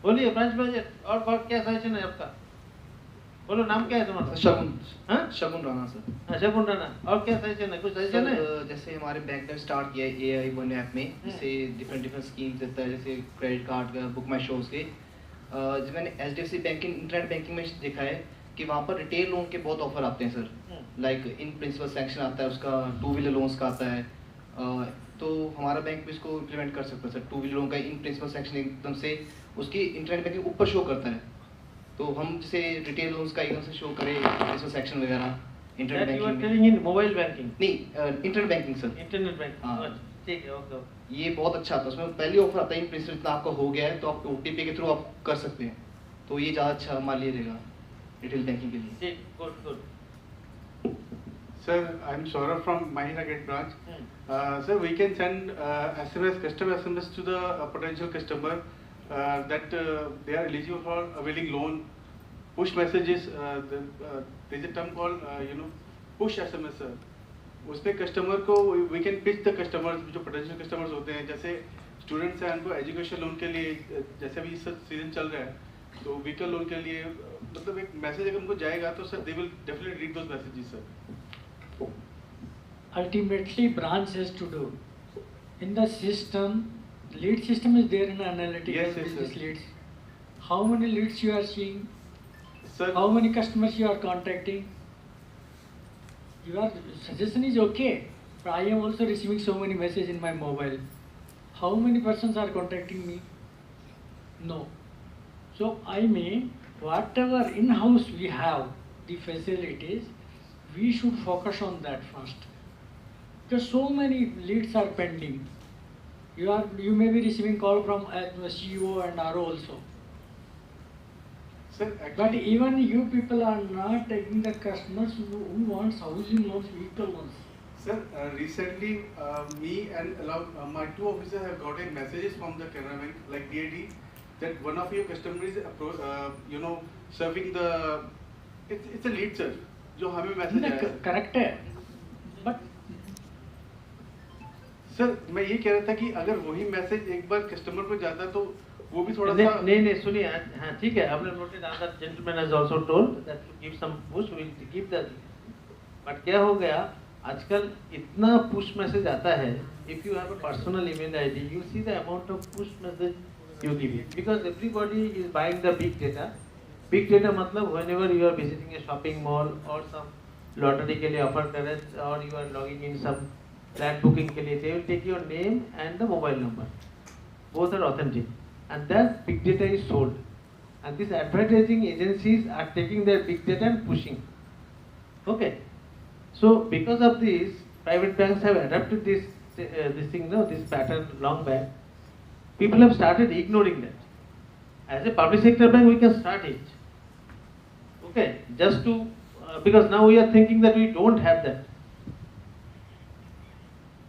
बोलिए ब्रांच मैनेजर, और क्या सजेशन है आपका? बोलो, नाम क्या है तुम्हारा? शगुन राणा सर। हाँ, शगुन राणा, और क्या सजेशन है? कुछ सजेशन है? जैसे हमारे बैंक ने स्टार्ट किया है AI1 ऐप में, जैसे डिफरेंट स्कीम्स देता है, जैसे क्रेडिट कार्ड का, बुक माई शोज के। जब मैंने HDFC बैंकिंग इंटरनेट बैंकिंग में देखा है कि वहाँ पर रिटेल लोन के बहुत ऑफर आते हैं sir, like in principle sanction आता है उसका, 2 व्हीलर लोन्स का आता है। तो हमारा बैंक भी इसको इम्प्लीमेंट कर सकता है सर। 2 व्हीलर लोन का इन प्रिंसिपल सैंक्शन एकदम से उसकी इंटरनेट बैंकिंग ऊपर शो करता है, तो हम जैसे रिटेल लोन्स का एकदम से शो करें प्रिंसिपल सैंक्शन वगैरह इंटरनेट बैंकिंग में। मोबाइल बैंकिंग नहीं, internet banking sir. Internet banking, हाँ ठीक है, ओके। ये बहुत अच्छा आता है, उसमें पहले ऑफर आता है इन प्रिंसिपल इतना आपका हो गया है तो आप OTP के थ्रू आप कर सकते हैं, तो ये ज़्यादा अच्छा मान लिया रहेगा रिटेल बैंकिंग के लिए। ठीक, good. Sir, I'm Saurabh from Mahindra Gate branch. Sir, we can send SMS, customer SMS to the potential customer that they are eligible for availing loan. Push messages, there is a term called push SMS sir. उसपे customer को we can pitch the customers, जो potential customers होते हैं, जैसे students हैं उनको education loan के लिए, जैसे अभी इस सीजन चल रहा है तो व्हीकल लोन के लिए मतलब एक मैसेज अगर उनको जाएगा तो sir they will definitely read those messages sir. Ultimately branch has to do in the system. Lead system is there in analytics. Yes, business sir. leads. How many leads you are seeing? Sir, how many customers you are contacting? Your suggestion is okay, but I am also receiving so many messages in my mobile. How many persons are contacting me? No. So I mean, whatever in-house we have, the facilities, we should focus on that first. Because so many leads are pending. You may be receiving call from CEO and RO also. Sir, but even you people are not taking the customers who wants housing loans, vehicle loans. Sir, recently me and my 2 officers have gotten messages from the Canara Bank, like DAD, that one of your customers is serving the, it's a lead sir, जो हमें message आया। Correct है, but sir मैं ये कह रहा था कि अगर वही मैसेज एक बार कस्टमर को जाता तो वो भी थोड़ा सा नहीं सुनिए, हाँ ठीक है, आपने noted down that gentleman has also told that to give some push, we will give that. But क्या हो गया आजकल, इतना पुश मैसेज आता है, if you have a personal email ID you see the amount of push message you give, because everybody is buying the big data. Big data मतलब whenever you are visiting a shopping mall or some lottery के लिए offer कर रहे हैं, और you are logging in some flat booking के लिए, they will take your name and the mobile number, both are authentic, and that big data is sold, and these advertising agencies are taking their big data and pushing. Okay, so because of this, private banks have adapted this thing, this pattern long back. People have started ignoring that. As a public sector bank, we can start it. Okay, just to because now we are thinking that we don't have that,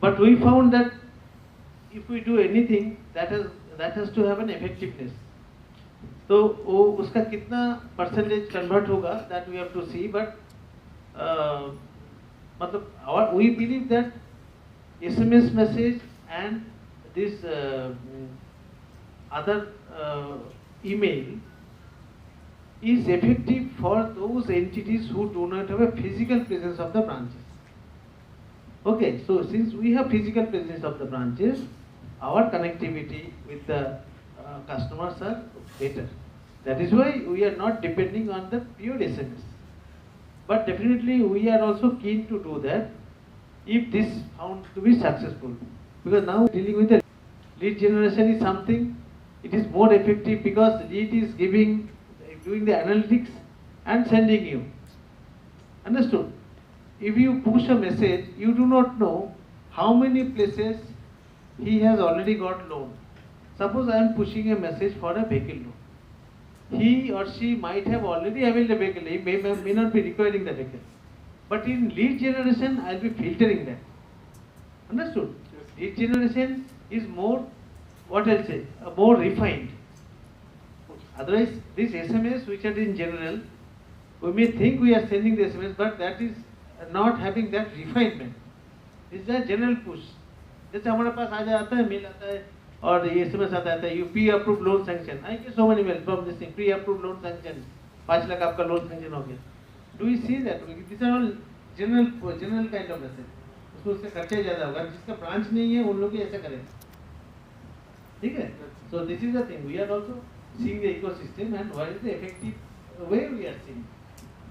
but we found that if we do anything that that has to have an effectiveness. तो वो उसका कितना percentage convert होगा, that we have to see, but मतलब we believe that SMS message and this other email is effective for those entities who do not have a physical presence of the branches. Okay, so since we have physical presence of the branches, our connectivity with the customers are better. That is why we are not depending on the pure SMS. But definitely we are also keen to do that if this found to be successful. Because now dealing with the lead generation is something, it is more effective because lead is doing the analytics and sending you. Understood? If you push a message, you do not know how many places he has already got loan. Suppose I am pushing a message for a vehicle loan. He or she might have already availed a vehicle, he may not be requiring the vehicle. But in lead generation, I will be filtering that. Understood? Yes. Lead generation is more, what I'll say, more refined. Otherwise, this SMS which are in general, we may think we are sending the SMS, but that is not having that refinement. It's a general push. जैसे हमारे पास आता है mail आता है और ये SMS आता है you pre-approved loan sanction. I get so many mails from this thing, pre-approved loan sanction. 5 lakh आपका loan sanction हो गया. Do we see that? These are all general kind of message. उसको खर्चा ही ज़्यादा होगा. जिसका branch नहीं है उन लोग ही ऐसा करें. ठीक है? So this is the thing. We are also seeing the ecosystem and what is the effective way we are seeing.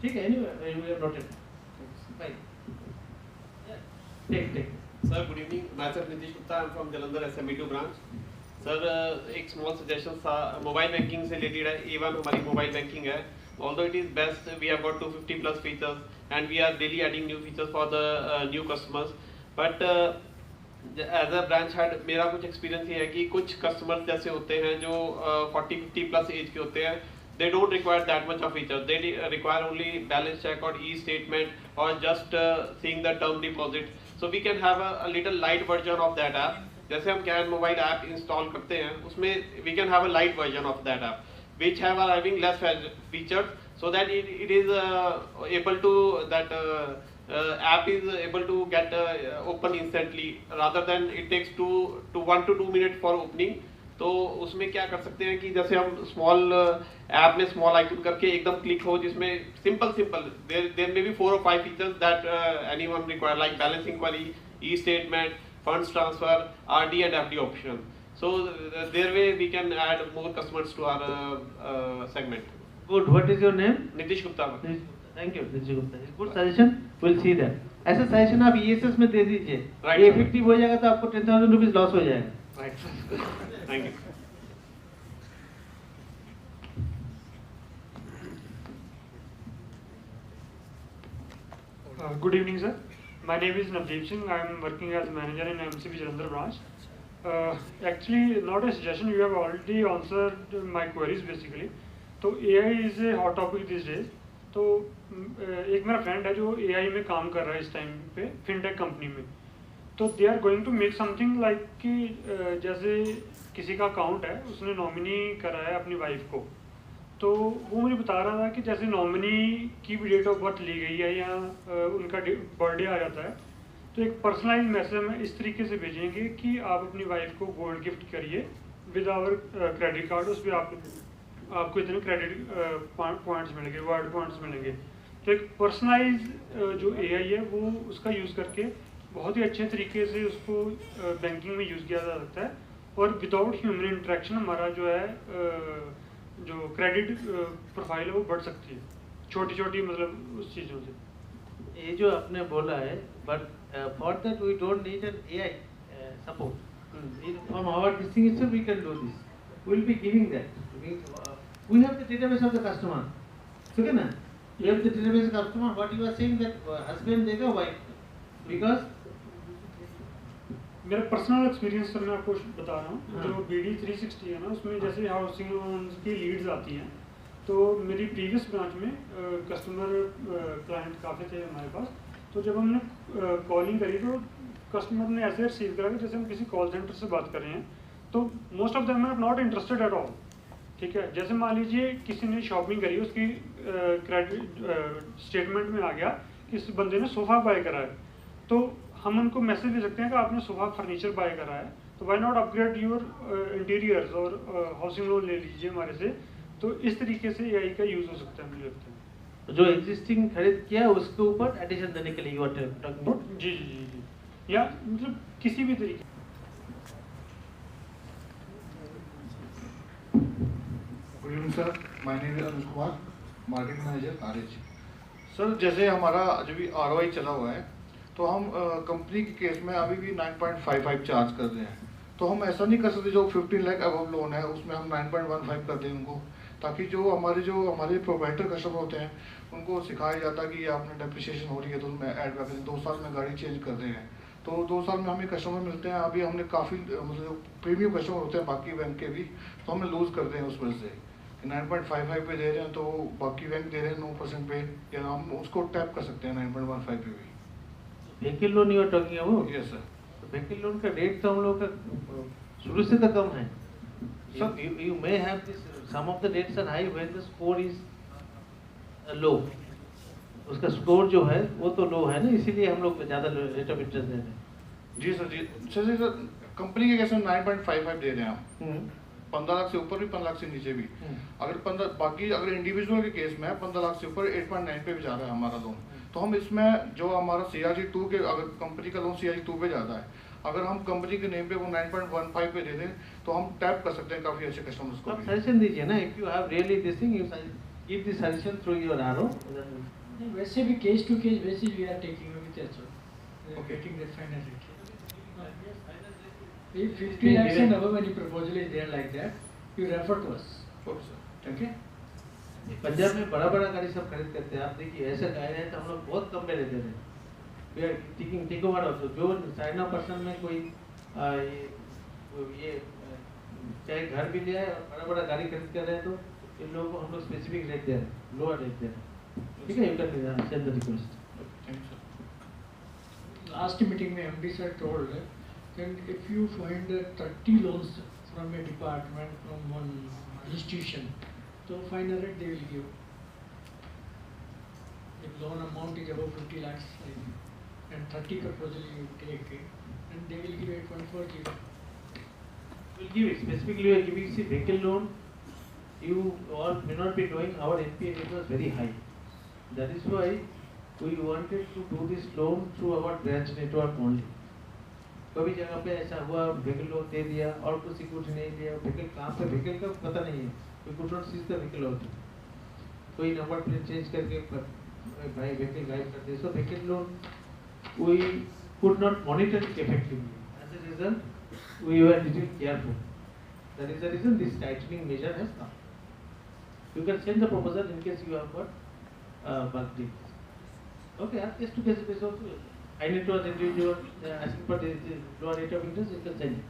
ठीक है? Anyway, we have noted. Fine. Yeah. Take. Sir, good evening. Myself Nitish Gupta. I am from Jalandhar SME2 branch. Sir, एक small suggestion था mobile banking से related है. A1 हमारी mobile banking है. Although it is best, we have got 250 plus features and we are daily adding new features for the new customers. But as a branch head, मेरा कुछ experience ये है कि कुछ customers जैसे होते हैं जो 40-50 plus age के होते हैं. They don't require that much of feature. They require only balance check or e-statement or just seeing the term deposit. So we can have a little light version of that app. जैसे हम Can mobile app install करते हैं, उसमें we can have a light version of that app, which are having less features, so that it is able to app is able to get open instantly, rather than it takes 1 to 2 minutes for opening. तो उसमें क्या कर सकते हैं कि जैसे हम small app में स्मॉल आइकन करके एकदम क्लिक हो जिसमें simple there may be 4 or 5 features that anyone require like balance inquiry, e statement, funds transfer, RD and FD option. So there way we can add more customers to our segment. Good. What is your name? Nitish Gupta. Thank you, Nitish Gupta. Good suggestion. We'll see that. ऐसा suggestion आप ESS में दे दीजिए. ये effective हो जाएगा तो आपको 10,000 rupees loss हो जाएगा. Right. Thank you. Good evening, sir. My name is Navdeep Singh. I am working as manager in MCB Jalandhar branch. Actually, not a suggestion. You have already answered my queries basically. तो AI is a hot topic these days. तो एक मेरा friend है जो AI में काम कर रहा है इस टाइम पे फिनटेक कंपनी में. तो they are going to make something like कि जैसे किसी का अकाउंट है उसने नॉमिनी करा है अपनी वाइफ को, तो वो मुझे बता रहा था कि जैसे नॉमिनी की भी डेट ऑफ बर्थ ली गई है या उनका बर्थडे आ जाता है तो एक पर्सनलाइज मैसेज हम इस तरीके से भेजेंगे कि आप अपनी वाइफ को गोल्ड गिफ्ट करिए विद आवर क्रेडिट कार्ड. उस पर आपको इतने क्रेडिट पॉइंट्स मिलेंगे, वर्ड पॉइंट्स मिलेंगे. तो एक पर्सनलाइज जो AI है वो उसका यूज़ करके बहुत ही अच्छे तरीके से उसको बैंकिंग में यूज़ किया जा सकता है और विदाउट ह्यूमन इंटरेक्शन हमारा जो है जो क्रेडिट प्रोफाइल है वो बढ़ सकती है छोटी छोटी मतलब उस चीज़ों से. ये जो आपने बोला है, but for that we don't need an AI सपोर्ट. From our this itself we can do this. We will be giving that. We have the database of the customer. ठीक है ना? You have the database of the customer. What you are saying that husband देगा wife, because मेरा personal experience sir मैं आपको बता रहा हूँ. जो BD 360 है ना उसमें जैसे हाउसिंग लोन्स की लीड्स आती हैं तो मेरी प्रीवियस ब्रांच में कस्टमर क्लाइंट काफ़ी थे हमारे पास. तो जब हमने कॉलिंग करी तो कस्टमर ने ऐसे रिसीव करा कि जैसे हम किसी कॉल सेंटर से बात कर रहे हैं. तो most of them are not interested at all, ठीक है। जैसे मान लीजिए किसी ने शॉपिंग करी, उसकी क्रेडिट स्टेटमेंट में आ गया कि इस बंदे ने सोफ़ा बाय करा है, तो हम उनको मैसेज दे सकते हैं कि आपने सोफ़ा फर्नीचर बाय करा है, तो why not upgrade your interiors और हाउसिंग लोन ले लीजिए हमारे से। तो इस तरीके से AI का यूज़ हो सकता है, मुझे लगता है। जो एग्जिस्टिंग खरीद किया उसके ऊपर एडिशन देने के लिए यू आर टॉकिंग अबाउट? जी जी जी जी, या मतलब किसी भी तरीके। Good evening sir, my name is Anuj Kumar, marketing manager RH। Sir जैसे हमारा जो भी ROI चला हुआ है, तो हम कंपनी के केस में अभी भी 9.55 चार्ज कर रहे हैं, तो हम ऐसा नहीं कर सकते जो 15 लाख अबव लोन है उसमें हम 9.15 कर दें उनको, ताकि जो हमारे प्रोवाइडर कस्टमर होते हैं उनको सिखाया जाता है कि ये आपने डेप्रिसिएशन हो रही है तो उसमें ऐड कर दें, 2 साल में गाड़ी चेंज कर रहे हैं, तो 2 साल में हमें कस्टमर मिलते हैं। अभी हमने काफ़ी मतलब प्रीमियम कस्टमर होते हैं बाकी बैंक के भी, तो हमें लूज़ कर दें उस वजह से 9.55 पे दे रहे हैं, तो बाकी बैंक दे रहे हैं 9% पे, या हम उसको टैप कर सकते हैं 9.15 पे भी। Vehicle loan you are talking about? Yes sir. Vehicle loan का रेट तो हम लोग का शुरू से तो कम है। You may have this, some of the rates are high when the score is low. उसका स्कोर जो है वो तो लो है ना, इसीलिए हम लोग ज़्यादा रेट ऑफ इंटरेस्ट दे रहे हैं। जी सर, जी सर, कंपनी के केस में 9.55 दे रहे हैं हम, 15 लाख से ऊपर भी 15 लाख से नीचे भी। अगर इंडिविजुअल के केस में 15 लाख से ऊपर 8.9 पे भी जा रहा है हमारा लोन, तो हम इसमें जो हमारा CRG2 के, अगर कंपनी का लोन CRG2 पे जाता है, अगर हम कंपनी के नेम पे वो 9.15 पे दे दें तो हम टैप कर सकते हैं काफ़ी अच्छे कस्टमर्स को। आप सजेशन दीजिए ना, if you have really this thing, you give this suggestion through your RO। वैसे भी case to case basis we are taking with HO, getting the final rate. If 50 lakhs and above any proposal is there like that, you refer to us. Okay sir, okay? Punjab में बड़ा गाड़ी सब खरीद करते हैं, आप देखिए ऐसे गाड़ी है तो हम लोग बहुत कम में लेते हैं। We are thinking about also जो 9% में कोई ये चाहे घर भी लिया है और बड़ा गाड़ी खरीद कर रहे हैं, तो इन लोगों को हम लोग स्पेसिफिक रेट दे रहे हैं, लोअर रेट दे रहे हैं। ठीक है, you can send the request. Thank you sir. Last meeting में MD sir told that if you find 30 loans from a department, from one institution, so final rate they will give. If loan amount is above 50 lakhs and 30 proposal you take, and they will give 8.40. Will give it specifically. You are giving see vehicle loan. You all may not be knowing our NPA rate was very high. That is why we wanted to do this loan through our branch network only. कभी जगह पे ऐसा हुआ vehicle loan दे दिया और कुछ security नहीं दिया, व्हीकल कहाँ पे व्हीकल का पता नहीं है, we could not seize the vehicle also. कोई नंबर प्लेट चेंज करके भाई व्हीकल गायब कर दे, so vehicle loan we could not monitor it effectively. As a result, we were little careful. That is the reason this tightening measure has come. You can send the proposal in case you have got bulk deals. Okay, case to case basis also. I need to individual asking for the lower rate of interest, you can send it.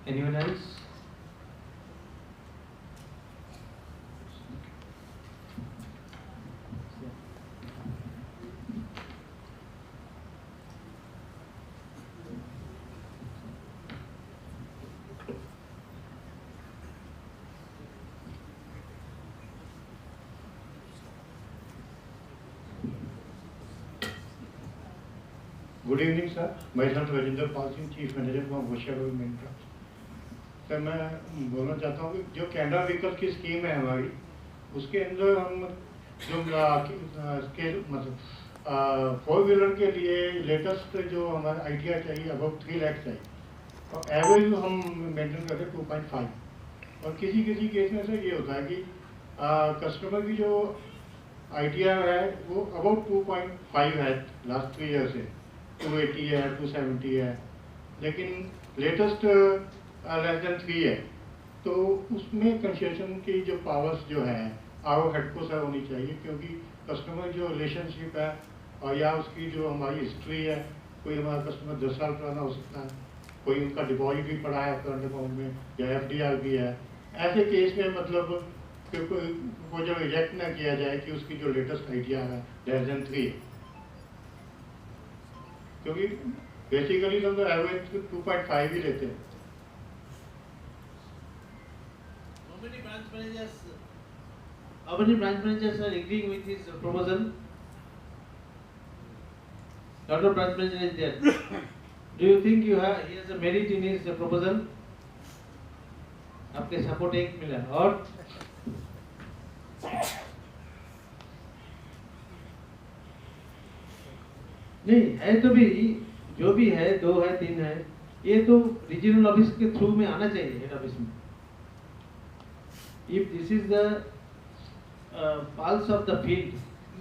Anyone else? Good evening sir, मैं Rajendra Pal Singh, chief manager from Hoshiyabad. Sir मैं बोलना चाहता हूँ कि जो Canara vehicle की scheme है हमारी, उसके अंदर हम जो मतलब 4 व्हीलर के लिए लेटेस्ट जो हमारा आइडिया चाहिए अबाउट 3 लाख चाहिए, और एवरेज हम मेंटेन करते हैं 2.5। और किसी केस में सर ये होता है कि कस्टमर की जो आइडिया है वो अबाउट 2.5 है लास्ट 3 ईयर से, 280 है, 270 है, लेकिन लेटेस्ट लेस देन 3 है। तो उसमें कंसेशन की जो पावर्स जो है RO हेड को सर होनी चाहिए, क्योंकि कस्टमर जो रिलेशनशिप है और या उसकी जो हमारी हिस्ट्री है, कोई हमारा कस्टमर 10 साल पुराना हो सकता है, कोई उनका डिपॉजिट भी पड़ा है करंट अकाउंट में या FDR भी है, ऐसे केस में मतलब वो जो रिजेक्ट ना किया जाए कि उसकी जो लेटेस्ट आइडिया है लेस देन 3 है। क्योंकि बेसिकली हम तो एवरेज 2.5 ही लेते हैं। How many branch managers are agreeing with this proposal? Lot of branch manager is there. Do you think he has a merit in his proposal? आपके support एक मिला और नहीं है तो भी जो भी है 2 है 3 है ये तो रीजनल ऑफिस के थ्रू में आना चाहिए हेड ऑफिस में। If this is the pulse of the field,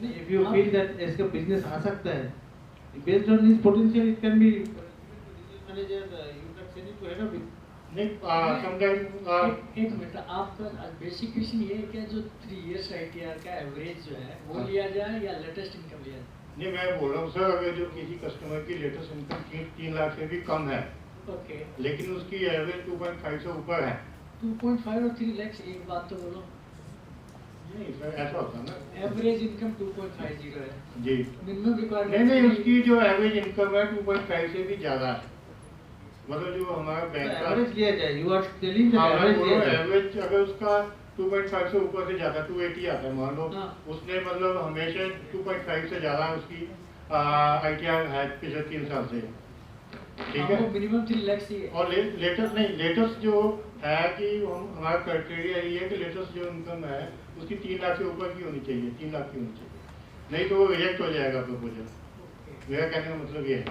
if you feel that इसका business आ सकता है, based on his potential, it can be manager. You can send it to head office. नहीं, sometimes एक minute, आपका basic question ये है कि जो 3 years ITR का एवरेज जो है वो लिया जाए या लेटेस्ट इनकम लिया जाए? नहीं, मैं बोल रहा हूँ सर, अगर जो किसी कस्टमर की लेटेस्ट इनकम 3 लाख से भी कम है, ओके, लेकिन उसकी एवरेज 2.5 से ऊपर है, 2.5 और 3 लाख, एक बात तो बोलो। नहीं सर, ऐसा होता है ना, एवरेज इनकम 2.50 है जी, मिनिमम रिक्वायरमेंट नहीं उसकी जो एवरेज इनकम है 2.5 से भी ज्यादा है, मतलब जो हमारा बैंक का एवरेज लिया जाए। You are telling that average अगर उसका 2.5 से ऊपर से ज्यादा 280 आता है, मान लो उसने मतलब हमेशा 2.5 से ज्यादा उसकी ITR है पिछले 3 साल से, ठीक है, मिनिमम 3 लाख ही है। और लेटेस्ट नहीं, लेटेस्ट जो है कि हमारा क्राइटेरिया ये है कि लेटेस्ट जो इनकम है उसकी 3 लाख से ऊपर की होनी चाहिए, 3 लाख की होनी चाहिए, नहीं तो वो रिजेक्ट हो जाएगा प्रपोजल। मेरा कहने का मतलब ये है,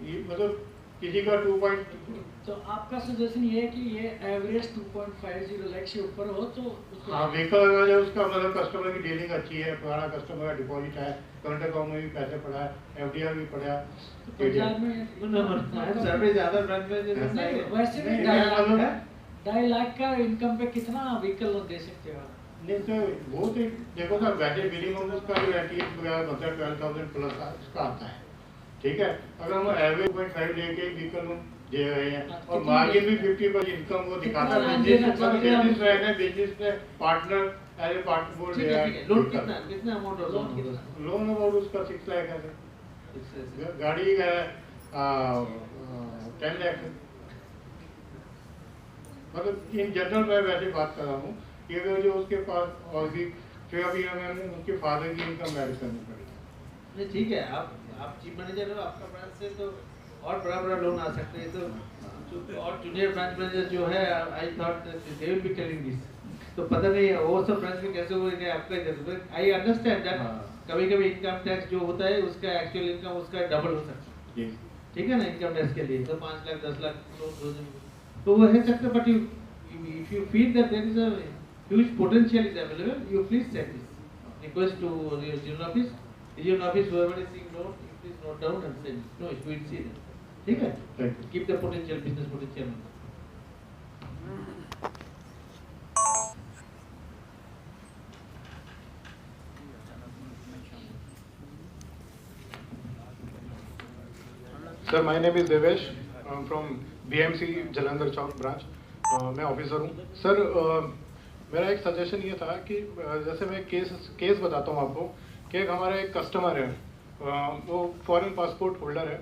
ये मतलब किसी का 2. तो आपका सजेशन ये है कि ये एवरेज 2.50 लाख से ऊपर हो तो हाँ, व्हीकल अगर उसका मतलब कस्टमर की डीलिंग अच्छी है, पुराना कस्टमर का डिपॉजिट है, करंट अकाउंट में भी पैसे पड़ा है, FDR भी पड़ा है, पंजाब में ज्यादा ब्रांच में वैसे भी 2.5 लाख का इनकम पे कितना व्हीकल लोन दे सकते हो? नहीं सर, वो तो देखो सर, वैसे मिनिमम उसका जो एटीएस वगैरह बनता है 12,000 प्लस उसका आता है, ठीक है, अगर हम एवरेज 2.5 लेके व्हीकल लोन दे रहे हैं और मार्जिन भी 50% इनकम वो दिखाता है, बिजनेस में पार्टनर एज ए पार्टनर बोल रहा है। लोन कितना अमाउंट होगा? लोन अमाउंट उसका 6 लाख है, गाड़ी का 10 लाख है, मतलब इन जनरल मैं वैसे बात कर रहा हूँ कि अगर जो उसके पास और भी फिर अभी हमें उसके फादर की इनकम ऐड करनी पड़ेगी। नहीं ठीक है, आप चीफ मैनेजर हो, आपका ब्रांच से तो और बड़ा लोन आ सकते हैं, तो और जूनियर ब्रांच मैनेजर जो है I thought they will be telling this, तो पता नहीं वो सब ब्रांच में कैसे होगा आपका जरूरत। आई अंडरस्टैंड दैट कभी कभी इनकम टैक्स जो होता है उसका एक्चुअल इनकम उसका डबल हो सकता है, ठीक है ना, इनकम टैक्स के लिए तो 5 लाख 10 लाख तो वो है सकता, but if you feel that there is a huge potential is available, you please send this request to your regional office, whoever is seeing note, you please note down and send. No, we will see that. ठीक है, keep the potential, business potential. Sir, my name is Devesh. I'm from BMC Jalandhar Chowk branch. मैं officer हूँ sir. मेरा एक suggestion ये था कि जैसे मैं केस बताता हूँ आपको कि हमारा एक कस्टमर है, वो फॉरेन पासपोर्ट होल्डर है,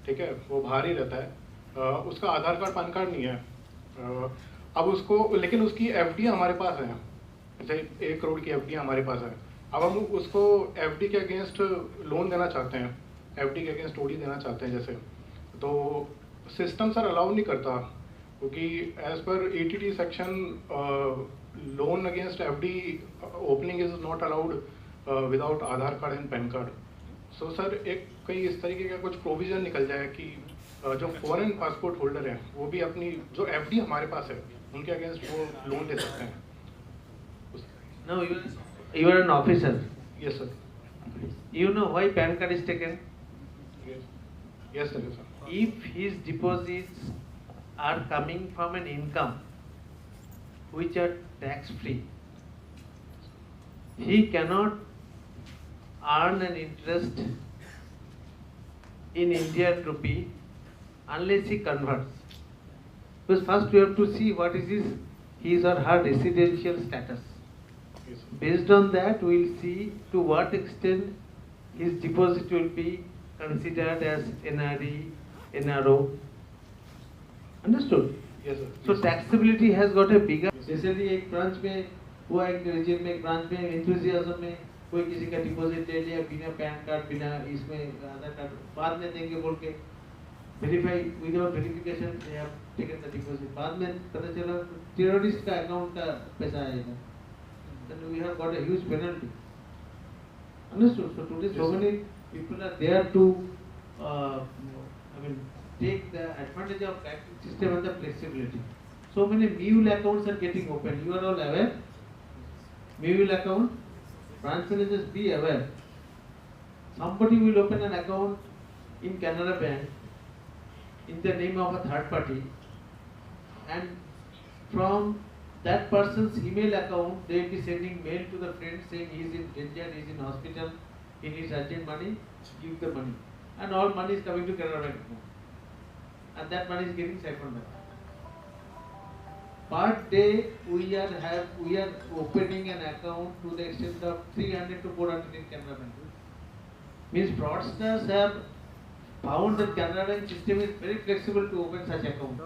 ठीक है, वो बाहर ही रहता है, उसका आधार कार्ड पैन कार्ड नहीं है, अब उसको लेकिन उसकी FD हमारे पास है, जैसे 1 करोड़ की FD हमारे पास है। अब हम उसको FD के अगेंस्ट लोन देना चाहते हैं, FD के अगेंस्ट OD देना चाहते हैं जैसे, तो सिस्टम सर अलाउ नहीं करता, क्योंकि as per ATT section loan against FD opening is not allowed without Aadhaar card and PAN card. So sir एक कहीं इस तरीके का कुछ प्रोविजन निकल जाए कि जो फॉरेन पासपोर्ट होल्डर है वो भी अपनी जो FD हमारे पास है उनके अगेंस्ट वो लोन ले सकते हैं। Now you are an officer. Yes sir. You know why PAN card is taken? Yes sir. If his deposits are coming from an income which are tax free, he cannot earn an interest in Indian rupee unless he converts. Because first we have to see what is his or her residential status. Based on that, we will see to what extent his deposit will be considered as NRE, NRO. Understood? Yes, sir. So taxability has got a bigger. जैसे एक branch में हुआ, एक reason में एक branch में enthusiasm में कोई किसी का डिपॉजिट ले लिया बिना पैन कार्ड बिना इसमें आधार कार्ड बाद में देंगे बोल के verify without verification they have taken the deposit बाद में पता चला टेररिस्ट का अकाउंट का पैसा आएगा then we have got a huge penalty. Understood? So today so many people are there to take the advantage of banking system and the flexibility. So many mule accounts are getting opened. You are all aware? Mule account. Branch managers, be aware. Somebody will open an account in Canara Bank in the name of a third party, and from that person's email account, they will be sending mail to the friend saying he is in danger, he is in hospital, he needs urgent money, give the money. And all money is coming to Canara Bank account. And that money is getting siphoned back. Per day, we are opening an account to the extent of 300 to 400 in Canara Bank. Means fraudsters have found that Canara Bank system is very flexible to open such account.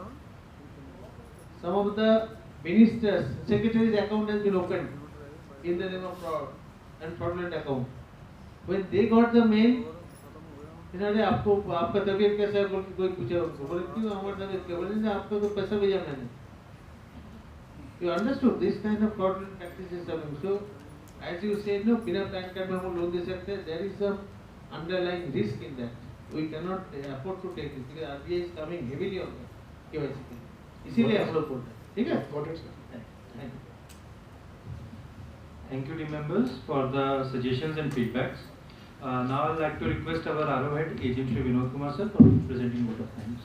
Some of the ministers, secretary's account has been opened in the name of fraud and fraudulent account. When they got the mail, इन्होंने आपको आपका तबीयत कैसा है बोल के कोई पूछा उनको बोले क्यों हमारा तबीयत क्या बोले आपको तो पैसा भेजा मैंने. You understood this kind of fraudulent practices are coming. So as you say, no, बिना पैन कार्ड में हम लोन दे सकते हैं. There is some underlying risk in that. We cannot afford to take this because RBI is coming heavily on that KYC के. इसीलिए हम लोग बोलते हैं. ठीक है? Got it, sir. Thank you. Thank you, team members, for the suggestions and feedbacks. Now I'd like to request our RO head, Agent Shri Vinod Kumar sir, for presenting vote of thanks.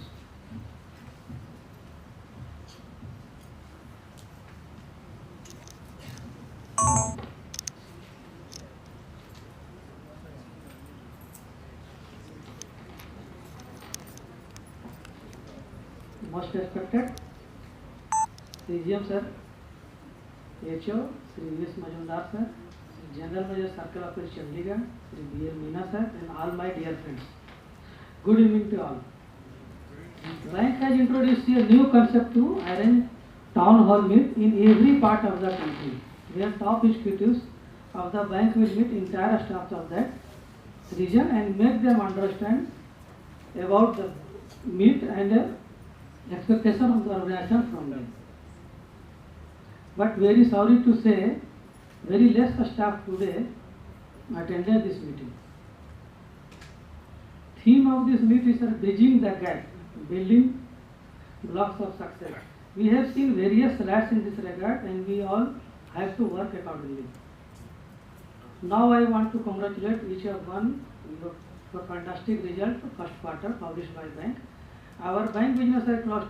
Most respected CGM sir, HO Sri V.S. Majumdar sir, General Manager Circle Office Chandigarh, Sri B.L. Meena sir, and all my dear friends. Good evening to all. Bank has introduced a new concept to arrange town hall meet in every part of the country, where top executives of the bank will meet entire staff of that region and make them understand about the meet and expectation of the organization from them. But very sorry to say, very less staff today attended this meeting. Theme of this meet is bridging the gap, building blocks of success. We have seen various slides in this regard and we all have to work accordingly. Now I want to congratulate each of one for fantastic result first quarter published by bank. Our bank business has closed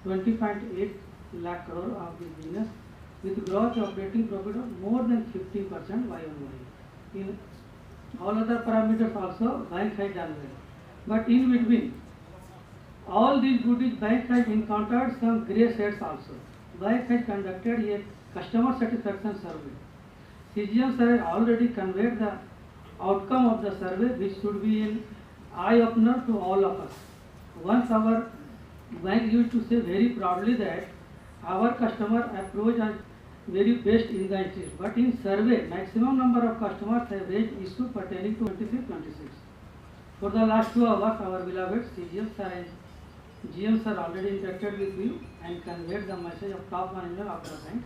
20.8 lakh crore of this business with growth operating profit of more than 50% YoY. In all other parameters also, bank has done well. But in between, all these goodies, bank has encountered some grey shades also. Bank has conducted a customer satisfaction survey. CGM sir has already conveyed the outcome of the survey, which should be an eye-opener to all of us. Once our bank used to say very proudly that our customer approach are very best in the industry, but in survey, maximum number of customers have raised issue pertaining to 25-26. For the last 2 hours, our beloved CGM sir and GM sir already interacted with you and conveyed the message of top management of the bank.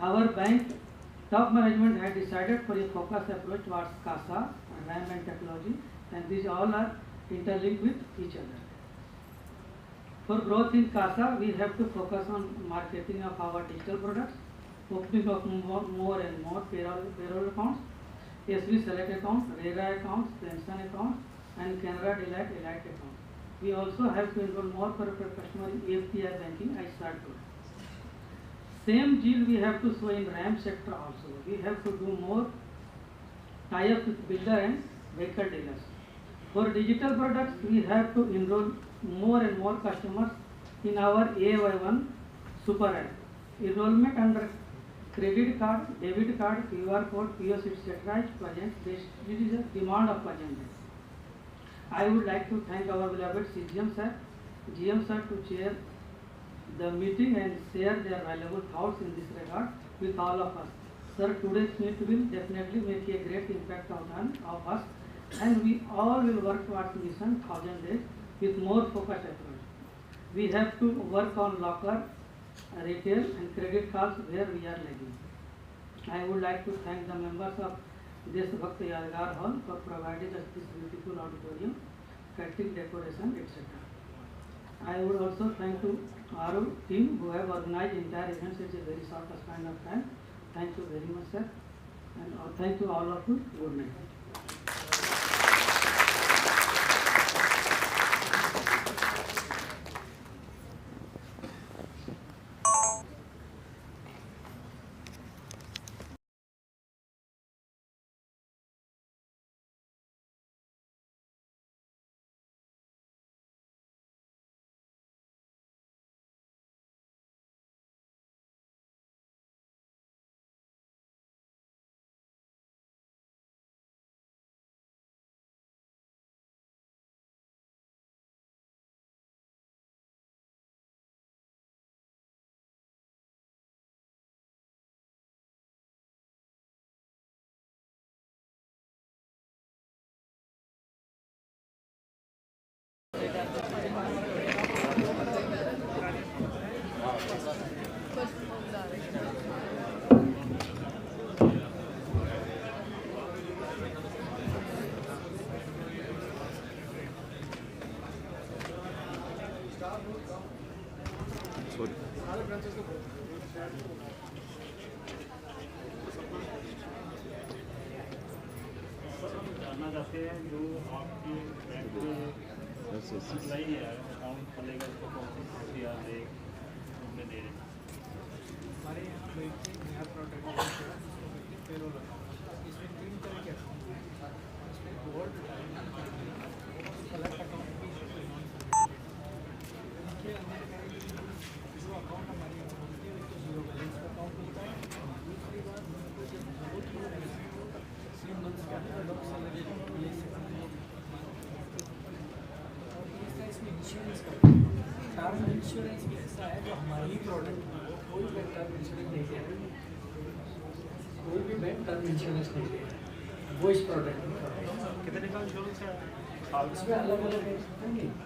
Our bank top management had decided for a focused approach towards CASA, RAM and technology, and these all are interlinked with each other. For growth in CASA, we have to focus on marketing of our digital products, opening of more and more payroll accounts, SB Select accounts, RERA accounts, pension accounts, and Canara Delight Elite accounts. We also have to enroll more corporate customers in API banking, I start to. Same deal we have to show in RAM sector also. We have to do more tie-up with builder and vehicle dealers. For digital products, we have to enroll more and more customers in our AY1 super app. Enrollment under credit card, debit card, QR code, POS, etc. is present. This is a demand of present. I would like to thank our beloved GM sir to chair the meeting and share their valuable thoughts in this regard with all of us. Sir, today's meet will definitely make a great impact on us, and we all will work towards mission 1000 days with more focused effort. We have to work on locker, retail and credit cards where we are lagging. I would like to thank the members of Deshbhakt Yadgar Hall for providing us this beautiful auditorium, catering, decoration, etc. I would also thank to our team who have organized entire events in a very short span of time. Thank you very much, sir, and thank you all of you. Good night. जानना चाहते हैं जो आपके bank में सही है account खोलेगा उसको कौन सी फैसिलिटी आप दे रहे हैं। हमारे यहाँ नया प्रोडक्ट पेरोल इसमें 3 तरह के इसमें गोल्ड कलर अकाउंट जो अकाउंट हमारी होती है तो जीरो बैलेंस का अकाउंट होता है। दूसरी बात बहुत 3 मंथ्स के अंदर लोग सैलरी ले सकते हैं। और तीसरा इसमें इंश्योरेंस का टर्म इंश्योरेंस भी ऐसा है जो हमारी ही प्रोडक्ट कोई बैंक टर्म इंश्योरेंस नहीं दे रहा, कोई भी बैंक टर्म इंश्योरेंस नहीं दे रहा, वो इस प्रोडक्ट में कितने का इंश्योरेंस है इसमें अलग अलग है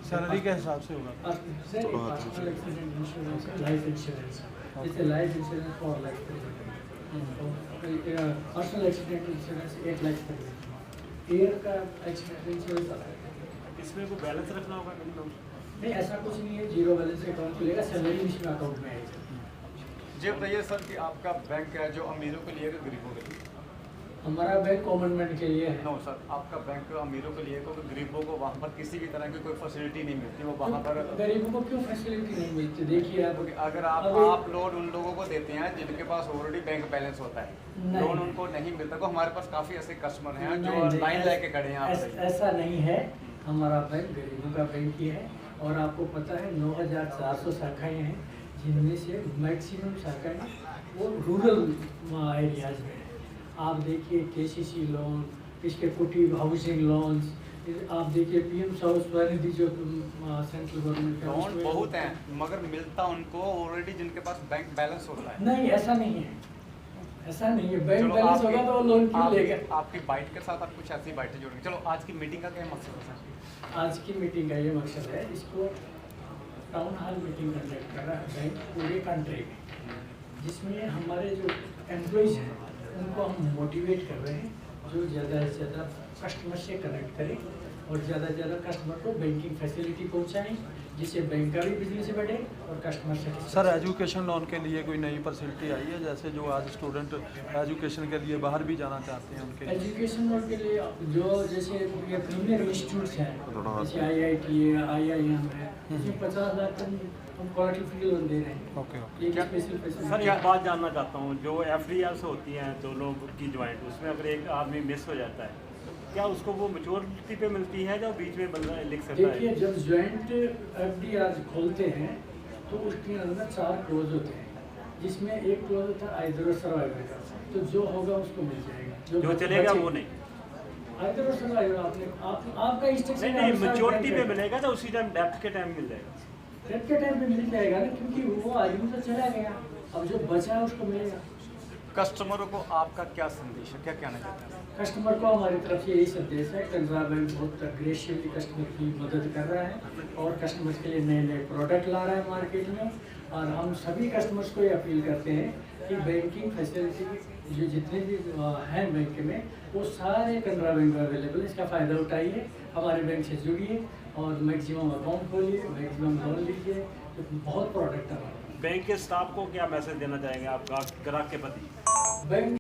सैलरी के हिसाब से होगा। Personal accident insurance, life insurance, जैसे life insurance 4 lakh personal accident insurance 1 lakh तक, एयर का एक्सीडेंट इंश्योरेंस अलग है। इसमें को बैलेंस रखना होगा मिनिमम? नहीं ऐसा कुछ नहीं है, जीरो बैलेंस अकाउंट खुलेगा, सैलरी इसमें अकाउंट में आएगी। जी बताइए सर कि आपका बैंक है जो अमीरों के लिए गरीबों के लिए? हमारा बैंक कॉमन मैन के लिए है। नो सर, आपका बैंक अमीरों के लिए क्योंकि गरीबों को वहाँ पर किसी भी तरह की कोई फैसिलिटी नहीं मिलती, वो वहाँ पर गरीबों को क्यों फैसिलिटी नहीं मिलती? देखिए आप अगर आप लोन उन लोगों को देते हैं जिनके पास ऑलरेडी बैंक बैलेंस होता है, लोन उनको नहीं मिलता। तो हमारे पास काफ़ी ऐसे कस्टमर हैं जो लाइन लेके खड़े हैं। ऐसा नहीं है, हमारा बैंक गरीबों का बैंक ही है और आपको पता है 9400 शाखाएँ हैं, जिनमें से मैक्सिमम शाखाएँ वो रूरल एरियाज में है। आप देखिए केसीसी लोन, इसके कुटीर हाउसिंग लोन्स, आप देखिए पीएम स्वनिधि जो सेंट्रल गवर्नमेंट का लोन बहुत हैं मगर मिलता उनको ऑलरेडी जिनके पास बैंक बैलेंस होता है। नहीं ऐसा नहीं है, ऐसा नहीं है। बैंक बैलेंस होगा तो लोन क्यों लेगा? आपकी बाइट के साथ आप कुछ ऐसी बाइटें जोड़ेंगे। चलो आज की मीटिंग का क्या मकसद है? आज की मीटिंग का ये मकसद है, इसको टाउन हॉल मीटिंग कंडक्ट कर रहा है बैंक पूरे कंट्री में, जिसमें हमारे जो एम्प्लॉइज हैं उनको हम मोटिवेट कर रहे हैं जो ज़्यादा से ज़्यादा कस्टमर से कनेक्ट करें और ज़्यादा से ज़्यादा कस्टमर को बैंकिंग फैसिलिटी पहुंचाएं, जिससे बैंक का भी बिजनेस बढ़े और कस्टमर से। सर एजुकेशन लोन के लिए कोई नई फैसिलिटी आई है, जैसे जो आज स्टूडेंट एजुकेशन के लिए बाहर भी जाना चाहते हैं उनके एजुकेशन लोन के लिए जो जैसे ये प्रीमियर इंस्टीट्यूट्स हैं जैसे IIT है, IIM है, इसमें 50 लाख तक हम क्वालिटी फ्री लोन दे रहे हैं। ओके। सर एक बात जानना चाहता हूँ, जो FDRs होती हैं दोनों की ज्वाइंट, उसमें अगर एक आदमी मिस हो जाता है क्या उसको वो मैच्योरिटी पे मिलती है या बीच में बंदा लिख सकता है? देखिए जब ज्वाइंट FDR खोलते हैं तो उसके अंदर 4 क्लोज होते हैं, जिसमें एक क्लोज होता है आइदर सर्वाइवर का, तो जो होगा उसको मिल जाएगा, जो चलेगा वो नहीं। आपका इंस्ट्रक्शन नहीं, मैच्योरिटी पे मिलेगा तो उसी टाइम डेप्थ के टाइम मिल जाएगा। डेप्थ के टाइम पे मिल जाएगा ना, क्योंकि वो आदमी तो चला गया, अब जो बचा है उसको मिलेगा। कस्टमरों को आपका क्या संदेश है, क्या कहना चाहते हैं? कस्टमर को हमारी तरफ से यही संदेश है, कैनरा बैंक बहुत अग्रेसिवली कस्टमर की मदद कर रहा है और कस्टमर्स के लिए नए नए प्रोडक्ट ला रहा है मार्केट में। और हम सभी कस्टमर्स को ये अपील करते हैं कि बैंकिंग फैसिलिटी जो जितने भी हैं बैंक में वो सारे कैनरा बैंक में अवेलेबल है, इसका फ़ायदा उठाइए, हमारे बैंक से जुड़िए और मैक्सिमम अकाउंट खोलिए, मैक्सिमम लोन लीजिए, तो बहुत प्रोडक्ट है। बैंक के स्टाफ को क्या मैसेज देना चाहेंगे आप ग्राहक के प्रति? बैंक